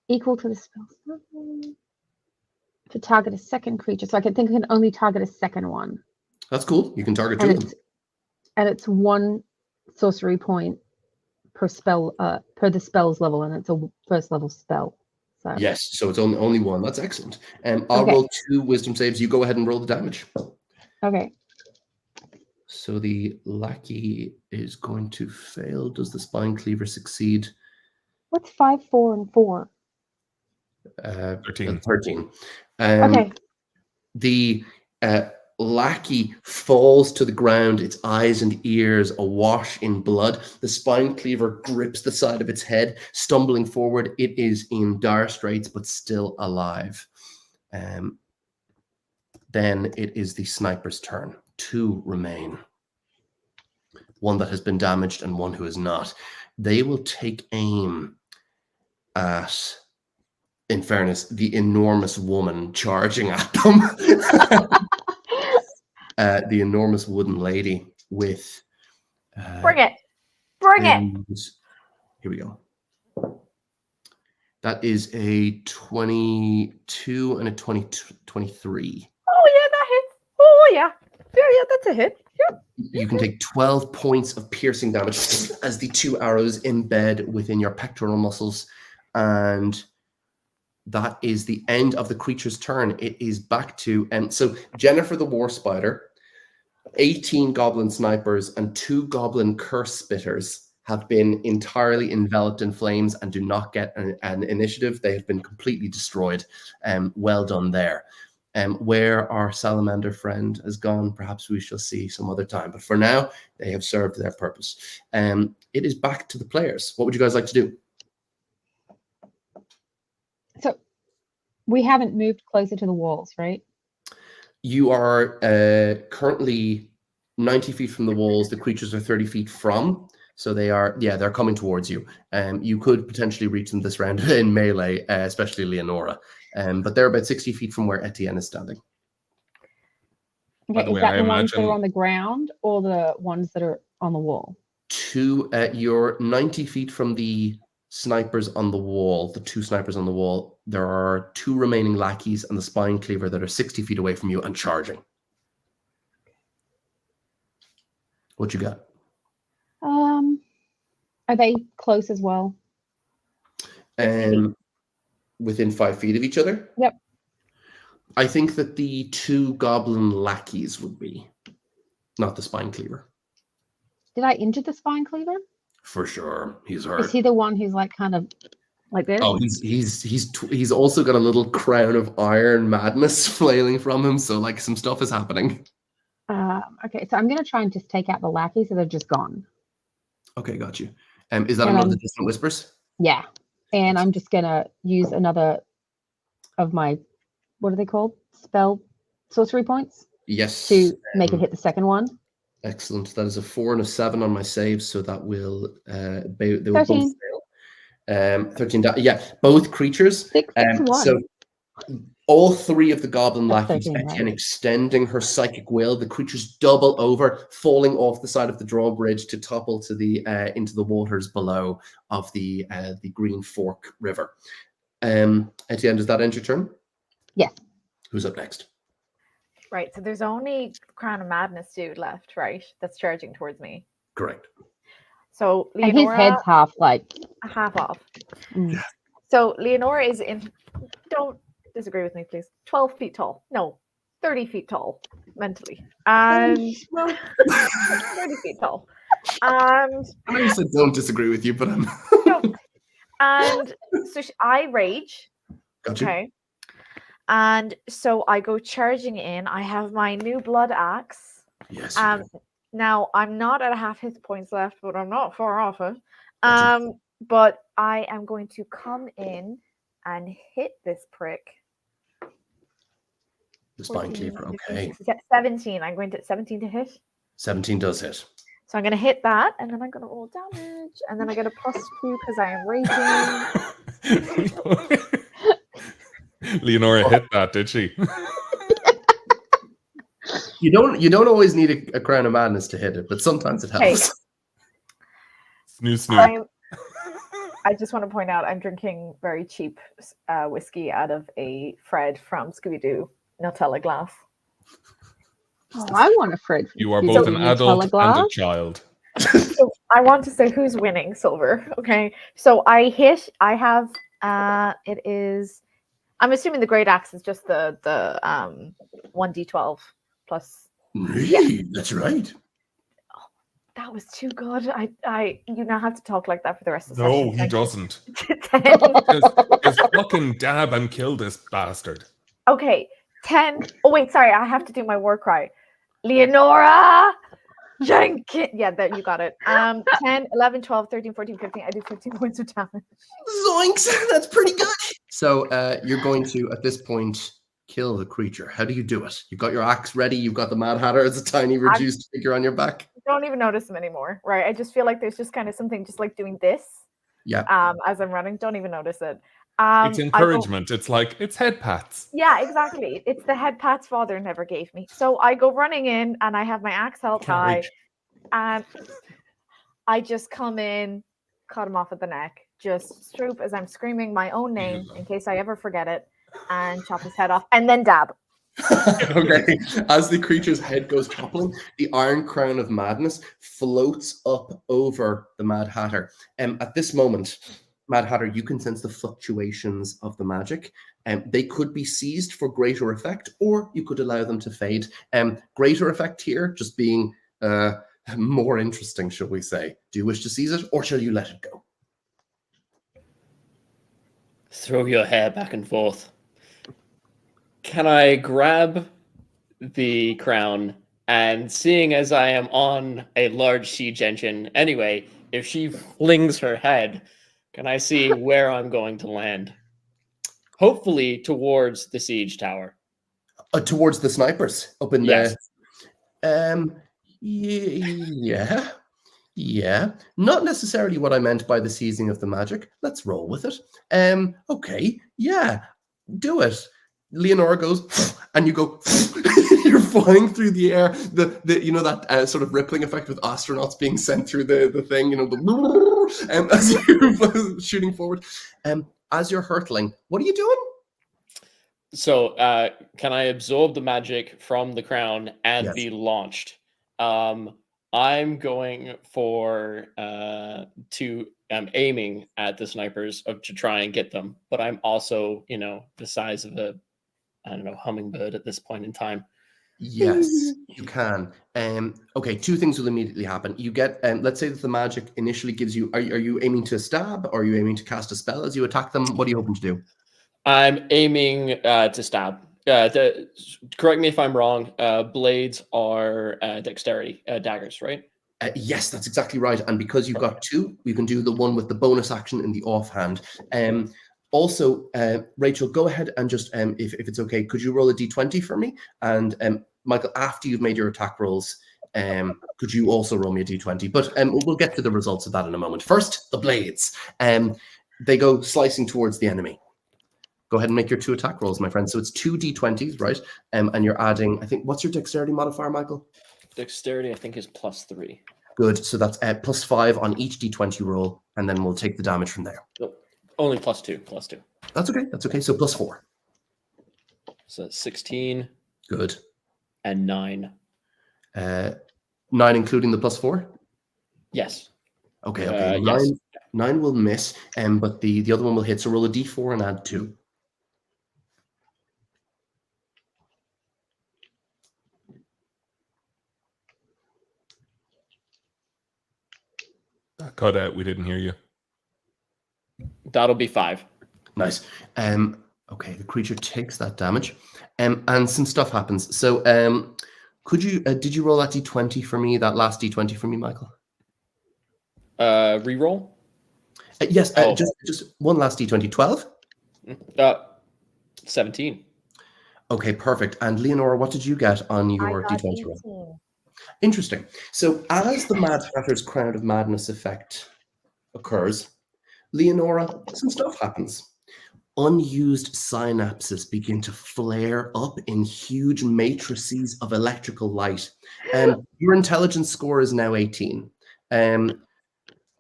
A: equal to the spell to target a second creature, so I can only target a second one,
B: That's cool. You can target 2
A: and
B: of them.
A: it's 1 sorcery point per spell per the spell's level, and it's a first level spell. So
B: Yes, so it's only 1. That's excellent. I'll
A: Okay.
B: roll 2 wisdom saves. You go ahead and roll the damage.
A: Okay.
B: So the lackey is going to fail. Does the spine cleaver succeed?
A: What's 5, 4, and 4?
D: 13.
B: 13.
A: Okay.
B: The lackey falls to the ground, its eyes and ears awash in blood. The spine cleaver grips the side of its head, stumbling forward. It is in dire straits, but still alive. Then it is the sniper's turn. 2 remain. One that has been damaged and one who is not. They will take aim at, in fairness, the enormous woman charging at them. The enormous wooden lady with...
C: Bring it. Bring it.
B: Here we go. That is a 22 and a 23.
C: Oh, yeah, that hits. Oh, yeah. Yeah, that's a hit. Yeah.
B: You can take 12 points of piercing damage as the 2 arrows embed within your pectoral muscles. And that is the end of the creature's turn. It is back to... so Jennifer the War Spider, 18 goblin snipers, and 2 goblin curse spitters have been entirely enveloped in flames and do not get an initiative. They have been completely destroyed. Well done there. Where our salamander friend has gone, perhaps we shall see some other time. But for now, they have served their purpose. It is back to the players. What would you guys like to do?
A: So we haven't moved closer to the walls, right?
B: You are currently 90 feet from the walls. The creatures are 30 feet from. So they are, they're coming towards you. You could potentially reach them this round in melee, especially Leonora. But they're about 60 feet from where Aetiyen is standing.
D: By
A: Okay,
D: the
A: is
D: way,
A: that
D: I
A: the ones that
D: imagine-
A: are on the ground or the ones that are on the wall?
B: You're 90 feet from the snipers on the wall, the 2 snipers on the wall. There are 2 remaining lackeys and the spine cleaver that are 60 feet away from you and charging. What you got?
A: Are they close as well?
B: Within 5 feet of each other?
A: Yep.
B: I think that the 2 goblin lackeys would be, not the spine cleaver.
A: Did I injure the spine cleaver?
B: For sure, he's
A: Is
B: hurt.
A: he the one who's like kind of like this?
B: Oh, he's also got a little crown of iron madness flailing from him. So like some stuff is happening.
A: Okay, so I'm gonna try and just take out the lackey so they're just gone.
B: Okay, got you. Is that
A: And
B: another
A: I'm-
B: distant whispers?
A: Yeah, and I'm just gonna use another of my, what are they called? Spell sorcery points
B: Yes.
A: to make it hit the second one.
B: Excellent. That is a 4 and a 7 on my save, so that will they will both
A: 13.
B: fail. 13. Yeah, both creatures.
A: 6, 6, 1.
B: So all 3 of the goblin
A: That's
B: lackeys,
A: 13,
B: Aetiyen
A: right?
B: extending her psychic will, the creatures double over, falling off the side of the drawbridge to topple to the into the waters below of the Green Fork River. Aetiyen, does that end your turn?
A: Yes.
B: Who's up next?
C: Right, so there's only Crown of Madness dude left, right? That's charging towards me.
B: Correct.
C: So
A: And his
C: Leonora,
A: head's half like.
C: half off.
A: Mm.
C: So Leonora is in, don't disagree with me, please. 12 feet tall. No, 30 feet tall, mentally. And 30 feet tall. And
B: I said don't disagree with you, but I'm...
C: no, And so I rage.
B: Got you.
C: Okay. And so I go charging in. I have my new blood axe.
B: Yes. You do.
C: Now I'm not at a half hit points left, but I'm not far off it.
B: Gotcha.
C: But I am going to come in and hit this prick.
B: The spine
C: 14,
B: cleaver.
C: 15,
B: Okay.
C: 16, 17. I'm going to 17 to hit.
B: 17 does hit.
C: So I'm going to hit that, and then I'm going to roll damage, and then I get a +2 because I am raging.
D: Leonora hit that, did she?
B: You don't always need a crown of madness to hit it, but sometimes it
C: Hey.
B: helps.
D: Snoo.
C: I just want to point out I'm drinking very cheap whiskey out of a Fred from Scooby-Doo Nutella glass.
A: Oh, I want a Fred.
D: You are
A: Is
D: both
A: it
D: an
A: Nutella
D: adult and a
A: glass?
D: child.
C: So I want to say who's winning, Silver. Okay, so I have it is. I'm assuming the great axe is just the 1d12 plus.
B: Really? That's right.
C: That was too good. You now have to talk like that for the rest of the
D: No,
C: session.
D: he
C: Thank you.
D: doesn't.
C: 10.
D: Just fucking dab and kill this bastard.
C: Okay, 10. Oh wait, sorry, I have to do my war cry. Leonora Jenkins. Yeah, that you got it. 10, 11, 12, 13, 14, 15. I do 15 points of damage.
B: Zoinks! That's pretty good. So you're going to, at this point, kill the creature. How do you do it? You've got your axe ready. You've got the Mad Hatter as a tiny reduced figure on your back.
C: Don't even notice them anymore, right? I just feel like there's just kind of something just like doing this.
B: Yeah.
C: As I'm running, don't even notice it.
D: It's encouragement. It's like, it's head pats.
C: Yeah, exactly. It's the head pats father never gave me. So I go running in and I have my axe held
D: Can't
C: high.
D: reach.
C: And I just come in, cut him off at the neck, just stroop as I'm screaming my own name in case I ever forget it, and chop his head off, and then dab.
B: Okay. As the creature's head goes toppling, the Iron Crown of Madness floats up over the Mad Hatter. At this moment, Mad Hatter, you can sense the fluctuations of the magic. They could be seized for greater effect, or you could allow them to fade. Greater effect here, just being more interesting, shall we say. Do you wish to seize it, or shall you let it go?
E: Throw your hair back and forth. Can I grab the crown, and seeing as I am on a large siege engine anyway, if she flings her head, can I see where I'm going to land? Hopefully towards the siege tower.
B: Towards the snipers up in
E: Yes.
B: Yeah. Not necessarily what I meant by the seizing of the magic. Let's roll with it. Okay. Yeah. Do it. Leonora goes, and you go, you're flying through the air. The you know that sort of rippling effect with astronauts being sent through the thing, you know, as you're shooting forward. As you're hurtling, what are you doing?
E: So can I absorb the magic from the crown and
B: Yes.
E: be launched? I'm going for I'm aiming at the snipers to try and get them, but I'm also, the size of a, I don't know, hummingbird at this point in time.
B: Yes, you can. Okay, two things will immediately happen. You get, let's say that the magic initially gives you, are you aiming to stab, or are you aiming to cast a spell as you attack them? What are you hoping to do?
E: I'm aiming to stab. Correct me if I'm wrong. Blades are dexterity daggers, right?
B: Yes, that's exactly right. And because you've got two, you can do the one with the bonus action in the offhand. Also, Rachel, go ahead and just, if it's okay, could you roll a d20 for me? And Michael, after you've made your attack rolls, could you also roll me a d20? But we'll get to the results of that in a moment. First, the blades. They go slicing towards the enemy. Go ahead and make your two attack rolls, my friend. So it's two d20s, right? And you're adding, I think, what's your dexterity modifier, Michael?
E: Dexterity, I think, is +3.
B: Good. So that's +5 on each d20 roll, and then we'll take the damage from there.
E: Nope. Only +2.
B: That's okay. That's okay. So +4.
E: So 16.
B: Good.
E: And 9.
B: 9 including the +4?
E: Yes.
B: Okay.
E: Yes.
B: 9 will miss, but the other one will hit. So roll a d4 and add 2.
D: Cut out. We didn't hear you.
E: That'll be 5.
B: Nice. Okay, the creature takes that damage, and some stuff happens. So, did you roll that d20 for me? That last d20 for me, Michael?
E: Reroll?
B: Yes. Just one last d20. 12.
E: 17.
B: Okay, perfect. And Leonora, what did you get on your
C: I got
B: d20 roll?
C: 18.
B: Interesting. So, as the Mad Hatter's Crown of Madness effect occurs, Leonora, some stuff happens. Unused synapses begin to flare up in huge matrices of electrical light. Your intelligence score is now 18.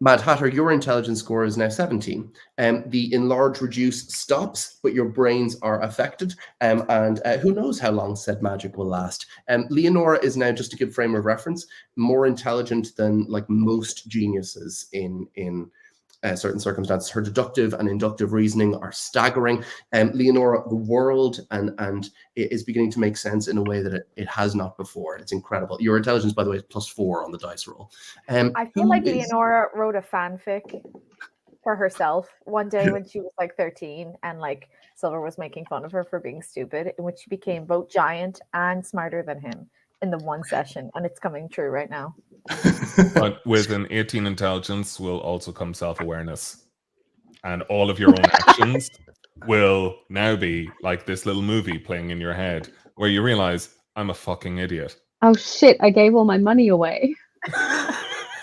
B: Mad Hatter, your intelligence score is now 17. The enlarge reduce stops, but your brains are affected. And who knows how long said magic will last. Leonora is now, just to give frame of reference, more intelligent than like most geniuses in certain circumstances. Her deductive and inductive reasoning are staggering. Leonora, the world and it is beginning to make sense in a way that it has not before. It's incredible. Your intelligence, by the way, is +4 on the dice roll.
C: I feel like Leonora wrote a fanfic for herself one day when she was like 13, and like Silver was making fun of her for being stupid, in which she became both giant and smarter than him in the one session, and it's coming true right now.
D: But with an 18 intelligence will also come self-awareness. And all of your own actions will now be like this little movie playing in your head where you realize, I'm a fucking idiot.
A: Oh shit, I gave all my money away.
D: If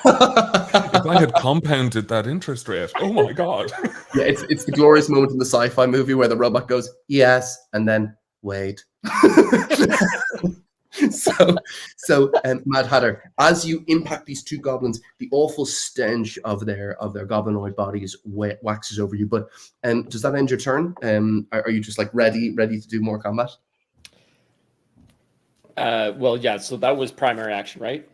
D: I had compounded that interest rate, oh my god.
B: Yeah, it's the glorious moment in the sci-fi movie where the robot goes, yes, and then, wait. So, Mad Hatter, as you impact these two goblins, the awful stench of their goblinoid bodies waxes over you. But does that end your turn? Are you just like ready to do more combat?
E: Well, yeah. So that was primary action, right?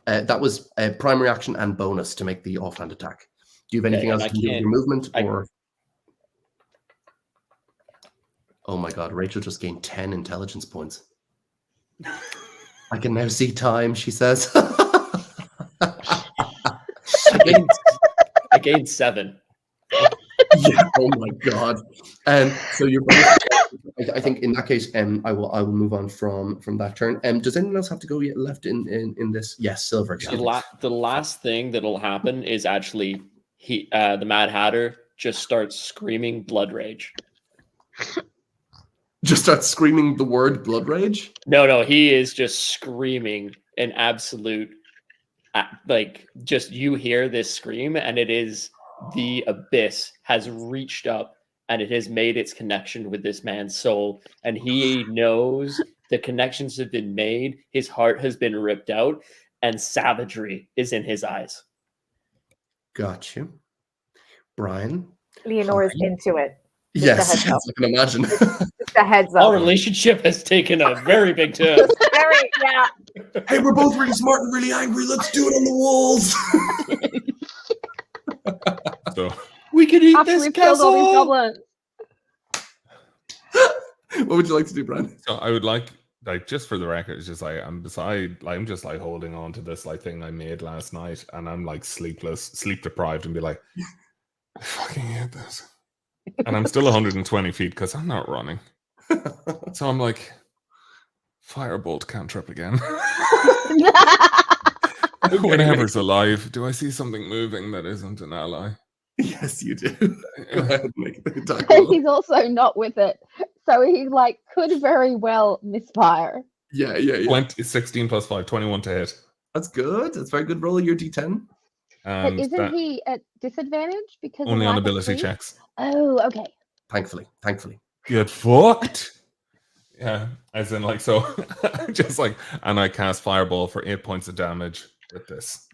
B: That was a primary action and bonus to make the offhand attack. Do you have anything else to do with your movement? Or oh my god, Rachel just gained 10 intelligence points. I can now see time, she says.
E: I gained 7.
B: Yeah, oh my god. So you're both, I think in that case, I will move on from that turn. Does anyone else have to go yet left in this? Yes, Silver.
E: The last thing that'll happen is actually the Mad Hatter just starts screaming blood rage.
B: Just starts screaming the word blood rage?
E: No, he is just screaming an absolute, like, just you hear this scream, and it is the abyss has reached up and it has made its connection with this man's soul, and he knows the connections have been made, his heart has been ripped out, and savagery is in his eyes.
B: Got you. Brian?
C: Leonora's into it.
B: Yes, I can imagine.
C: Just a heads up.
E: Our relationship has taken a very big turn.
C: Yeah.
B: Hey, we're both really smart and really angry. Let's do it on the walls.
D: So
E: we can eat
A: After
E: this
A: we've killed all these goblins.
B: What would you like to do, Brian?
D: So I would like just for the record, it's just like I'm just like holding on to this like thing I made last night, and I'm like sleep deprived, and be like, I fucking hate this. And I'm still 120 feet because I'm not running. So I'm like, firebolt cantrip again. Whatever's alive. Do I see something moving that isn't an ally?
B: Yes, you do. Go ahead and make the attack.
A: He's also not with it. So he like could very well misfire.
B: Yeah.
D: 16 plus 5, 21 to hit.
B: That's good. That's very good. Roll your d10.
A: But isn't he at disadvantage because
D: only
A: of
D: on
A: lack of
D: ability
A: sleep?
D: checks?
A: Oh, okay.
B: Thankfully.
D: Get fucked. Yeah, as in like so, just like, and I cast fireball for 8 points of damage with this.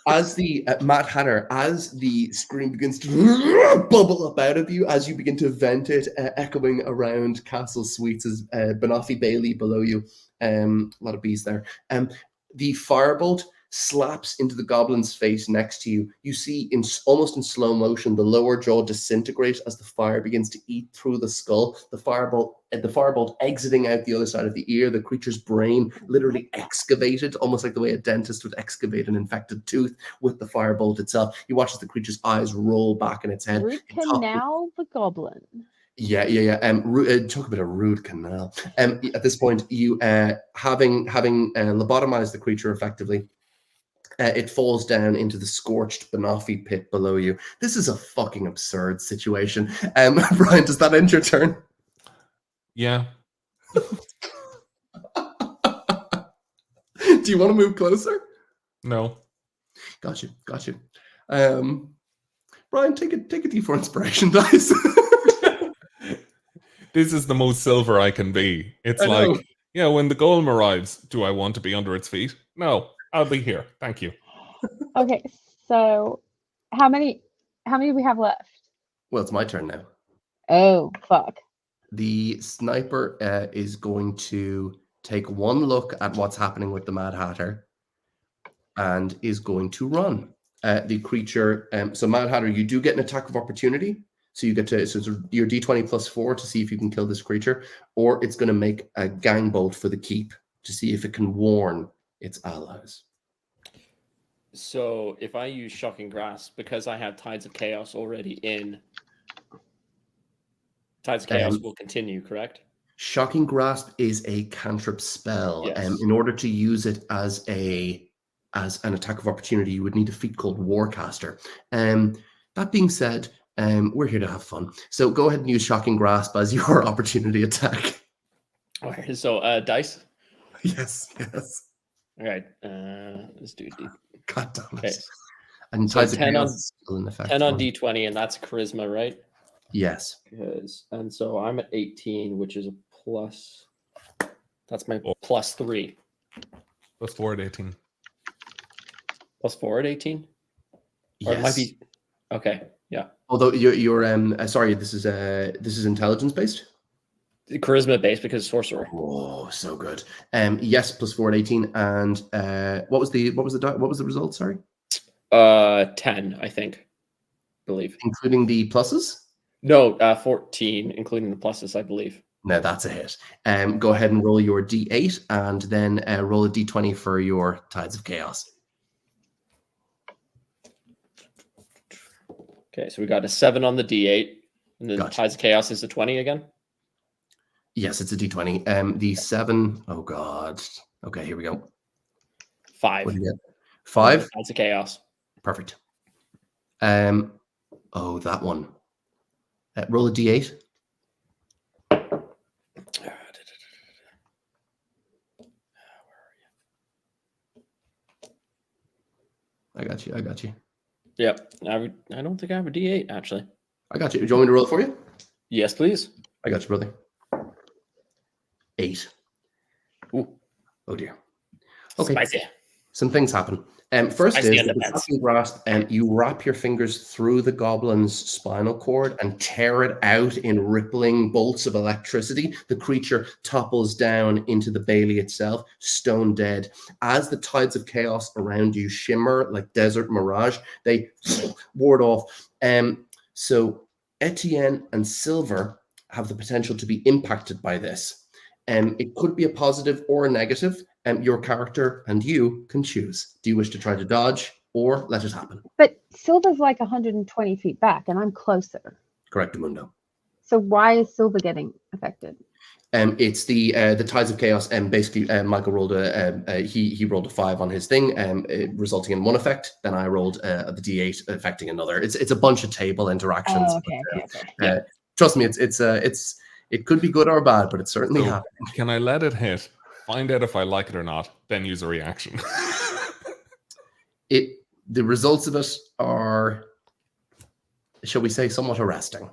B: As the Mad Hatter, as the scream begins to bubble up out of you, as you begin to vent it, echoing around Castle Suites as Banoffee Bailey below you, a lot of bees there. The firebolt slaps into the goblin's face next to you. You see, almost in slow motion, the lower jaw disintegrate as the fire begins to eat through the skull. The firebolt exiting out the other side of the ear. The creature's brain literally excavated, almost like the way a dentist would excavate an infected tooth with the firebolt itself. You watch as the creature's eyes roll back in its head.
A: Root canal the goblin.
B: Yeah. Talk about a rude canal. At this point, you having lobotomized the creature effectively, it falls down into the scorched Banoffee pit below you. This is a fucking absurd situation. Brian, does that end your turn?
D: Yeah.
B: Do you want to move closer?
D: No.
B: Got you. Brian, take a D4 inspiration dice.
D: This is the most silver I can be. It's like, yeah, when the golem arrives, do I want to be under its feet? No, I'll be here. Thank you.
A: Okay, so how many do we have left?
B: Well, it's my turn now.
A: Oh, fuck.
B: The sniper is going to take one look at what's happening with the Mad Hatter and is going to run. The creature, so Mad Hatter, you do get an attack of opportunity. So you get to, so it's your D20 plus 4 to see if you can kill this creature, or it's going to make a gang bolt for the keep to see if it can warn its allies.
E: So if I use Shocking Grasp, because I have Tides of Chaos already in, Tides of Chaos will continue, correct?
B: Shocking Grasp is a cantrip spell.
E: Yes.
B: In order to use it as an attack of opportunity, you would need a feat called Warcaster. That being said, we're here to have fun. So go ahead and use Shocking Grasp as your opportunity attack.
E: Okay, so dice?
B: Yes.
E: All right, let's do D.
B: God damn it.
E: Okay.
B: And
E: So
B: Tides of
E: 10
B: Chaos
E: on-
B: is still in effect.
E: 10 on D20, and that's Charisma, right?
B: Yes.
E: And so I'm at 18, which is a plus. That's my plus 3.
D: Plus 4 at 18.
E: Plus 4 at 18? Or
B: Yes.
E: it might be. Okay, yeah.
B: Although you're sorry, this is intelligence based.
E: Charisma based because sorcerer.
B: Oh, so good. Yes, plus 4 at 18. And what was the result? Sorry,
E: 10, I think. Believe.
B: including the pluses.
E: No, 14, including the pluses, I believe.
B: No, that's a hit. Go ahead and roll your D8, and then roll a D20 for your Tides of Chaos.
E: Okay, so we got a 7 on the D8, and then
B: Gotcha.
E: Tides of Chaos is a 20 again.
B: Yes, it's a D20. The 7. Oh God. Okay, here we go.
E: 5.
B: What do you get? 5.
E: Tides of Chaos.
B: Perfect. Oh, that one. Roll a D8. I got you.
E: Yep. I don't think I have a D8, actually.
B: I got you. Do you want me to roll it for you?
E: Yes, please.
B: I got you, brother. 8.
E: Ooh,
B: Oh dear. Okay.
E: spicy.
B: Some things happen. First
E: Spicy
B: is
E: underpants.
B: the Shocking Grasp, you wrap your fingers through the goblin's spinal cord and tear it out in rippling bolts of electricity. The creature topples down into the bailey itself, stone dead. As the Tides of Chaos around you shimmer like desert mirage, they ward off. So Aetiyen and Silver have the potential to be impacted by this. It could be a positive or a negative. Your character and you can choose. Do you wish to try to dodge or let it happen?
A: But Silver's like 120 feet back, and I'm closer.
B: Correct, Mundo.
A: So why is Silver getting affected?
B: It's the Tides of Chaos, and basically Michael rolled he rolled a 5 on his thing, resulting in one effect. Then I rolled the D8 affecting another. It's a bunch of table interactions.
A: Oh, okay.
B: Trust me, it could be good or bad, but it's certainly
D: So,
B: happening.
D: can I let it hit? Find out if I like it or not, then use a reaction.
B: The results of it are, shall we say, somewhat arresting.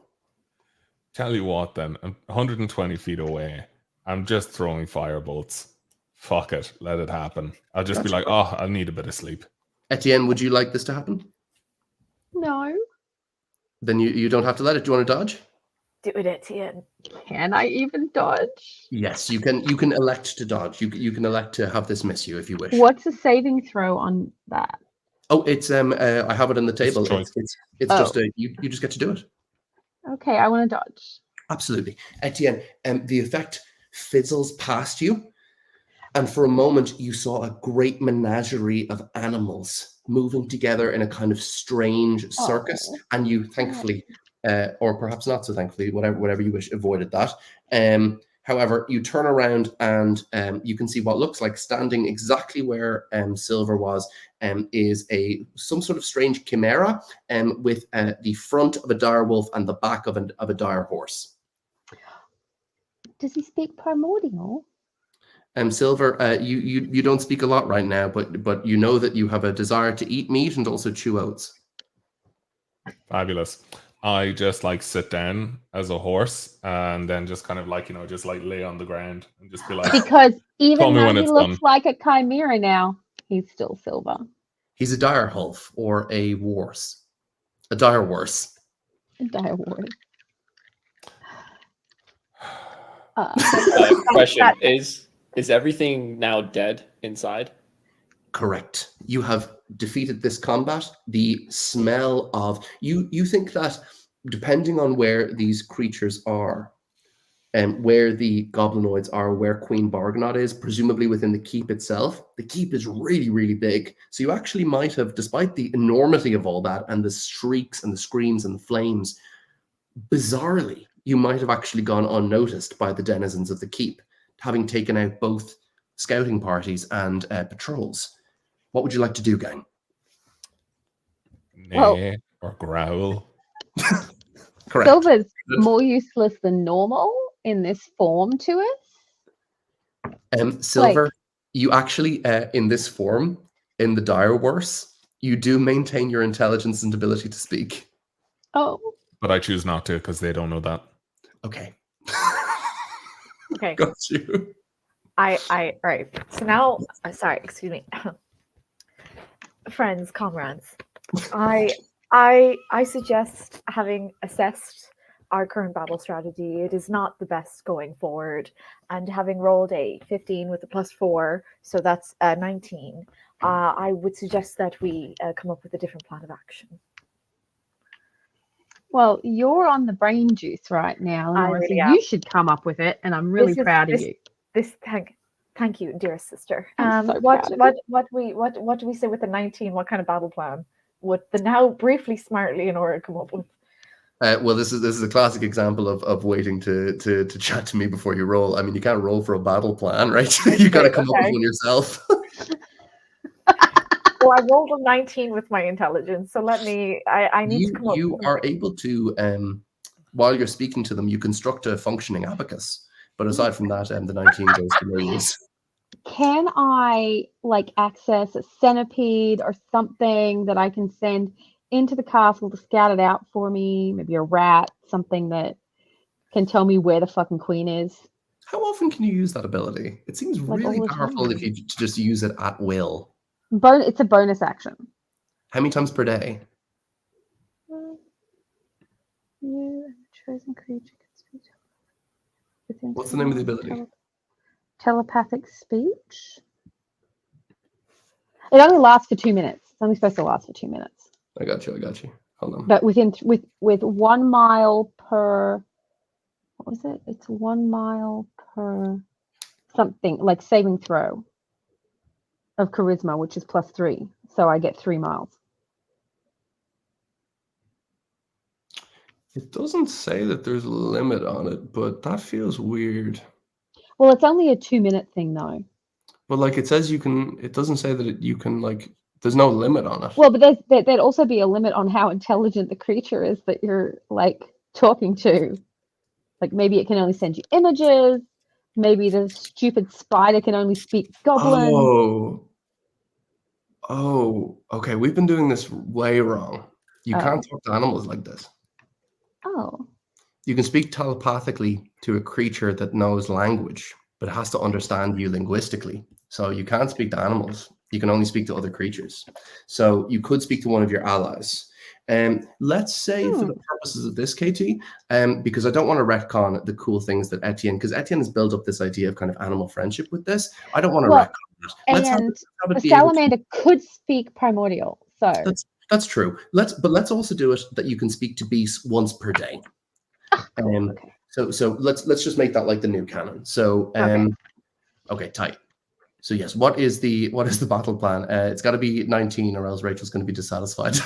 D: Tell you what, then, I'm 120 feet away. I'm just throwing firebolts. Fuck it, let it happen. I'll just be like, oh, I need a bit of sleep.
B: Aetiyen, would you like this to happen?
A: No.
B: Then you don't have to let it. Do you want to dodge?
C: Do it, Aetiyen.
A: Can I even dodge?
B: Yes, you can. You can elect to dodge. You can elect to have this miss you if you wish.
A: What's the saving throw on that?
B: Oh, it's I have it on the table.
D: choice.
B: It's
A: Oh.
B: just you just get to do it.
A: Okay, I want to dodge.
B: Absolutely, Aetiyen. The effect fizzles past you, and for a moment you saw a great menagerie of animals moving together in a kind of strange circus, and you thankfully, or perhaps not so thankfully, whatever you wish, avoided that. However, you turn around and you can see what looks like standing exactly where Silver was is some sort of strange chimera with the front of a dire wolf and the back of a dire horse.
A: Does he speak primordial?
B: Silver, you don't speak a lot right now, but you know that you have a desire to eat meat and also chew oats.
D: Fabulous. I just like sit down as a horse and then just kind of like, just like lay on the ground and just be like,
A: Because
D: Tell
A: even
D: me
A: though
D: when
A: he
D: it's
A: looks
D: done.
A: like a chimera now, he's still Silver.
B: He's a dire wolf or a worse. A dire worse.
A: A dire ward.
E: Question: Is everything now dead inside?
B: Correct. You have defeated this combat. The smell of you think that depending on where these creatures are, and where the goblinoids are, where Queen Bargnot is, presumably within the keep itself. The keep is really, really big. So you actually might have, despite the enormity of all that and the shrieks and the screams and the flames, bizarrely, you might have actually gone unnoticed by the denizens of the keep, having taken out both scouting parties and patrols. What would you like to do, gang?
D: Neigh or growl.
B: Correct.
A: Silver's more useless than normal in this form to us.
B: Silver, you actually, in this form, in the dire worse, you do maintain your intelligence and ability to speak.
A: Oh.
D: But I choose not to because they don't know that.
B: Okay.
C: Okay.
B: Got you.
C: Right. So now, sorry, excuse me. Friends, comrades, I suggest, having assessed our current battle strategy, it is not the best going forward, and having rolled a 15 with a +4, so that's 19, I would suggest that we come up with a different plan of action.
A: Well, you're on the brain juice right now, Leonora,
C: really
A: so
C: am.
A: you should come up with it, and I'm really proud of you.
C: Thank you, dearest sister.
A: I'm so
C: what
A: proud of
C: do we say with the 19? What kind of battle plan would the now briefly smart Leonora come up with?
B: Well, this is a classic example of waiting to chat to me before you roll. I mean, you can't roll for a battle plan, right? You got to come up with one yourself.
C: Well, I rolled a 19 with my intelligence, so let me. I need to come up.
B: You are able to, while you're speaking to them, you construct a functioning abacus. But aside from that, the 19 goes to no use.
A: Can I access a centipede or something that I can send into the castle to scout it out for me? Maybe a rat, something that can tell me where the fucking queen is.
B: How often can you use that ability? It seems really powerful if you just use it at will.
A: It's a bonus action.
B: How many times per day?
A: You, chosen creature, can speak.
B: What's the name of the ability?
A: Telepathic speech. It only lasts for 2 minutes. It's only supposed to last for 2 minutes.
B: I got you. Hold on.
A: But with 1 mile per, what was it? It's 1 mile per something, like saving throw of charisma, which is +3. So I get 3 miles.
B: It doesn't say that there's a limit on it, but that feels weird.
A: Well, it's only a 2-minute thing, though.
B: But it says you can. It doesn't say that you can There's no limit on it.
A: Well, but there'd also be a limit on how intelligent the creature is that you're talking to. Maybe it can only send you images. Maybe the stupid spider can only speak goblin.
B: Oh, okay. We've been doing this way wrong. You can't talk to animals like this.
A: Oh.
B: You can speak telepathically to a creature that knows language, but it has to understand you linguistically. So you can't speak to animals. You can only speak to other creatures. So you could speak to one of your allies. Let's say for the purposes of this, KT, because I don't want to retcon the cool things that Aetiyen, because Aetiyen has built up this idea of kind of animal friendship with this. I don't want to retcon it.
A: And
B: have
A: a
B: it be able to-
A: salamander could speak primordial, so
B: That's true. Let's also do it that you can speak to beasts once per day.
A: okay.
B: So let's just make that like the new canon. So okay, tight. So yes, what is the battle plan? It's got to be 19, or else Rachel's going to be dissatisfied.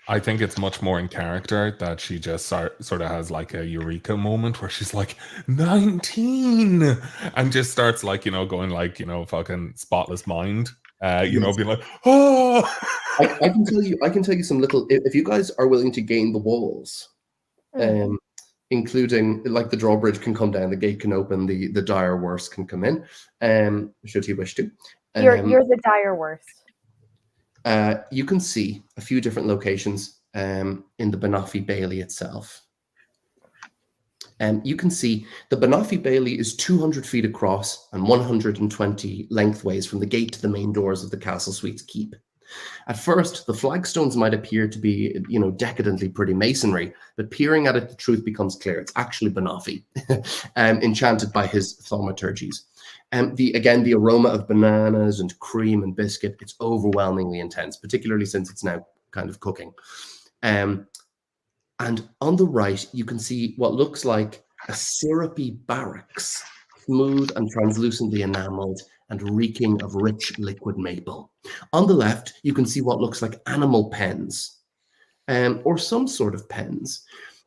D: I think it's much more in character that she just sort of has like a eureka moment where she's like 19 and just starts like, going like, fucking spotless mind, being like, oh.
B: I can tell you some little, if you guys are willing to gain the walls, including like the drawbridge can come down, the gate can open, the dire worst can come in, should he wish to.
C: You're the dire worst.
B: You can see a few different locations in the Banoffee Bailey itself. You can see the Banoffee Bailey is 200 feet across and 120 lengthways from the gate to the main doors of the Castle Suite's keep. At first, the flagstones might appear to be, decadently pretty masonry, but peering at it, the truth becomes clear. It's actually Banoffee, enchanted by his thaumaturgies. The aroma of bananas and cream and biscuit, it's overwhelmingly intense, particularly since it's now kind of cooking. And on the right, you can see what looks like a syrupy barracks, smooth and translucently enameled and reeking of rich liquid maple. On the left, you can see what looks like animal pens, or some sort of pens.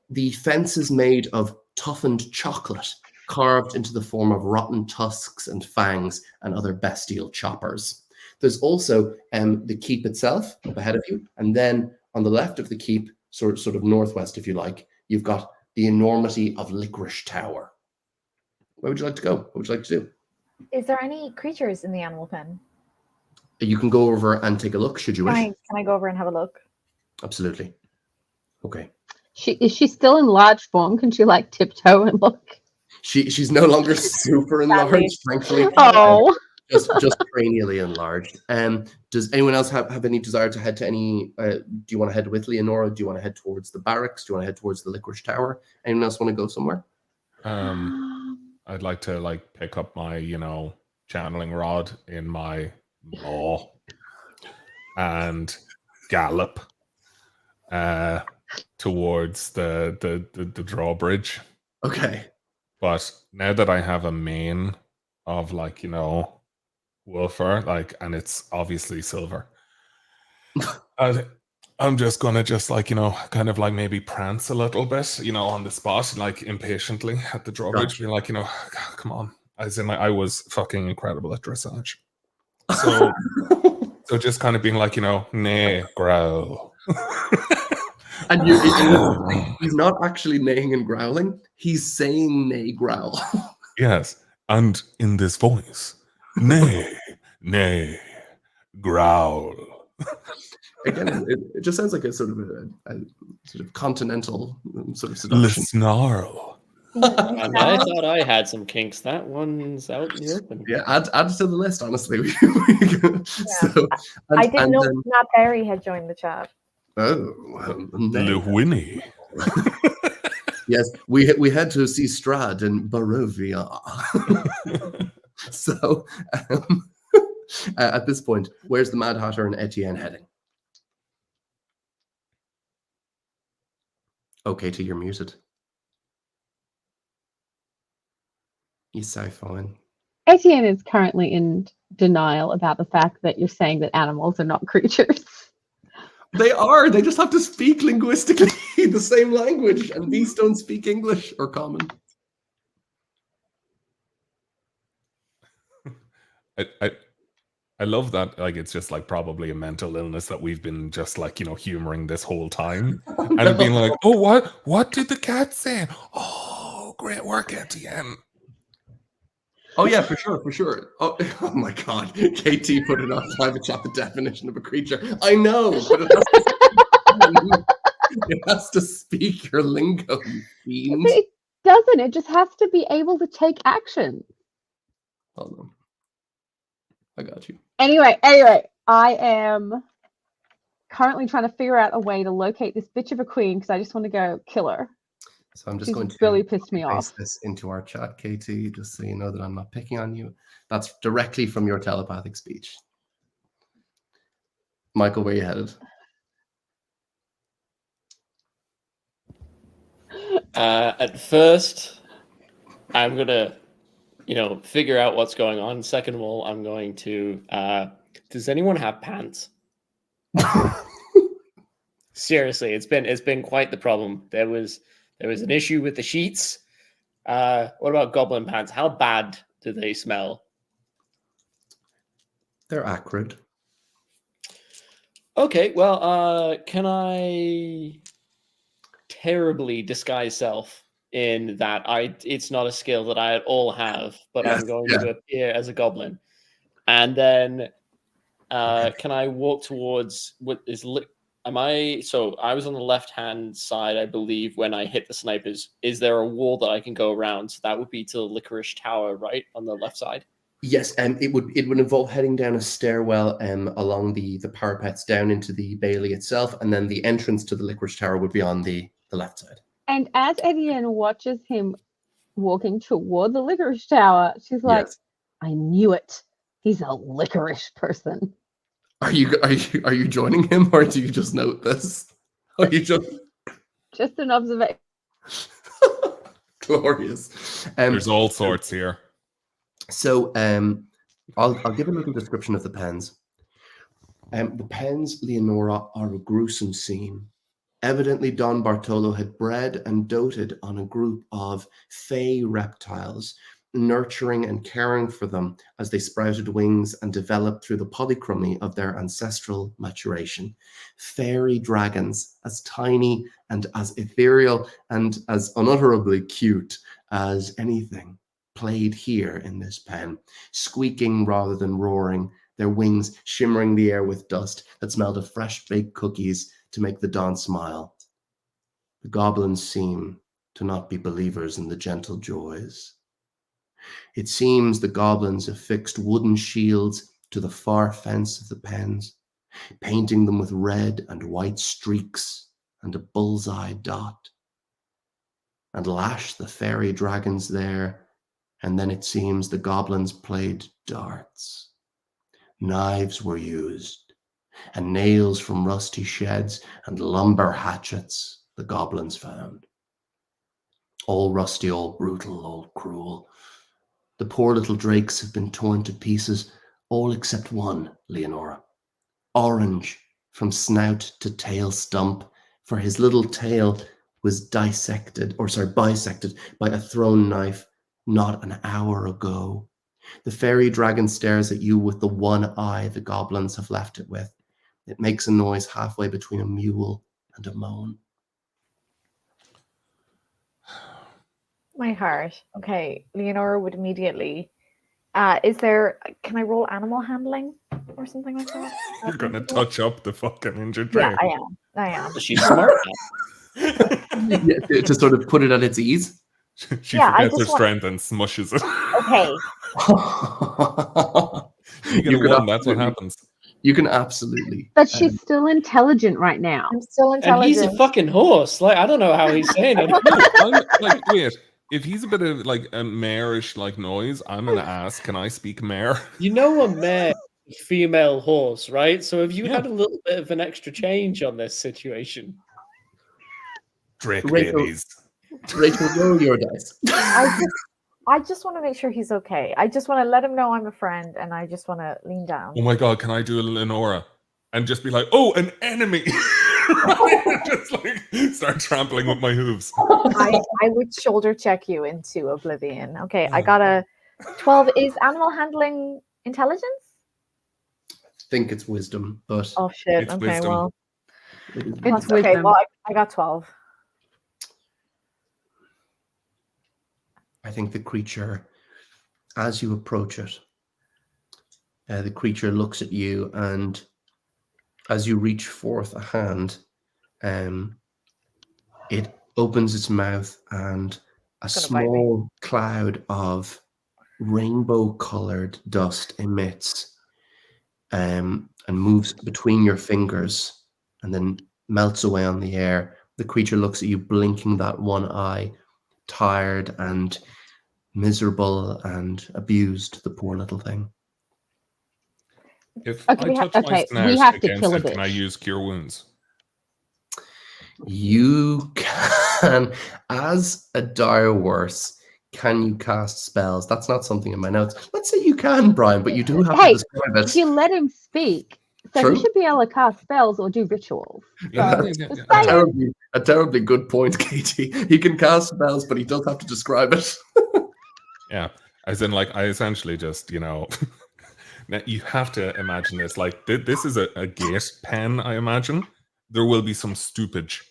B: The fence is made of toughened chocolate, carved into the form of rotten tusks and fangs and other bestial choppers. There's also the keep itself up ahead of you, and then on the left of the keep, sort of northwest, if you like, you've got the enormity of Licorice Tower. Where would you like to go? What would you like to do?
C: Is there any creatures in the animal pen?
B: You can go over and take a look, should you wish.
C: Can I go over and have a look?
B: Absolutely. Okay.
A: Is she still in large form? Can she like tiptoe and look?
B: She's no longer super enlarged, thankfully.
A: Oh.
B: Just cranially enlarged. Does anyone else have any desire to head to any? Do you want to head with Leonora? Do you want to head towards the barracks? Do you want to head towards the Licorice Tower? Anyone else want to go somewhere?
D: I'd like to pick up my channeling rod in my maw and gallop towards the drawbridge.
B: Okay.
D: But now that I have a mane of wool fur, and it's obviously silver, I'm just gonna kind of maybe prance a little bit, on the spot, impatiently at the drawbridge, being like, come on. As in, I was fucking incredible at dressage. So, so just kind of being like, nay, growl.
B: And he's not actually neighing and growling. He's saying nay, growl.
D: Yes, and in this voice, nay, nay, growl.
B: Again, it just sounds like a sort of continental sort of seduction.
D: Snarl.
E: I thought I had some kinks. That one's out in the open.
B: Yeah, add it to the list, honestly.
C: Yeah. I didn't know Matt Berry had joined the chat.
B: Oh,
D: Lewinnie.
B: Yes, we had to see Strad in Barovia. So, at this point, where's the Mad Hatter and Aetiyen heading? Okay, you're muted. You so fine.
A: Aetiyen is currently in denial about the fact that you're saying that animals are not creatures.
B: They are. They just have to speak linguistically the same language, and beasts don't speak English or common.
D: I love that. It's just probably a mental illness that we've been just humoring this whole time, and being like, oh, what did the cat say? Oh, great work, Aetiyen.
B: Oh yeah, for sure. Oh my God, KT put it on private chat. The definition of a creature. I know, but it has to speak your lingo, you fiend.
A: It doesn't. It just has to be able to take action.
B: Hold on, I got you.
A: Anyway, I am currently trying to figure out a way to locate this bitch of a queen because I just want to go kill her.
B: So I'm just
A: She's
B: going to
A: really pissed me
B: paste
A: off.
B: this into our chat, KT, just so you know that I'm not picking on you. That's directly from your telepathic speech. Michael, where are you headed?
E: At first, I'm gonna, figure out what's going on. Second of all, I'm going to. Does anyone have pants? Seriously, it's been quite the problem. There was an issue with the sheets. What about goblin pants? How bad do they smell?
B: They're acrid.
E: Okay, well, can I terribly disguise self in that it's not a skill that I at all have, but
B: Yes,
E: I'm going
B: yeah.
E: to appear as a goblin. And then can I walk towards what is so I was on the left hand side, I believe, when I hit the snipers. Is there a wall that I can go around? So that would be to the Licorice Tower, right? On the left side.
B: Yes, it would involve heading down a stairwell along the parapets down into the bailey itself, and then the entrance to the Licorice Tower would be on the left side.
A: And as Aetiyen watches him walking toward the licorice tower, she's like,
B: Yes.
A: I knew it. He's a licorice person.
B: Are you joining him, or do you just note this? Are you
A: just an observation?
B: Glorious.
D: There's all sorts here.
B: So I'll give a little description of the pens. The pens, Leonora, are a gruesome scene. Evidently, Don Bartolo had bred and doted on a group of fey reptiles, nurturing and caring for them as they sprouted wings and developed through the polychromy of their ancestral maturation. Fairy dragons, as tiny and as ethereal and as unutterably cute as anything, played here in this pen, squeaking rather than roaring, their wings shimmering the air with dust that smelled of fresh baked cookies to make the dawn smile. The goblins seem to not be believers in the gentle joys. It seems the goblins affixed wooden shields to the far fence of the pens, painting them with red and white streaks and a bullseye dot, and lashed the fairy dragons there, and then it seems the goblins played darts. Knives were used, and nails from rusty sheds and lumber hatchets the goblins found. All rusty, all brutal, all cruel. The poor little drakes have been torn to pieces, all except one, Leonora. Orange from snout to tail stump, for his little tail was bisected by a thrown knife not an hour ago. The fairy dragon stares at you with the one eye the goblins have left it with. It makes a noise halfway between a mewl and a moan.
C: My heart. Okay, Leonora would immediately. Can I roll animal handling or something like that?
D: You're gonna touch up the fucking injured
C: Yeah,
D: drake.
C: I am.
E: She's smart.
B: Yeah, to sort of put it at its ease.
D: She
C: Yeah, I
D: forgets her
C: just want-
D: strength and smushes it.
C: Okay.
D: You get
B: You
D: a
B: could
D: one, that's what
B: absolutely-
D: happens.
B: You can absolutely.
A: But she's still intelligent right now.
C: I'm still
E: And
C: intelligent.
E: he's a fucking horse. Like, I don't know how he's saying it.
D: No, I'm like, wait, if he's a bit of like a marish like noise, I'm gonna ask, can I speak mare?
E: You know a mare, female horse, right? So have you
D: Yeah.
E: had a little bit of an extra change on this situation?
D: Drake
B: Rachel-
D: babies.
B: Rachel, roll your dice.
C: I just want to make sure he's okay. I just want to let him know I'm a friend, and I just want to lean down.
D: Oh my god, can I do a Leonora? And just be like, oh, an enemy! Just like start trampling with my hooves.
C: I would shoulder check you into oblivion. Okay, I got a 12. Is animal handling intelligence?
B: Think it's wisdom, but
C: Oh shit.
D: It's
C: Okay,
D: wisdom.
C: well,
A: It's
C: okay.
A: wisdom.
C: Well, I got 12.
B: I think the creature, as you approach it, the creature looks at you, and as you reach forth a hand, it opens its mouth, and a
C: It's gonna bite me.
B: small cloud of rainbow-colored dust emits, and and moves between your fingers and then melts away on the air. The creature looks at you, blinking that one eye, tired and miserable and abused, the poor little thing.
D: If
A: Okay,
D: I
A: we
D: touch my
A: we
D: snout
A: have to
D: against
A: kill a
D: it, can I
A: bitch.
D: use Cure Wounds?
B: You can, as a dire worse, can you cast spells? That's not something in my notes. Let's say you can, Brian, but you do have to
A: Hey,
B: describe it.
A: you let him speak, so
B: True.
A: he should be able to cast spells or do rituals.
D: Yeah,
A: So,
D: yeah, yeah,
A: just
D: yeah.
A: saying.
B: A terribly good point, Katie. He can cast spells, but he does have to describe it.
D: Yeah, as in, like, I essentially just, now you have to imagine this. Like, this is a gate pen, I imagine. There will be some stoopage.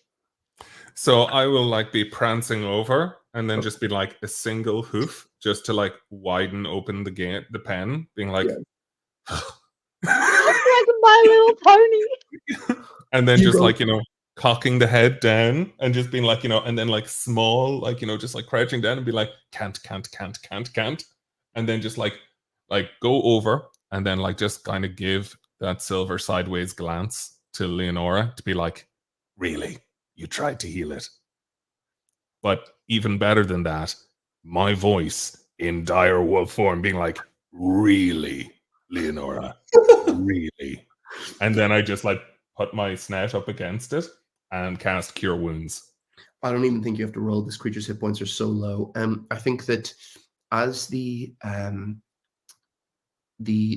D: So I will, like, be prancing over and then just be, like, a single hoof just to, like, widen open the gate, the pen, being like...
B: Yeah.
A: Like My Little Pony.
D: And then
B: You
D: just,
B: go-
D: like, cocking the head down and just being like, and then, like, small, like, just, like, crouching down and be like, can't. And then just, like go over and then, like, just kind of give that silver sideways glance to Leonora to be like, really? You tried to heal it? But even better than that, my voice in dire wolf form being like, really, Leonora? Really? And then I just, like, put my snout up against it and cast Cure Wounds.
B: I don't even think you have to roll. This creature's hit points are so low. I think that as the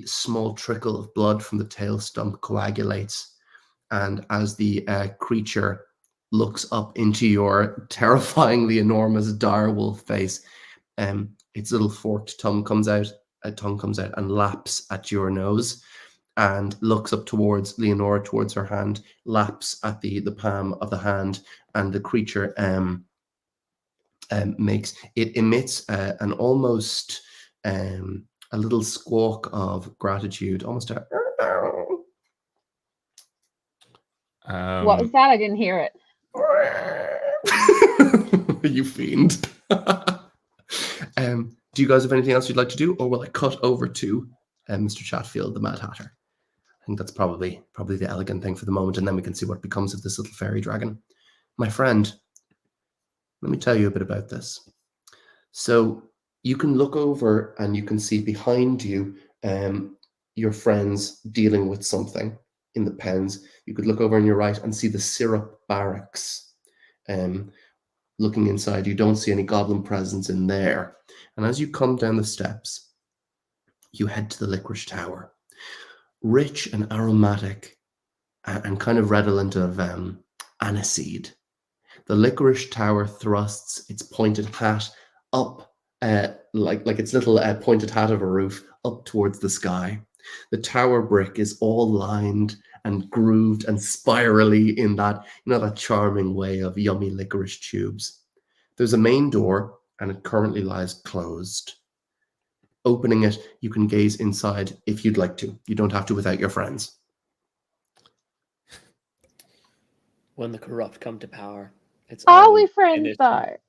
B: small trickle of blood from the tail stump coagulates, and as the creature looks up into your terrifyingly enormous direwolf face, its little forked tongue comes out and laps at your nose and looks up towards Leonora, towards her hand, laps at the palm of the hand, and the creature emits an almost a little squawk of gratitude, almost a
A: What was that? I didn't hear it.
B: you fiend. Do you guys have anything else you'd like to do, or will I cut over to Mr. Chatfield, the Mad Hatter? I think that's probably the elegant thing for the moment, and then we can see what becomes of this little fairy dragon. My friend, let me tell you a bit about this. So you can look over and you can see behind you your friends dealing with something in the pens. You could look over on your right and see the syrup barracks. Looking inside, you don't see any goblin presence in there. And as you come down the steps, you head to the Licorice Tower. Rich and aromatic and kind of redolent of aniseed. The Licorice Tower thrusts its pointed hat up, like its little pointed hat of a roof, up towards the sky. The tower brick is all lined and grooved and spirally in that, that charming way of yummy licorice tubes. There's a main door, and it currently lies closed. Opening it, you can gaze inside if you'd like to. You don't have to without your friends.
E: When the corrupt come to power, it's
A: Are
E: only
A: we friends
E: innocent.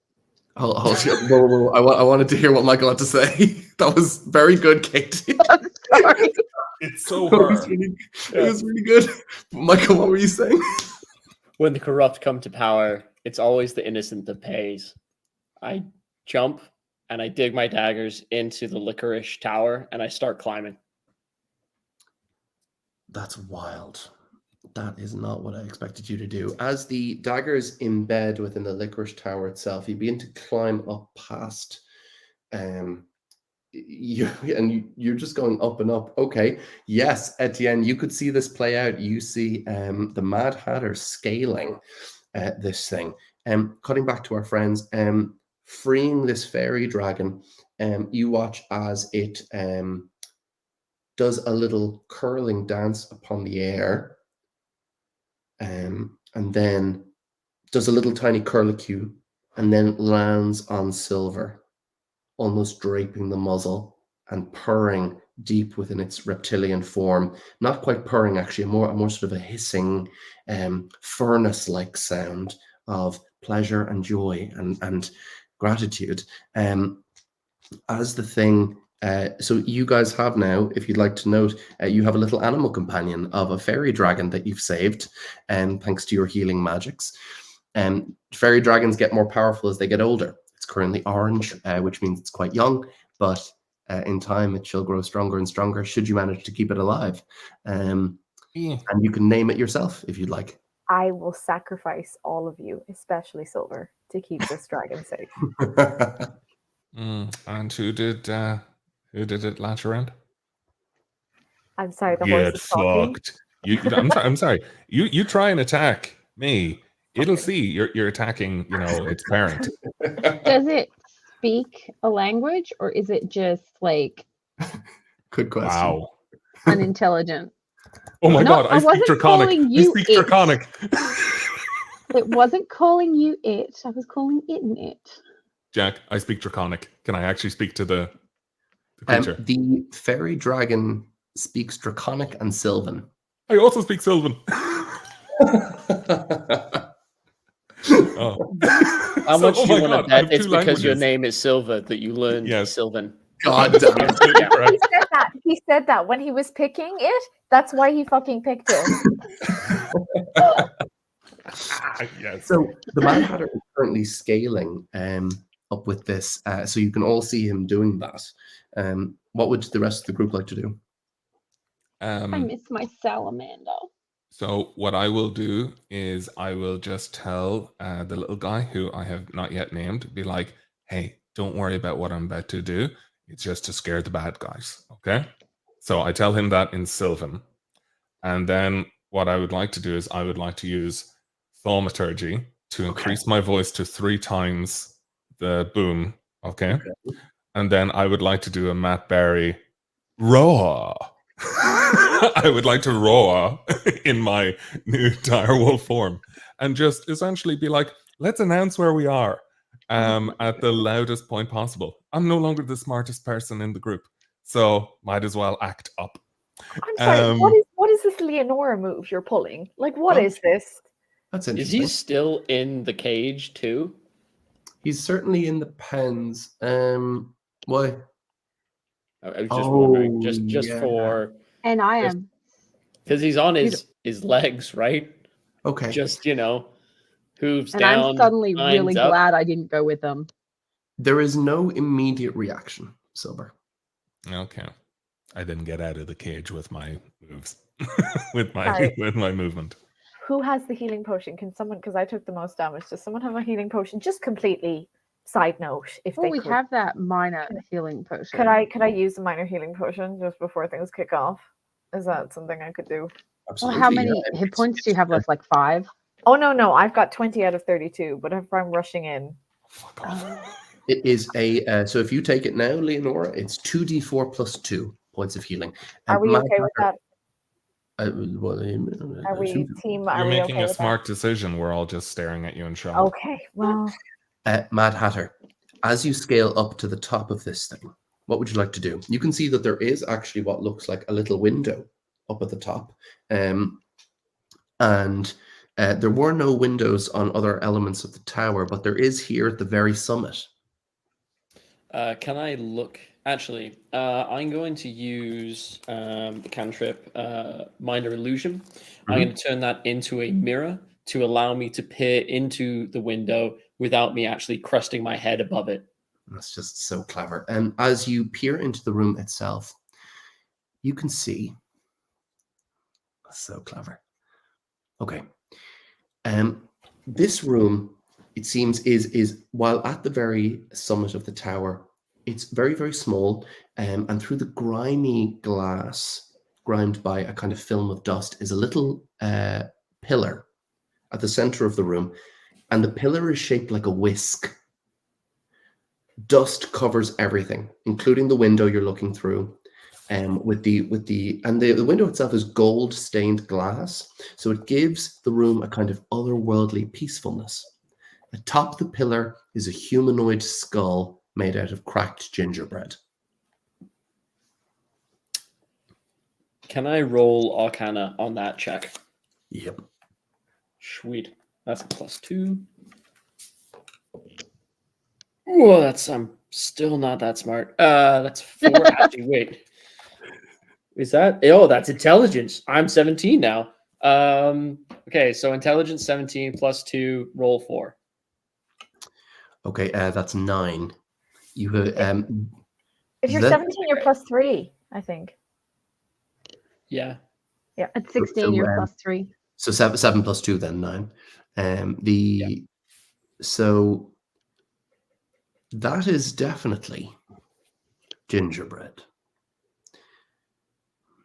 A: though?
B: Whoa. I wanted to hear what Michael had to say. That was very good, Katie.
A: I'm sorry.
D: It's so
B: It was
D: hard.
B: really good. Michael, what were you saying?
E: When the corrupt come to power, it's always the innocent that pays. I jump and I dig my daggers into the Licorice Tower and I start climbing.
B: That's wild. That is not what I expected you to do. As the daggers embed within the Licorice Tower itself, you begin to climb up past you're just going up and up. Okay. Yes, Aetiyen, you could see this play out. You see the Mad Hatter scaling this thing. Cutting back to our friends, freeing this fairy dragon, you watch as it does a little curling dance upon the air, and then does a little tiny curlicue, and then lands on Silver, almost draping the muzzle and purring deep within its reptilian form. Not quite purring, actually, a more sort of a hissing, furnace-like sound of pleasure and joy and gratitude. As the thing So you guys have now, if you'd like to note, you have a little animal companion of a fairy dragon that you've saved, thanks to your healing magics. Fairy dragons get more powerful as they get older. It's currently orange, which means it's quite young, but in time it shall grow stronger and stronger should you manage to keep it alive. And you can name it yourself if you'd like.
C: I will sacrifice all of you, especially Silver, to keep this dragon safe.
D: And who did it latch around?
C: I'm sorry, the horse
D: Get
C: is talking.
D: fucked. I'm sorry. You try and attack me. It'll see you're attacking, its parent.
A: Does it speak a language, or is it just like
B: Good question.
D: Wow.
A: unintelligent?
D: Oh my god, I speak
A: wasn't
D: Draconic.
A: calling
D: I
A: you
D: speak
A: it.
D: Draconic.
A: It wasn't calling you it. I was calling it.
D: Jack, I speak Draconic. Can I actually speak to the creature?
B: The fairy dragon speaks Draconic and Sylvan.
D: I also speak Sylvan. Oh.
E: How much do you want
D: God,
E: to
D: I have
E: bet it's
D: two
E: because your
D: languages.
E: name is Silver that you learned
D: Yes.
E: Sylvan?
B: God damn it.
D: Absolutely correct.
C: He said that. He said that when he was picking it. That's why he fucking picked it.
D: Yes.
B: So the Mad Hatter is currently scaling up with this, so you can all see him doing that. What would the rest of the group like to do?
A: I miss my salamander.
D: So what I will do is I will just tell the little guy who I have not yet named, be like, hey, don't worry about what I'm about to do. It's just to scare the bad guys, okay? So I tell him that in Sylvan. And then what I would like to do is I would like to use thaumaturgy to increase my voice to 3 times the boom, okay? And then I would like to do a Matt Berry roar. I would like to roar in my new direwolf form and just essentially be like, let's announce where we are at the loudest point possible. I'm no longer the smartest person in the group, so might as well act up.
C: I'm sorry. What is this Leonora move you're pulling? Like, what is this?
B: That's
E: Is
B: interesting.
E: he still in the cage too?
B: He's certainly in the pens. Why?
E: I was just wondering, just
B: yeah.
E: for,
A: And I am.
E: because he's on his legs, right?
B: Okay.
E: Just hooves
A: And
E: down.
A: I'm suddenly
E: lines
A: really
E: up.
A: glad I didn't go with them.
B: There is no immediate reaction, Silver.
D: Okay. I didn't get out of the cage with my moves, with my movement.
C: Who has the healing potion? Can someone? Because I took the most damage. Does someone have a healing potion? Just completely side note, if
A: Oh,
C: they
A: we
C: could.
A: have that minor healing potion.
C: Could I use a minor healing potion just before things kick off? Is that something I could do?
A: Well,
B: Absolutely.
A: how many hit points do you have left? Like 5?
C: Oh no, I've got 20 out of 32. But if I'm rushing in,
D: Fuck off.
B: It is a so if you take it now, Leonora, it's 2d4 plus 2 points of healing.
C: are we
B: Mad
C: okay with that?
B: Hatter,
C: Are we team? Are
D: You're
C: we
D: making
C: okay
D: a
C: with
D: smart decision. We're all just staring at you in shock.
C: that? Okay, well,
B: Mad Hatter, as you scale up to the top of this thing, what would you like to do? You can see that there is actually what looks like a little window up at the top. And there were no windows on other elements of the tower, but there is here at the very summit.
E: Can I look? Actually, I'm going to use the cantrip Minor Illusion. I'm going to turn that into a mirror to allow me to peer into the window without me actually crusting my head above it.
B: That's just so clever. And as you peer into the room itself, you can see. So clever. Okay. This room, it seems, is while at the very summit of the tower, it's very, very small, and through the grimy glass, grimed by a kind of film of dust, is a little pillar at the center of the room, and the pillar is shaped like a whisk. Dust covers everything, including the window you're looking through. The window itself is gold stained glass, so it gives the room a kind of otherworldly peacefulness. Atop the pillar is a humanoid skull made out of cracked gingerbread.
E: Can I roll Arcana on that check?
B: Yep.
E: Sweet. That's a +2. Oh, that's I'm Still not that smart. That's 4. Actually, wait. Is that? Oh, that's intelligence. I'm 17 now. Okay, so intelligence 17 plus 2, roll 4.
B: Okay, that's 9. You
C: If you're
B: that-
C: 17, you're plus 3, I think.
E: Yeah.
A: At 16,
B: So,
A: you're plus 3.
B: So 7 plus 2, then 9. So that is definitely gingerbread.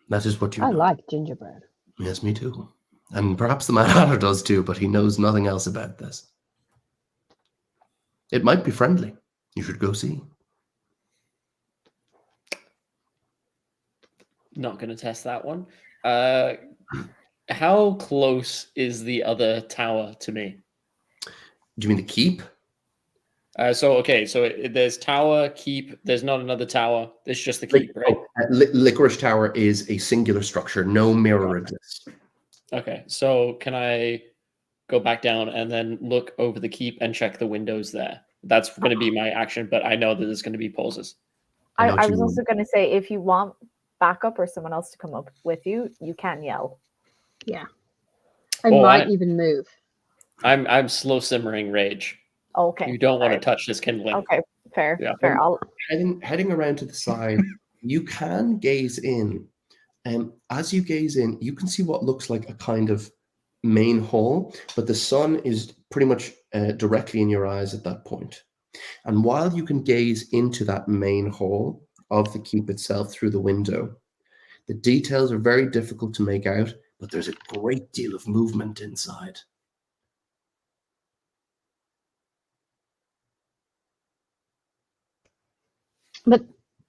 B: That is what you
A: I
B: know.
A: like gingerbread.
B: Yes, me too. And perhaps the Mad Hatter does too, but he knows nothing else about this. It might be friendly. You should go see.
E: Not going to test that one. How close is the other tower to me?
B: Do you mean the keep?
E: So there's tower, keep. There's not another tower. There's just the keep, right?
B: Licorice Tower is a singular structure. No mirror exists.
E: Okay, so can I go back down and then look over the keep and check the windows there? That's going to be my action, but I know that there's going to be pauses.
C: I was also going to say, if you want backup or someone else to come up with you, you can yell.
A: Yeah. I might even move.
E: I'm slow simmering rage.
C: Okay.
E: You don't want to touch this kindling.
C: Okay, fair.
E: Yeah.
C: Fair.
B: Heading around to the side, you can gaze in. And as you gaze in, you can see what looks like a kind of main hall, but the sun is pretty much directly in your eyes at that point. And while you can gaze into that main hall of the keep itself through the window, the details are very difficult to make out, but there's a great deal of movement inside.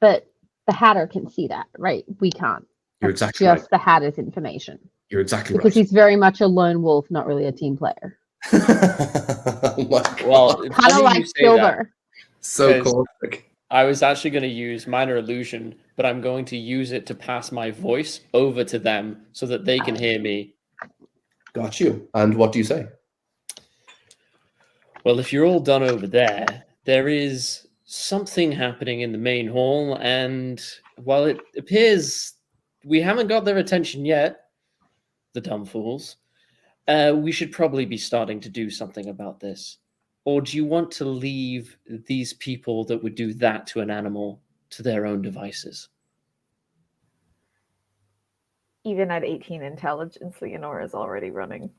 A: But the Hatter can see that, right? We can't.
B: You're
A: That's
B: exactly
A: just
B: right.
A: the Hatter's information.
B: You're exactly
A: because
B: right.
A: he's very much a lone wolf, not really a team player.
B: Oh my God.
E: Well,
A: Kind of like Silver.
B: So caustic.
E: I was actually going to use minor illusion, but I'm going to use it to pass my voice over to them so that they can hear me.
B: Got you. And what do you say?
E: Well, if you're all done over there, there is something happening in the main hall, and while it appears we haven't got their attention yet, the dumb fools, we should probably be starting to do something about this. Or do you want to leave these people that would do that to an animal to their own devices?
C: Even at 18 intelligence, Leonora is already running.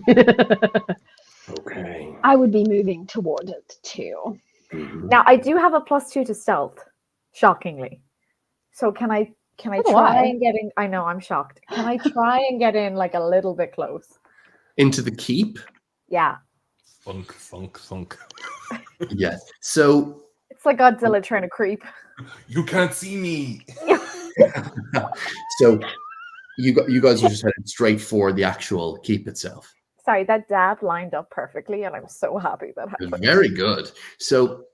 B: Okay.
A: I would be moving toward it too.
B: Mm-hmm.
C: Now I do have a +2 to stealth, shockingly. So can I try and get in? I know, I'm shocked. Can I try and get in like a little bit close?
B: Into the keep?
C: Yeah.
D: Thunk.
B: Yes. So
C: It's like Godzilla trying to creep.
D: You can't see me.
B: so you guys are just headed straight for the actual keep itself.
C: Sorry, that dab lined up perfectly, and I'm so happy that happened.
B: Very good. So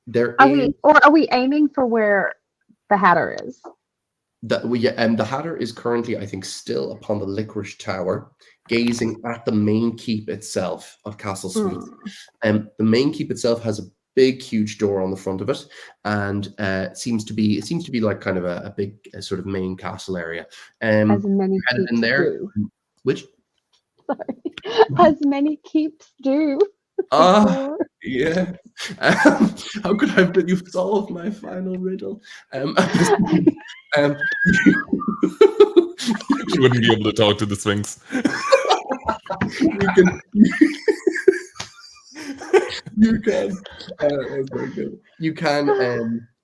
B: there
A: are we aiming for where the Hatter is?
B: The Hatter is currently, I think, still upon the Licorice Tower, gazing at the main keep itself of Castle Suites. The main keep itself has a big, huge door on the front of it, and it seems to be like kind of a big sort of main castle area.
A: As many
B: headed
A: keeps
B: in there.
A: do.
B: Which?
A: Sorry. As many keeps do.
B: Yeah. How could I? But you've solved my final riddle.
D: You wouldn't be able to talk to the Sphinx.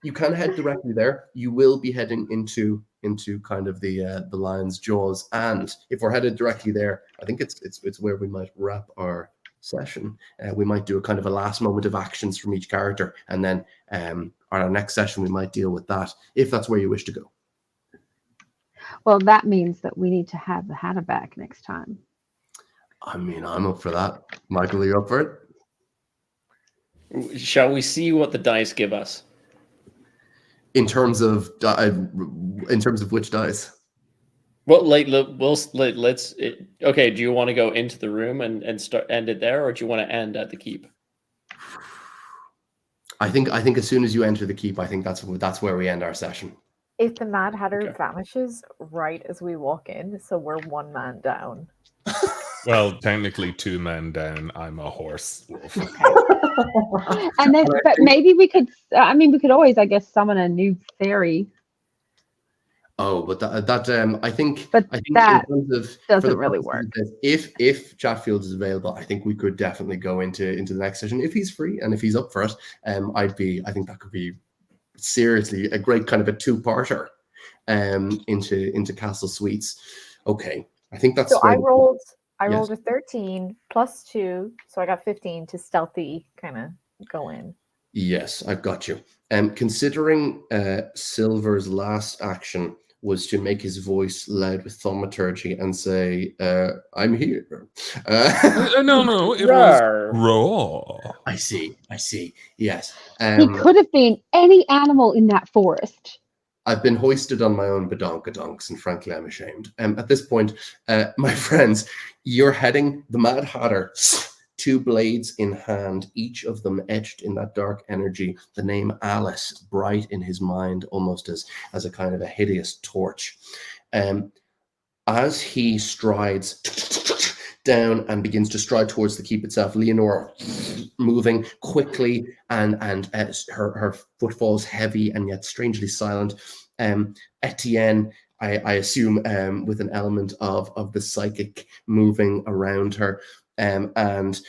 B: You can head directly there. You will be heading into kind of the lion's jaws, and if we're headed directly there, I think it's where we might wrap our session. We might do a kind of a last moment of actions from each character, and then on our next session we might deal with that if that's where you wish to go.
A: Well, that means that we need to have the Hatter back next time.
B: I mean, I'm up for that. Michael, are you up for
E: it? Shall we see what the dice give us?
B: In terms of which dice?
E: Well, let's. Okay, do you want to go into the room and end it there, or do you want to end at the keep?
B: I think as soon as you enter the keep, I think that's where we end our session.
C: If the Mad Hatter
E: Okay.
C: vanishes right as we walk in, so we're one man down.
D: Well, technically 2 men down. I'm a horse wolf.
A: And then, but maybe we could. I mean, we could always, I guess, summon a new fairy.
B: Oh, but I think
A: But
B: in
A: that
B: terms of for
A: doesn't
B: the
A: really
B: purposes of
A: work.
B: this, if Chatfield is available, I think we could definitely go into the next session if he's free and if he's up for it. I think that could be seriously a great kind of a two-parter into Castle Suites. Okay, I think that's
C: So I rolled
B: Yes.
C: a 13 plus 2, so I got 15 to stealthy kind of go in.
B: Yes, I've got you. Considering Silver's last action was to make his voice loud with thaumaturgy and say, "I'm here."
D: No, it was
E: Rawr.
D: raw.
B: I see. Yes.
A: He could have been any animal in that forest.
B: I've been hoisted on my own badonkadonks, and frankly, I'm ashamed. At this point, my friends, you're heading the Mad Hatter, 2 blades in hand, each of them etched in that dark energy, the name Alice bright in his mind, almost as a kind of a hideous torch. As he strides down and begins to stride towards the keep itself, Leonora moving quickly and her footfalls heavy and yet strangely silent. Aetiyen, I assume, with an element of the psychic moving around her. And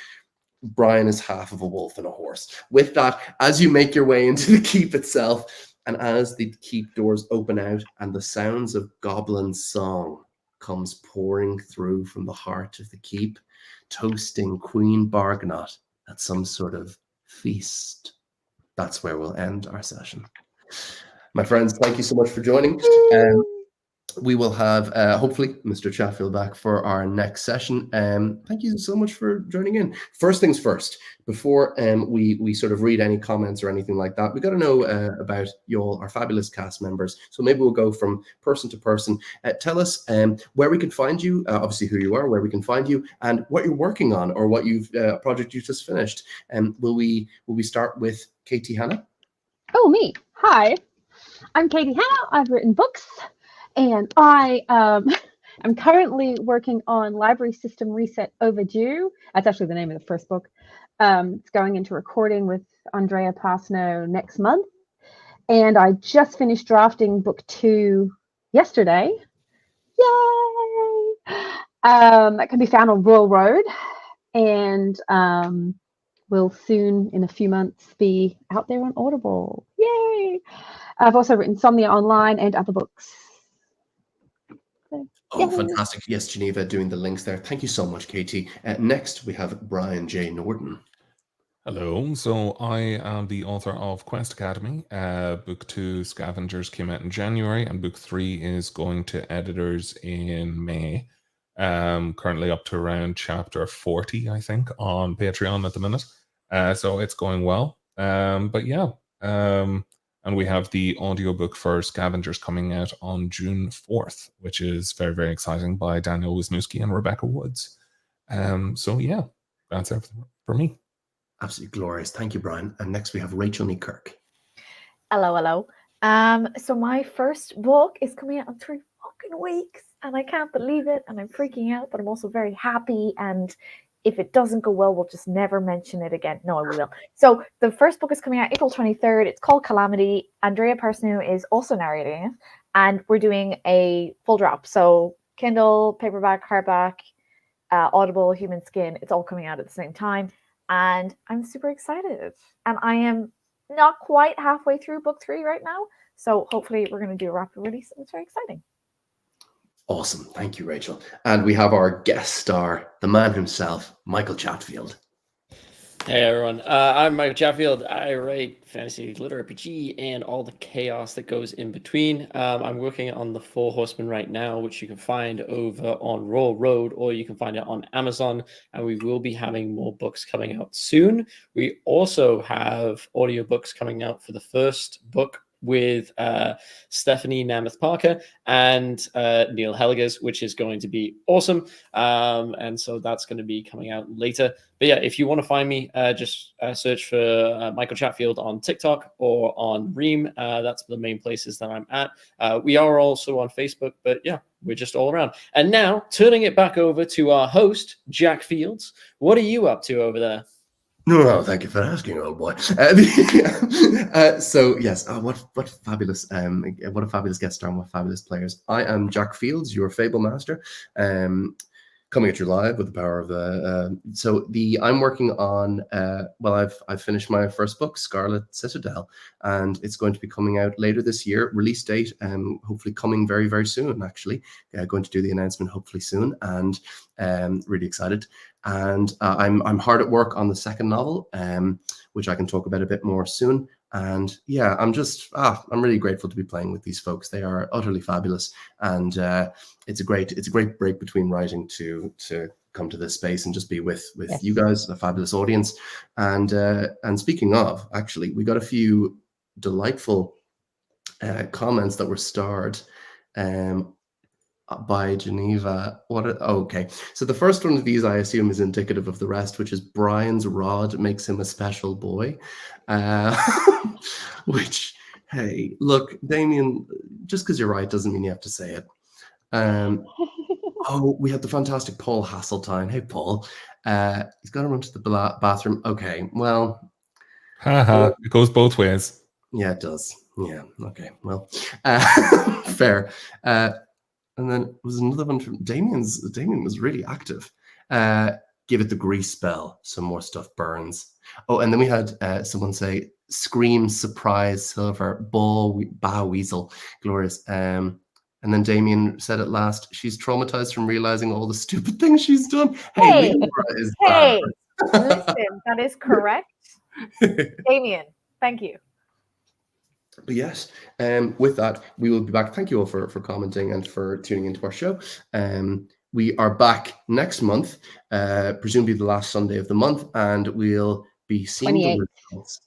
B: Brian is half of a wolf and a horse. With that, as you make your way into the keep itself, and as the keep doors open out and the sounds of goblin song comes pouring through from the heart of the keep, toasting Queen Bargnot at some sort of feast. That's where we'll end our session. My friends, thank you so much for joining. We will have hopefully Mr. Chatfield back for our next session. Thank you so much for joining in. First things first, before we sort of read any comments or anything like that, we got to know about you all, our fabulous cast members. So maybe we'll go from person to person. Tell us where we can find you, obviously who you are, where we can find you, and what you're working on or what you've project you just finished. Will we start with Katie Hanna?
A: Oh, me. Hi, I'm Katie Hanna. I've written books. And I am currently working on Library System Reset Overdue. That's actually the name of the first book. It's going into recording with Andrea Pasno next month. And I just finished drafting book 2 yesterday. Yay! That can be found on Royal Road. And will soon, in a few months, be out there on Audible. Yay! I've also written Somnia Online and other books.
B: Oh, fantastic. Yes, Geneva doing the links there. Thank you so much, Katie. Next, we have Brian J. Nordon.
D: Hello. So I am the author of Quest Academy. Book 2, Scavengers, came out in January, and book 3 is going to editors in May. Currently up to around chapter 40, I think, on Patreon at the minute. So it's going well. But yeah. And we have the audiobook for Scavengers coming out on June 4th, which is very, very exciting, by Daniel Wisniewski and Rebecca Woods. So yeah, that's everything for me.
B: Absolutely glorious. Thank you, Brian. And next we have Rachel Kirk.
C: Hello. So my first book is coming out in 3 fucking weeks, and I can't believe it, and I'm freaking out, but I'm also very happy. And if it doesn't go well, we'll just never mention it again. No, I will. So the first book is coming out April 23rd. It's called Calamity. Andrea Parsonu is also narrating it, and we're doing a full drop. So Kindle, paperback, hardback, Audible, Human Skin. It's all coming out at the same time, and I'm super excited. And I am not quite halfway through book 3 right now, so hopefully we're going to do a rapid release, and it's very exciting.
B: Awesome. Thank you, Rachel. And we have our guest star, the man himself, Michael Chatfield.
E: Hey everyone, I'm Michael Chatfield. I write fantasy, glitter RPG, and all the chaos that goes in between. I'm working on the 4 Horsemen right now, which you can find over on Royal Road, or you can find it on Amazon, and we will be having more books coming out soon. We also have audiobooks coming out for the first book with Stephanie Namath Parker and Neil Helgers, which is going to be awesome. And so that's going to be coming out later. But yeah, if you want to find me, just search for Michael Chatfield on TikTok or on Ream. That's the main places that I'm at. We are also on Facebook, but yeah, we're just all around. And now, turning it back over to our host, Jack Fields. What are you up to over there?
B: No, thank you for asking, old boy. So yes, what a fabulous guest star and what fabulous players. I am Jack Fields, your Fable master, coming at you live with the power of the. I'm working on. I've finished my first book, Scarlet Citadel, and it's going to be coming out later this year. Release date, hopefully coming very very soon. Actually, going to do the announcement hopefully soon, and really excited. And I'm hard at work on the second novel, which I can talk about a bit more soon. And yeah, I'm really grateful to be playing with these folks. They are utterly fabulous, and it's a great break between writing to come to this space and just be with
A: Yes.
B: you guys, a fabulous audience. And speaking of, actually, we got a few delightful comments that were starred by Geneva. Okay. So the first one of these, I assume, is indicative of the rest, which is Brian's rod makes him a special boy. Which, hey, look, Damien, just because you're right doesn't mean you have to say it. We have the fantastic Paul Hasseltine. Hey, Paul. He's got to run to the bathroom. Okay, well.
D: Haha, it goes both ways.
B: Yeah, it does. Yeah, okay, well, fair. And then was another one from Damien was really active. Give it the grease spell. Some more stuff burns. Oh, and then we had someone say, scream, surprise, silver, bow weasel, glorious. And then Damien said at last, she's traumatized from realizing all the stupid things she's done.
C: Hey,
B: Leonora is
C: hey,
B: bad.
C: listen, that is correct. Damien, thank you.
B: But yes, with that, we will be back. Thank you all for commenting and for tuning into our show. We are back next month, presumably the last Sunday of the month, and we'll be seeing the results.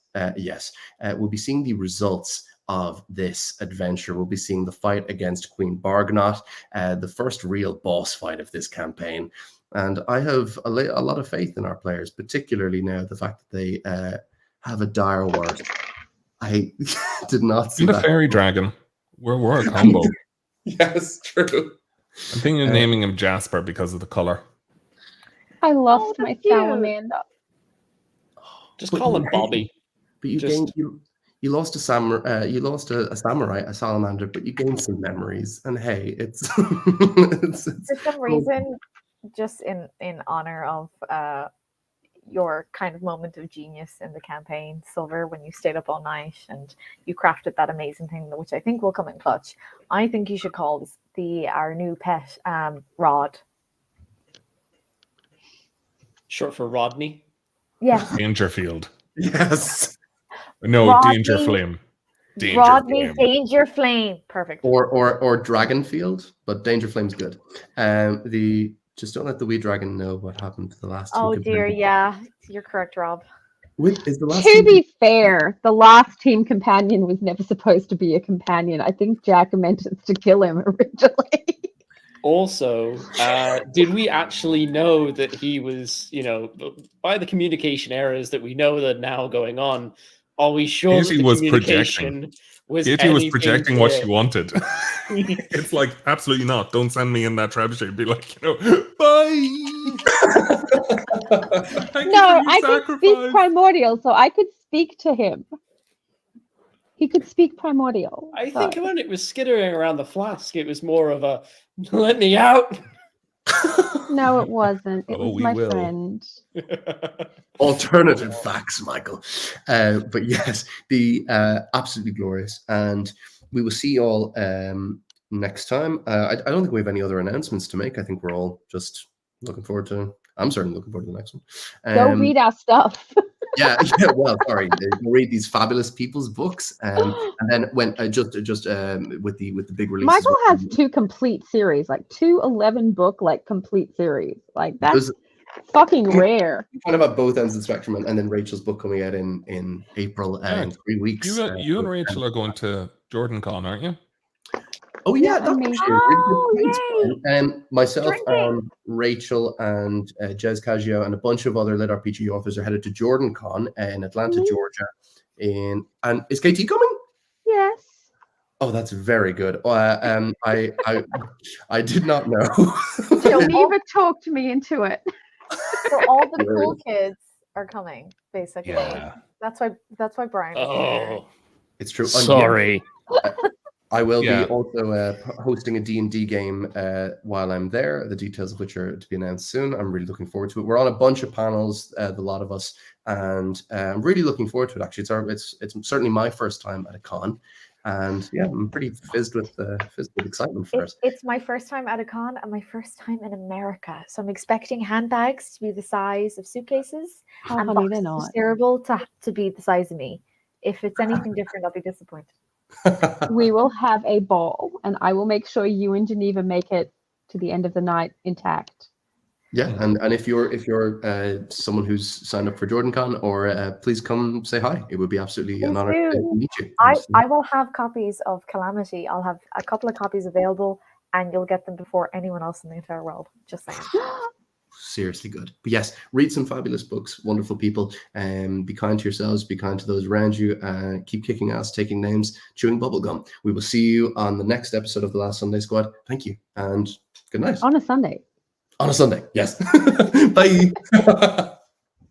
B: We'll be seeing the results of this adventure. We'll be seeing the fight against Queen Bargnot, the first real boss fight of this campaign. And I have a lot of faith in our players, particularly now the fact that they have a dire word. I did not see
D: And a
B: that.
D: fairy dragon. We're a combo.
B: Yes, true.
D: I'm thinking of naming him Jasper because of the color.
A: I lost my
C: that's cute.
A: salamander.
E: Just call him Bobby.
B: But you lost a samurai. You lost a samurai, a salamander, but you gained some memories. And hey, it's
C: For some reason, just in honor of your kind of moment of genius in the campaign, Silver, when you stayed up all night and you crafted that amazing thing, which I think will come in clutch. I think you should call our new pet Rod.
E: Short for Rodney.
C: Yes.
D: Dangerfield.
B: Yes.
D: No,
C: Rodney,
D: Danger Flame.
C: Rodney Danger Flame. Perfect.
B: Or Dragonfield, but Danger Flame's good. Just don't let the wee dragon know what happened to the last.
C: Oh dear, yeah, you're correct, Rob.
A: To be fair, the last team companion was never supposed to be a companion. I think Jack meant it to kill him originally.
E: Also, did we actually know that he was, by the communication errors that we know that now going on, are we sure that the communication was
D: projecting what she wanted? It's like, absolutely not. Don't send me in that trebuchet. Be like, bye.
A: No, I could speak primordial, so I could speak to him. He could speak primordial.
E: I think when it was skittering around the flask, it was more of a, let me out.
A: No, it wasn't. It was my
D: will.
A: friend.
B: Alternative facts, Michael. But yes, the absolutely glorious. And we will see you all next time. I don't think we have any other announcements to make. I think we're all just looking forward to. I'm certainly looking forward to the next one.
A: Go read our stuff.
B: Yeah. Well, sorry. Read these fabulous people's books, and then when just with the big release.
A: Michael has 2 complete series, like 2 11-book complete series, like that's Fucking rare.
B: Kind of at both ends of the spectrum, and then Rachel's book coming out in April in
D: Right.
B: 3 weeks.
D: You and Rachel are going to Jordan Con, aren't you?
B: Oh yeah,
A: Yeah,
B: that's
A: amazing.
B: actually a really good
C: Oh,
B: point, Brian. Myself,
C: Drinking.
B: Rachel, and Jez Caggio, and a bunch of other Lit RPG authors are headed to Jordan Con in Atlanta,
A: Mhm.
B: Georgia. And is KT coming?
A: Yes.
B: Oh, that's very good. I did not know.
A: Geneva talked me into it.
C: So all the
B: Word.
C: cool kids are coming, basically.
D: Yeah.
C: That's why Brian is there.
E: Oh,
B: It's true. And
E: sorry.
B: I will
D: Yeah.
B: be also hosting a D&D game while I'm there, the details of which are to be announced soon. I'm really looking forward to it. We're on a bunch of panels, the lot of us, and I'm really looking forward to it, actually. It's certainly my first time at a con, and yeah, I'm pretty fizzed with excitement for it.
C: It's my first time at a con and my first time in America. So I'm expecting handbags to be the size of suitcases
A: Oh,
C: and
A: honey, they're
C: boxes
A: not.
C: steerable to be the size of me. If it's anything different, I'll be disappointed.
A: We will have a ball, and I will make sure you and Geneva make it to the end of the night intact.
B: Yeah, and if you're someone who's signed up for JordanCon, or please come say hi. It would be absolutely an
C: Please
B: honor
C: do.
B: to meet you.
C: I will have copies of Calamity. I'll have a couple of copies available, and you'll get them before anyone else in the entire world. Just saying.
B: Seriously good. But yes, read some fabulous books, wonderful people, and be kind to yourselves, be kind to those around you, keep kicking ass, taking names, chewing bubblegum. We will see you on the next episode of The Last Sunday Squad. Thank you, and good night.
A: On a Sunday.
B: On a Sunday, yes. Bye.